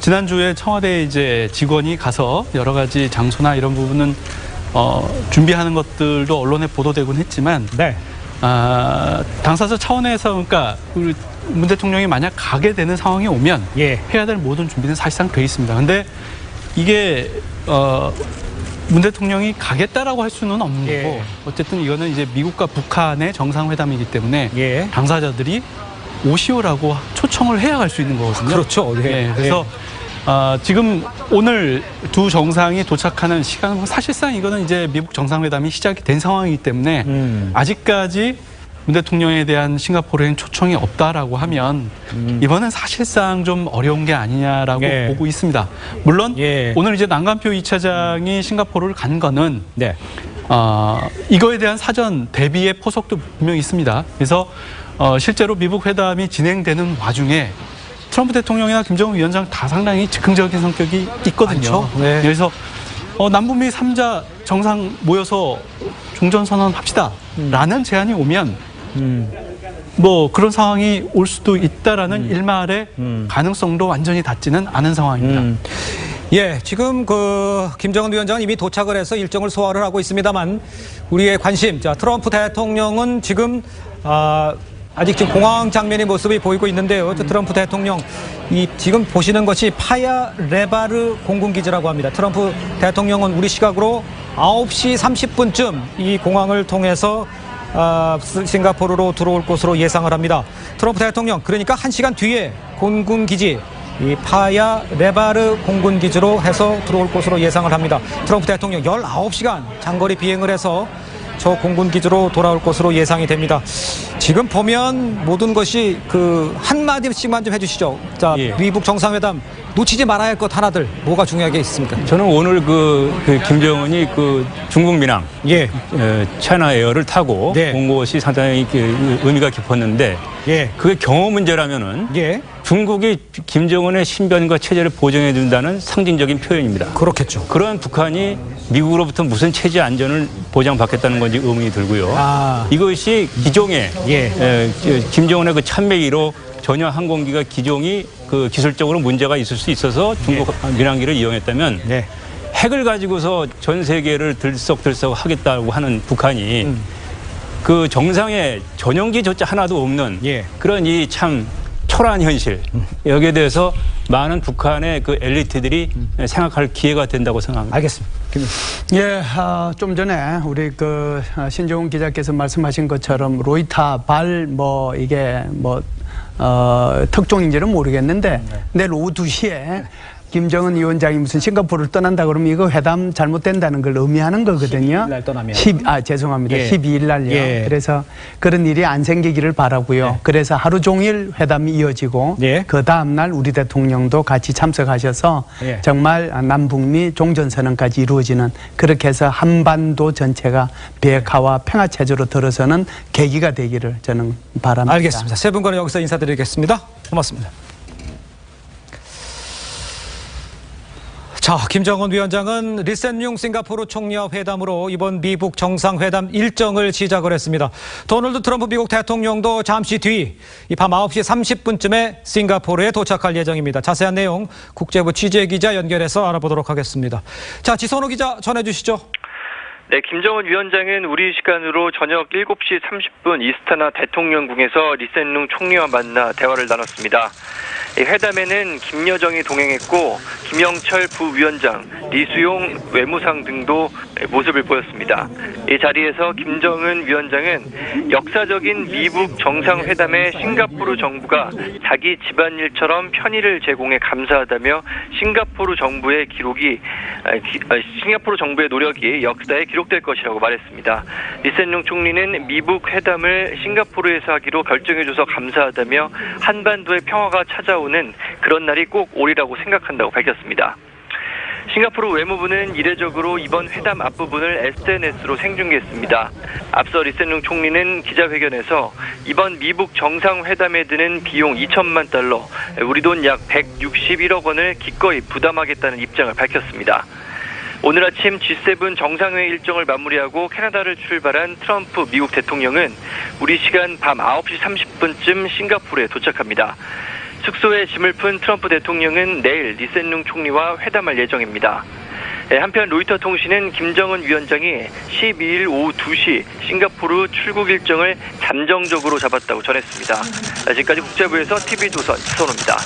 지난주에 청와대 이제 직원이 가서 여러 가지 장소나 이런 부분은 준비하는 것들도 언론에 보도되곤 했지만 당사자 차원에서 그러니까 우리 문 대통령이 만약 가게 되는 상황이 오면 해야 될 모든 준비는 사실상 돼 있습니다. 근데 이게 문 대통령이 가겠다라고 할 수는 없는 거고 어쨌든 이거는 이제 미국과 북한의 정상회담이기 때문에 당사자들이 오시오라고 초청을 해야 갈 수 있는 거거든요. 그렇죠. 그래서 지금 오늘 두 정상이 도착하는 시간은 사실상 이거는 이제 미국 정상회담이 시작이 된 상황이기 때문에 아직까지 문 대통령에 대한 싱가포르엔 초청이 없다라고 하면 이번엔 사실상 좀 어려운 게 아니냐라고 보고 있습니다. 물론 오늘 이제 난간표 2차장이 싱가포르를 간 거는 이거에 대한 사전 대비의 포석도 분명히 있습니다. 그래서 실제로 미국 회담이 진행되는 와중에 트럼프 대통령이나 김정은 위원장 다 상당히 즉흥적인 성격이 있거든요. 그래서 남북미 3자 정상 모여서 종전선언 합시다 라는 제안이 오면 뭐 그런 상황이 올 수도 있다라는 일말의 가능성도 완전히 닿지는 않은 상황입니다. 예, 지금 김정은 위원장은 이미 도착을 해서 일정을 소화를 하고 있습니다만 우리의 관심, 트럼프 대통령은 지금 아직 지금 공항 장면의 모습이 보이고 있는데요. 트럼프 대통령, 지금 보시는 것이 파야 레바르 공군기지라고 합니다. 트럼프 대통령은 우리 시각으로 9시 30분쯤 이 공항을 통해서 싱가포르로 들어올 것으로 예상을 합니다. 트럼프 대통령, 그러니까 1시간 뒤에 공군기지, 이 파야 레바르 공군기지로 해서 들어올 것으로 예상을 합니다. 트럼프 대통령 19시간 장거리 비행을 해서 저 공군기지로 돌아올 것으로 예상이 됩니다. 지금 보면 모든 것이 한마디씩만 좀 해주시죠. 자, 미국 정상회담 놓치지 말아야 할 것 하나들 뭐가 중요하게 있습니까? 저는 오늘 김정은이 중국 민항 차이나 에어를 타고 온 것이 상당히 의미가 깊었는데 그게 경호 문제라면은 중국이 김정은의 신변과 체제를 보장해 준다는 상징적인 표현입니다. 그렇겠죠. 그런 북한이 미국으로부터 무슨 체제 안전을 보장받겠다는 건지 의문이 들고요. 이것이 기종의 김정은의 참매 1호 전혀 항공기가 기종이 기술적으로 문제가 있을 수 있어서 중국 민항기를 이용했다면 핵을 가지고서 전 세계를 들썩들썩 하겠다고 하는 북한이 그 정상에 전용기조차 하나도 없는 그런 이 참 초라한 현실, 여기에 대해서 많은 북한의 엘리트들이 생각할 기회가 된다고 생각합니다. 알겠습니다. 좀 전에 우리 신종훈 기자께서 말씀하신 것처럼 로이타 이게 특종인지는 모르겠는데 내일 오후 2시에 김정은 위원장이 무슨 싱가포르를 떠난다 그러면 이거 회담 잘못된다는 걸 의미하는 거거든요. 12일 날 떠나면. 죄송합니다. 12일 날요. 그래서 그런 일이 안 생기기를 바라고요. 그래서 하루 종일 회담이 이어지고 그 다음 날 우리 대통령도 같이 참석하셔서 정말 남북미 종전선언까지 이루어지는, 그렇게 해서 한반도 전체가 비핵화와 평화체제로 들어서는 계기가 되기를 저는 바랍니다. 알겠습니다. 세 분과는 여기서 인사드리겠습니다. 고맙습니다. 자, 김정은 위원장은 리센룽 싱가포르 총리와 회담으로 이번 미북 정상회담 일정을 시작을 했습니다. 도널드 트럼프 미국 대통령도 잠시 뒤 이 밤 9시 30분쯤에 싱가포르에 도착할 예정입니다. 자세한 내용 국제부 취재기자 연결해서 알아보도록 하겠습니다. 자, 지선호 기자 전해주시죠. 네, 김정은 위원장은 우리 시간으로 저녁 7시 30분 이스타나 대통령궁에서 리센룽 총리와 만나 대화를 나눴습니다. 이 회담에는 김여정이 동행했고 김영철 부위원장, 리수용 외무상 등도 모습을 보였습니다. 이 자리에서 김정은 위원장은 역사적인 미북 정상회담에 싱가포르 정부가 자기 집안일처럼 편의를 제공해 감사하다며 싱가포르 정부의 노력이 역사에 기록될 것이라고 말했습니다. 리센룽 총리는 미북 회담을 싱가포르에서 하기로 결정해줘서 감사하다며 한반도의 평화가 찾아오는 그런 날이 꼭 오리라고 생각한다고 밝혔습니다. 싱가포르 외무부는 이례적으로 이번 회담 앞부분을 SNS로 생중계했습니다. 앞서 리센룽 총리는 기자회견에서 이번 미북 정상회담에 드는 비용 2천만 달러, 우리 돈 약 161억 원을 기꺼이 부담하겠다는 입장을 밝혔습니다. 오늘 아침 G7 정상회의 일정을 마무리하고 캐나다를 출발한 트럼프 미국 대통령은 우리 시간 밤 9시 30분쯤 싱가포르에 도착합니다. 숙소에 짐을 푼 트럼프 대통령은 내일 리센룽 총리와 회담할 예정입니다. 한편 로이터 통신은 김정은 위원장이 12일 오후 2시 싱가포르 출국 일정을 잠정적으로 잡았다고 전했습니다. 지금까지 국제부에서 TV조선 지선호입니다.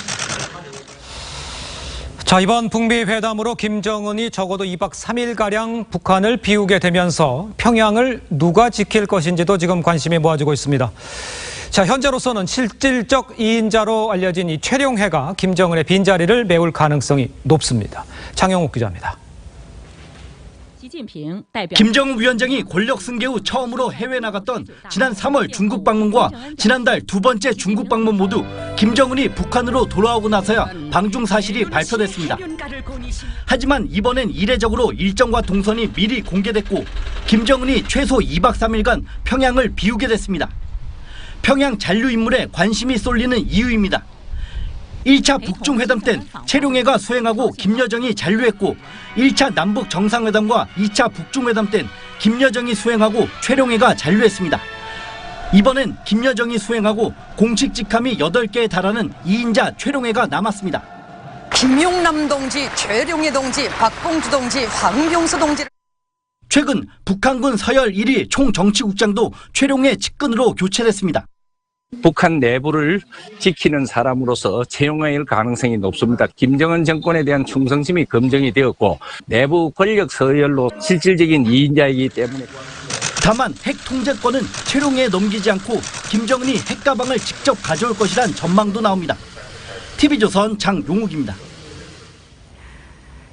자, 이번 북미 회담으로 김정은이 적어도 2박 3일가량 북한을 비우게 되면서 평양을 누가 지킬 것인지도 지금 관심이 모아지고 있습니다. 자, 현재로서는 실질적 2인자로 알려진 이 최룡해가 김정은의 빈자리를 메울 가능성이 높습니다. 장영욱 기자입니다. 김정은 위원장이 권력 승계 후 처음으로 해외 나갔던 지난 3월 중국 방문과 지난달 두 번째 중국 방문 모두 김정은이 북한으로 돌아오고 나서야 방중 사실이 발표됐습니다. 하지만 이번엔 이례적으로 일정과 동선이 미리 공개됐고 김정은이 최소 2박 3일간 평양을 비우게 됐습니다. 평양 잔류 인물에 관심이 쏠리는 이유입니다. 1차 북중회담 땐 최룡해가 수행하고 김여정이 잔류했고 1차 남북 정상회담과 2차 북중회담 땐 김여정이 수행하고 최룡해가 잔류했습니다. 이번엔 김여정이 수행하고 공식 직함이 8개에 달하는 2인자 최룡해가 남았습니다. 김용남 동지, 최룡해 동지, 박봉주 동지, 황병수 동지를 최근 북한군 서열 1위 총정치국장도 최룡해 측근으로 교체됐습니다. 북한 내부를 지키는 사람으로서 채용할 가능성이 높습니다. 김정은 정권에 대한 충성심이 검증이 되었고 내부 권력 서열로 실질적인 2인자이기 때문에 다만 핵 통제권은 최룡해에 넘기지 않고 김정은이 핵가방을 직접 가져올 것이란 전망도 나옵니다. TV조선 장용욱입니다.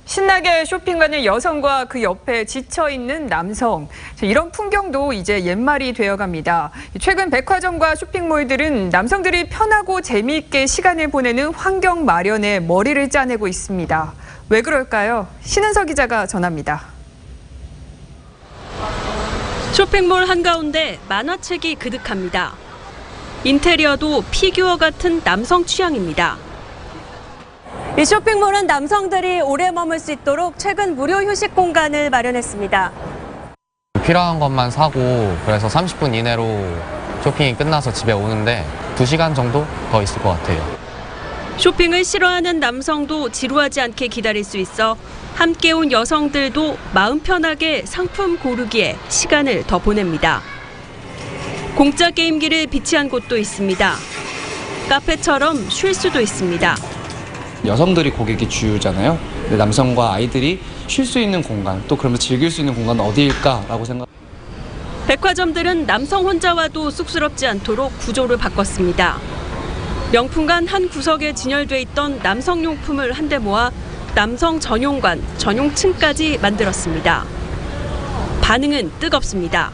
신나게 쇼핑하는 여성과 그 옆에 지쳐있는 남성. 이런 풍경도 이제 옛말이 되어갑니다. 최근 백화점과 쇼핑몰들은 남성들이 편하고 재미있게 시간을 보내는 환경 마련에 머리를 짜내고 있습니다. 왜 그럴까요? 신은서 기자가 전합니다. 쇼핑몰 한가운데 만화책이 그득합니다. 인테리어도 피규어 같은 남성 취향입니다. 이 쇼핑몰은 남성들이 오래 머물 수 있도록 최근 무료 휴식 공간을 마련했습니다. 필요한 것만 사고 그래서 30분 이내로 쇼핑이 끝나서 집에 오는데 2시간 정도 더 있을 것 같아요. 쇼핑을 싫어하는 남성도 지루하지 않게 기다릴 수 있어 함께 온 여성들도 마음 편하게 상품 고르기에 시간을 더 보냅니다. 공짜 게임기를 비치한 곳도 있습니다. 카페처럼 쉴 수도 있습니다. 여성들이 고객이 주요잖아요. 남성과 아이들이 쉴 수 있는 공간, 또 그러면서 즐길 수 있는 공간은 어디일까라고 생각. 백화점들은 남성 혼자 와도 쑥스럽지 않도록 구조를 바꿨습니다. 명품관 한 구석에 진열돼 있던 남성용품을 한데 모아 남성 전용관, 전용층까지 만들었습니다. 반응은 뜨겁습니다.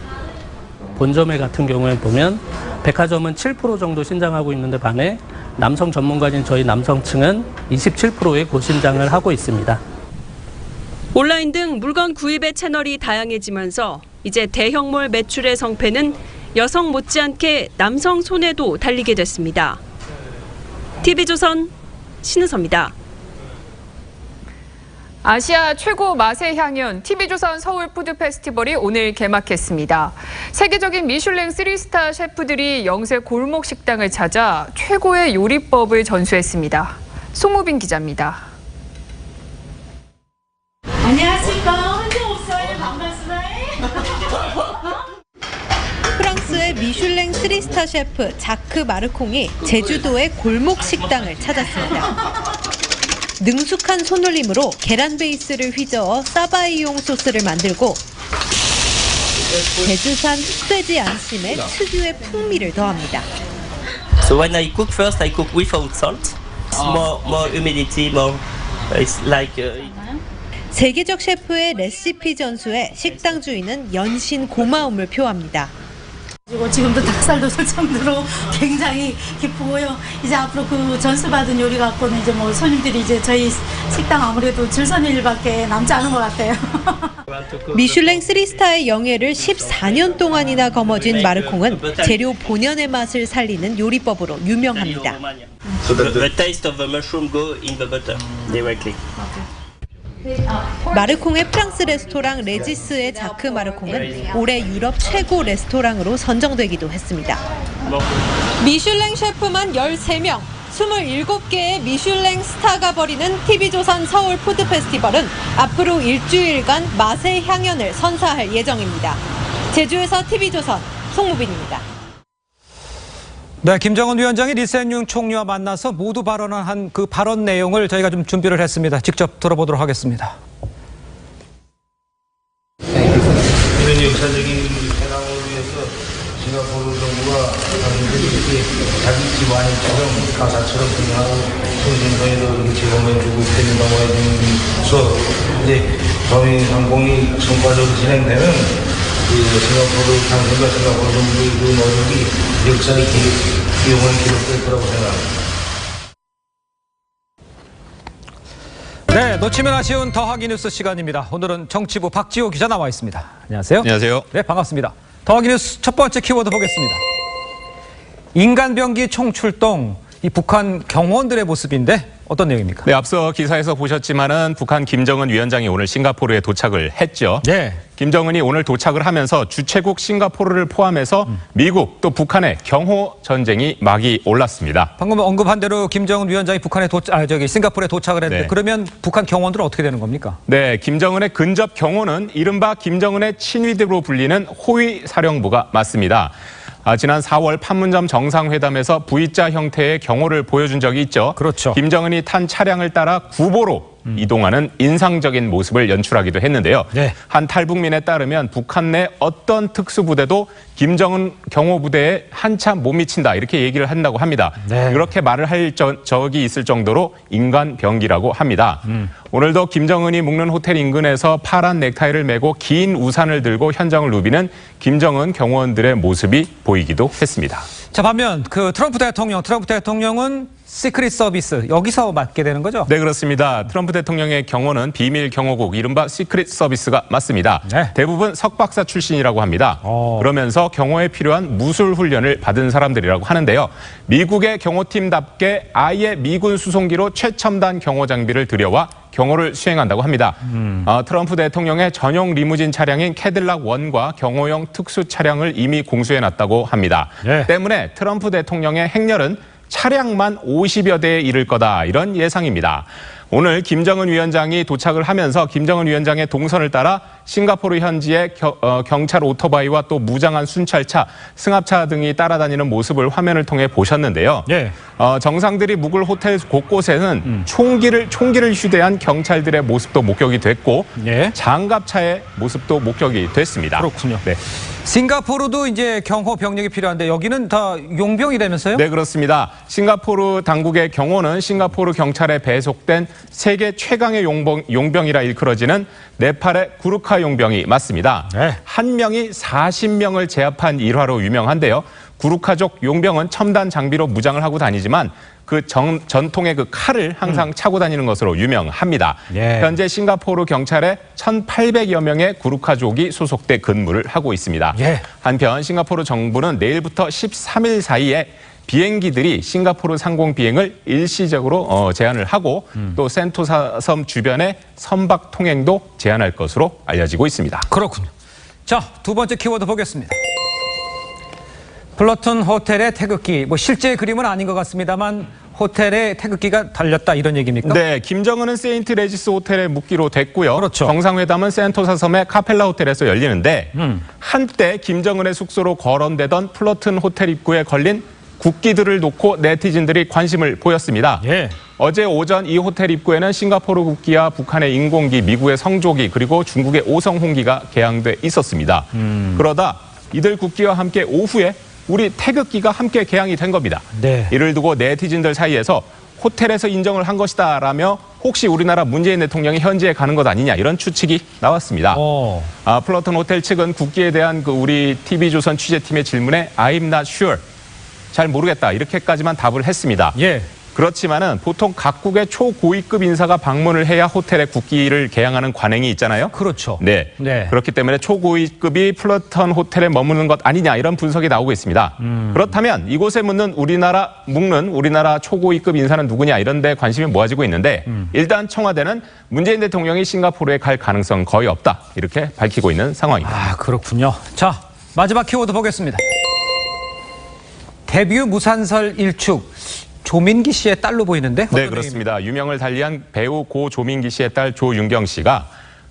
본점에 같은 경우에 보면 백화점은 7% 정도 신장하고 있는데 반해 남성 전문가인 저희 남성층은 27%의 고신장을 하고 있습니다. 온라인 등 물건 구입의 채널이 다양해지면서 이제 대형몰 매출의 성패는 여성 못지않게 남성 손에도 달리게 됐습니다. TV조선 신은서입니다. 아시아 최고 맛의 향연 TV조선 서울 푸드 페스티벌이 오늘 개막했습니다. 세계적인 미슐랭 3스타 셰프들이 영세 골목 식당을 찾아 최고의 요리법을 전수했습니다. 송무빈 기자입니다. 안녕하십니까. 혼자 없어요. 반갑습니다. 프랑스의 미슐랭 3스타 셰프 자크 마르콩이 제주도의 골목 식당을 찾았습니다. 능숙한 손놀림으로 계란 베이스를 휘저어 사바이용 소스를 만들고 제주산 흑돼지 안심에 특유의 풍미를 더합니다. So when I cook first, I cook without salt. More humidity, more. It's like. 세계적 셰프의 레시피 전수에 식당 주인은 연신 고마움을 표합니다. 그리고 지금도 닭살 돋을 정도로 굉장히 기쁘고요. 이제 앞으로 그 전수받은 요리 갖고는 이제 뭐 손님들이 이제 저희 식당 아무래도 줄 서는 일밖에 남지 않은 것 같아요. 미슐랭 3스타의 영예를 14년 동안이나 거머쥔 마르콩은 재료 본연의 맛을 살리는 요리법으로 유명합니다. The taste of the mushroom go in the butter directly. 마르콩의 프랑스 레스토랑 레지스의 자크 마르콩은 올해 유럽 최고 레스토랑으로 선정되기도 했습니다. 미슐랭 셰프만 13명, 27개의 미슐랭 스타가 벌이는 TV조선 서울 푸드 페스티벌은 앞으로 일주일간 맛의 향연을 선사할 예정입니다. 제주에서 TV조선 송무빈입니다. 네, 김정은 위원장이 리센융 총리와 만나서 모두 발언한 그 발언 내용을 저희가 좀 준비를 했습니다. 직접 들어보도록 하겠습니다. 이런 역사적인 회담을 위해서 싱가포르 정부가 이렇게 자기 집안처럼 가사처럼 그냥 통신선에도 이렇게 제공해주고 편의 방어해주면서 이제 저희항공이 성과적으로 진행되는 싱가포르 당선과 싱가포르 정부의 그 노력이 역사의 기용을 기록될 거라고 생각합니다. 네, 놓치면 아쉬운 더하기 뉴스 시간입니다. 오늘은 정치부 박지호 기자 나와 있습니다. 안녕하세요. 안녕하세요. 네, 반갑습니다. 더하기 뉴스 첫 번째 키워드 보겠습니다. 인간병기 총출동, 이 북한 경호원들의 모습인데 어떤 내용입니까? 네, 앞서 기사에서 보셨지만은 북한 김정은 위원장이 오늘 싱가포르에 도착을 했죠. 네. 김정은이 오늘 도착을 하면서 주최국 싱가포르를 포함해서 미국 또 북한의 경호 전쟁이 막이 올랐습니다. 방금 언급한 대로 김정은 위원장이 싱가포르에 도착을 했는데 네. 그러면 북한 경호원들은 어떻게 되는 겁니까? 네, 김정은의 근접 경호는 이른바 김정은의 친위대로 불리는 호위 사령부가 맞습니다. 지난 4월 판문점 정상회담에서 V자 형태의 경호를 보여준 적이 있죠. 그렇죠. 김정은이 탄 차량을 따라 구보로 이동하는 인상적인 모습을 연출하기도 했는데요. 네. 한 탈북민에 따르면 북한 내 어떤 특수부대도 김정은 경호부대에 한참 못 미친다 이렇게 얘기를 한다고 합니다. 네. 그렇게 말을 할 적이 있을 정도로 인간병기라고 합니다. 오늘도 김정은이 묵는 호텔 인근에서 파란 넥타이를 메고 긴 우산을 들고 현장을 누비는 김정은 경호원들의 모습이 보이기도 했습니다. 자, 반면 그 트럼프 대통령은 시크릿 서비스 여기서 맡게 되는 거죠? 네, 그렇습니다. 트럼프 대통령의 경호는 비밀 경호국 이른바 시크릿 서비스가 맞습니다. 네. 대부분 석박사 출신이라고 합니다. 그러면서 경호에 필요한 무술 훈련을 받은 사람들이라고 하는데요. 미국의 경호팀답게 아예 미군 수송기로 최첨단 경호 장비를 들여와 경호를 수행한다고 합니다. 트럼프 대통령의 전용 리무진 차량인 캐딜락 1과 경호용 특수 차량을 이미 공수해놨다고 합니다. 네. 때문에 트럼프 대통령의 행렬은 차량만 50여 대에 이를 거다 이런 예상입니다. 오늘 김정은 위원장이 도착을 하면서 김정은 위원장의 동선을 따라 싱가포르 현지의 경찰 오토바이와 또 무장한 순찰차, 승합차 등이 따라다니는 모습을 화면을 통해 보셨는데요. 네. 정상들이 묵을 호텔 곳곳에는 총기를 휴대한 경찰들의 모습도 목격이 됐고 장갑차의 모습도 목격이 됐습니다. 그렇군요. 네. 싱가포르도 이제 경호 병력이 필요한데 여기는 다 용병이라면서요? 네, 그렇습니다. 싱가포르 당국의 경호는 싱가포르 경찰에 배속된 세계 최강의 용병이라 일컬어지는 네팔의 구르카 용병이 맞습니다. 네. 한 명이 40명을 제압한 일화로 유명한데요. 구르카족 용병은 첨단 장비로 무장을 하고 다니지만 그 전통의 그 칼을 항상 차고 다니는 것으로 유명합니다. 예. 현재 싱가포르 경찰에 1,800여 명의 구르카족이 소속돼 근무를 하고 있습니다. 예. 한편 싱가포르 정부는 내일부터 13일 사이에 비행기들이 싱가포르 상공 비행을 일시적으로 제한을 하고 또 센토사 섬 주변의 선박 통행도 제한할 것으로 알려지고 있습니다. 그렇군요. 자, 두 번째 키워드 보겠습니다. 플러튼 호텔의 태극기, 실제 그림은 아닌 것 같습니다만 호텔에 태극기가 달렸다 이런 얘기입니까? 네, 김정은은 세인트 레지스 호텔에 묵기로 됐고요. 그렇죠. 정상회담은 센토사 섬의 카펠라 호텔에서 열리는데 한때 김정은의 숙소로 거론되던 플러튼 호텔 입구에 걸린 국기들을 놓고 네티즌들이 관심을 보였습니다. 예. 어제 오전 이 호텔 입구에는 싱가포르 국기와 북한의 인공기, 미국의 성조기 그리고 중국의 오성 홍기가 개양돼 있었습니다. 그러다 이들 국기와 함께 오후에 우리 태극기가 함께 개양이 된 겁니다. 네. 이를 두고 네티즌들 사이에서 호텔에서 인정을 한 것이다라며 혹시 우리나라 문재인 대통령이 현지에 가는 것 아니냐 이런 추측이 나왔습니다. 플러튼 호텔 측은 국기에 대한 우리 TV조선 취재팀의 질문에 I'm not sure, 잘 모르겠다 이렇게까지만 답을 했습니다. 예. 그렇지만은 보통 각국의 초고위급 인사가 방문을 해야 호텔에 국기를 개양하는 관행이 있잖아요. 그렇죠. 네. 그렇기 때문에 초고위급이 플러튼 호텔에 머무는 것 아니냐 이런 분석이 나오고 있습니다. 그렇다면 이곳에 묵는 우리나라 초고위급 인사는 누구냐 이런 데 관심이 모아지고 있는데 일단 청와대는 문재인 대통령이 싱가포르에 갈 가능성 거의 없다 이렇게 밝히고 있는 상황입니다. 아, 그렇군요. 자, 마지막 키워드 보겠습니다. 데뷔 무산설 일축. 조민기 씨의 딸로 보이는데? 네, 그렇습니다. 유명을 달리한 배우 고 조민기 씨의 딸 조윤경 씨가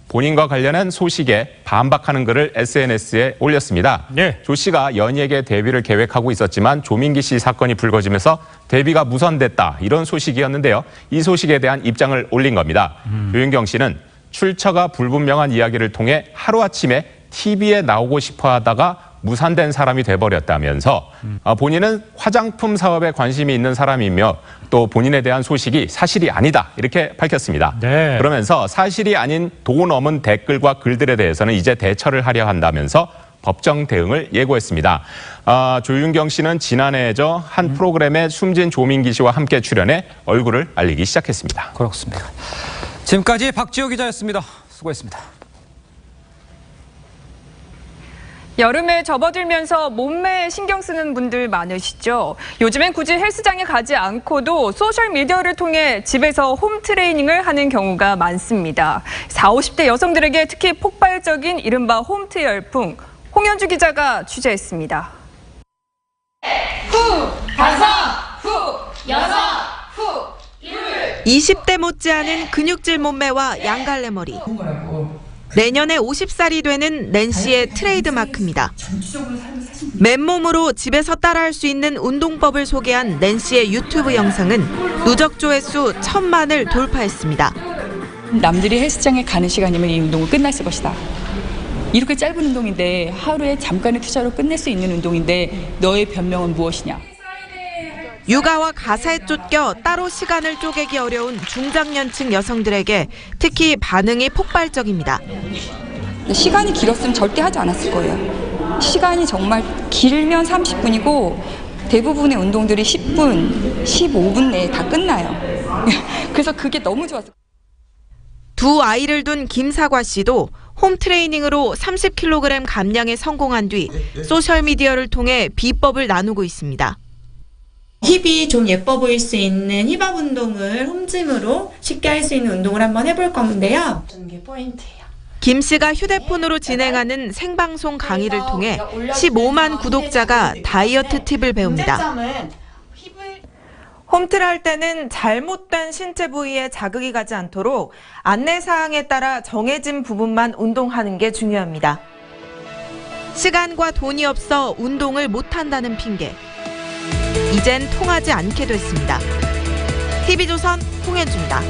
본인과 관련한 소식에 반박하는 글을 SNS에 올렸습니다. 네. 조 씨가 연예계 데뷔를 계획하고 있었지만 조민기 씨 사건이 불거지면서 데뷔가 무산됐다 이런 소식이었는데요. 이 소식에 대한 입장을 올린 겁니다. 조윤경 씨는 출처가 불분명한 이야기를 통해 하루아침에 TV에 나오고 싶어 하다가 무산된 사람이 돼버렸다면서 본인은 화장품 사업에 관심이 있는 사람이며 또 본인에 대한 소식이 사실이 아니다 이렇게 밝혔습니다. 네. 그러면서 사실이 아닌 도 넘은 댓글과 글들에 대해서는 이제 대처를 하려 한다면서 법정 대응을 예고했습니다. 조윤경 씨는 지난해죠 한 프로그램에 숨진 조민기 씨와 함께 출연해 얼굴을 알리기 시작했습니다. 그렇습니다. 지금까지 박지호 기자였습니다. 수고했습니다. 여름에 접어들면서 몸매에 신경 쓰는 분들 많으시죠? 요즘엔 굳이 헬스장에 가지 않고도 소셜미디어를 통해 집에서 홈 트레이닝을 하는 경우가 많습니다. 40, 50대 여성들에게 특히 폭발적인 이른바 홈트 열풍, 홍현주 기자가 취재했습니다. 후, 5, 후, 6, 후, 20대 못지않은 근육질 몸매와 양갈래 머리. 내년에 50살이 되는 낸시의 트레이드 마크입니다. 맨몸으로 집에서 따라할 수 있는 운동법을 소개한 낸시의 유튜브 영상은 누적 조회수 1000만을 돌파했습니다. 남들이 헬스장에 가는 시간이면 이 운동은 끝났을 것이다. 이렇게 짧은 운동인데 하루에 잠깐의 투자로 끝낼 수 있는 운동인데 너의 변명은 무엇이냐? 육아와 가사에 쫓겨 따로 시간을 쪼개기 어려운 중장년층 여성들에게 특히 반응이 폭발적입니다. 시간이 길었으면 절대 하지 않았을 거예요. 시간이 정말 길면 30분이고 대부분의 운동들이 10분, 15분 내에 다 끝나요. 그래서 그게 너무 좋았어요. 두 아이를 둔 김사과 씨도 홈 트레이닝으로 30kg 감량에 성공한 뒤 소셜미디어를 통해 비법을 나누고 있습니다. 힙이 좀 예뻐 보일 수 있는 힙업 운동을 홈짐으로 쉽게 할 수 있는 운동을 한번 해볼 건데요. 이게 포인트예요. 김 씨가 휴대폰으로 진행하는 생방송 강의를 통해 15만 구독자가 다이어트 팁을 배웁니다. 홈트를 할 때는 잘못된 신체 부위에 자극이 가지 않도록 안내사항에 따라 정해진 부분만 운동하는 게 중요합니다. 시간과 돈이 없어 운동을 못한다는 핑계. 이젠 통하지 않게 됐습니다. TV조선 홍현주입니다.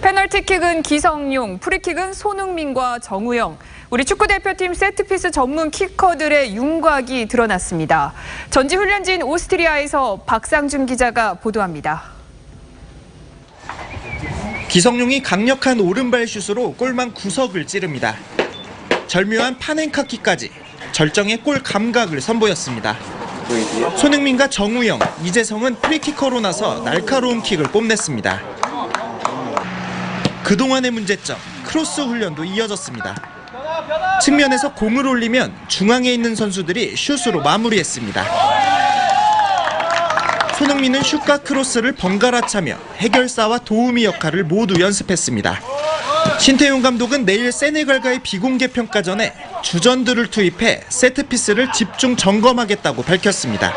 페널티킥은 기성용, 프리킥은 손흥민과 정우영. 우리 축구대표팀 세트피스 전문 키커들의 윤곽이 드러났습니다. 전지훈련지인 오스트리아에서 박상준 기자가 보도합니다. 기성용이 강력한 오른발 슛으로 골망 구석을 찌릅니다. 절묘한 파넨카키까지 절정의 골 감각을 선보였습니다. 손흥민과 정우영, 이재성은 프리키커로 나서 날카로운 킥을 뽐냈습니다. 그동안의 문제점, 크로스 훈련도 이어졌습니다. 측면에서 공을 올리면 중앙에 있는 선수들이 슛으로 마무리했습니다. 손흥민은 슛과 크로스를 번갈아 차며 해결사와 도우미 역할을 모두 연습했습니다. 신태용 감독은 내일 세네갈과의 비공개 평가전에 주전들을 투입해 세트피스를 집중 점검하겠다고 밝혔습니다.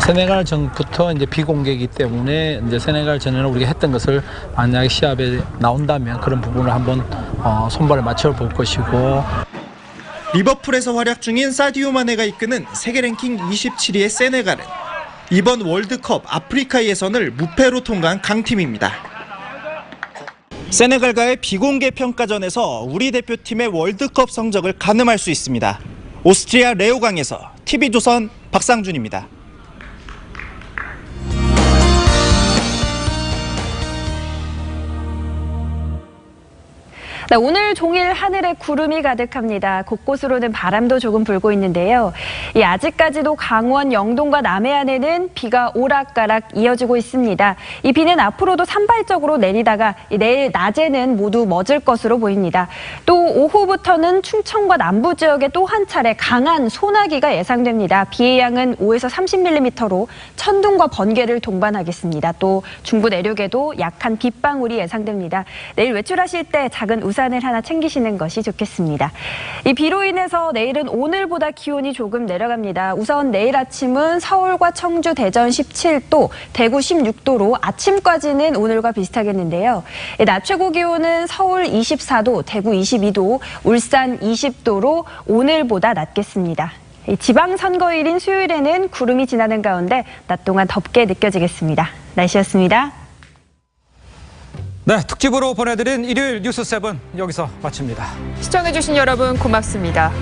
세네갈전부터 이제 비공개이기 때문에 이제 세네갈전에는 우리가 했던 것을 만약에 시합에 나온다면 그런 부분을 한번 손발을 맞춰 볼 것이고. 리버풀에서 활약 중인 사디오 마네가 이끄는 세계 랭킹 27위의 세네갈은 이번 월드컵 아프리카 예선을 무패로 통과한 강팀입니다. 세네갈과의 비공개 평가전에서 우리 대표팀의 월드컵 성적을 가늠할 수 있습니다. 오스트리아 레오강에서 TV조선 박상준입니다. 네, 오늘 종일 하늘에 구름이 가득합니다. 곳곳으로는 바람도 조금 불고 있는데요. 아직까지도 강원 영동과 남해안에는 비가 오락가락 이어지고 있습니다. 이 비는 앞으로도 산발적으로 내리다가 내일 낮에는 모두 멎을 것으로 보입니다. 또 오후부터는 충청과 남부 지역에 또 한 차례 강한 소나기가 예상됩니다. 비의 양은 5에서 30mm로 천둥과 번개를 동반하겠습니다. 또 중부 내륙에도 약한 빗방울이 예상됩니다. 내일 외출하실 때 작은 우산을 하나 챙기시는 것이 좋겠습니다. 이 비로 인해서 내일은 오늘보다 기온이 조금 내려갑니다. 우선 내일 아침은 서울과 청주, 대전 17도, 대구 16도로 아침까지는 오늘과 비슷하겠는데요. 낮 최고 기온은 서울 24도, 대구 22도, 울산 20도로 오늘보다 낮겠습니다. 지방선거일인 수요일에는 구름이 지나는 가운데 낮 동안 덥게 느껴지겠습니다. 날씨였습니다. 네, 특집으로 보내드린 일요일 뉴스7 여기서 마칩니다. 시청해주신 여러분 고맙습니다.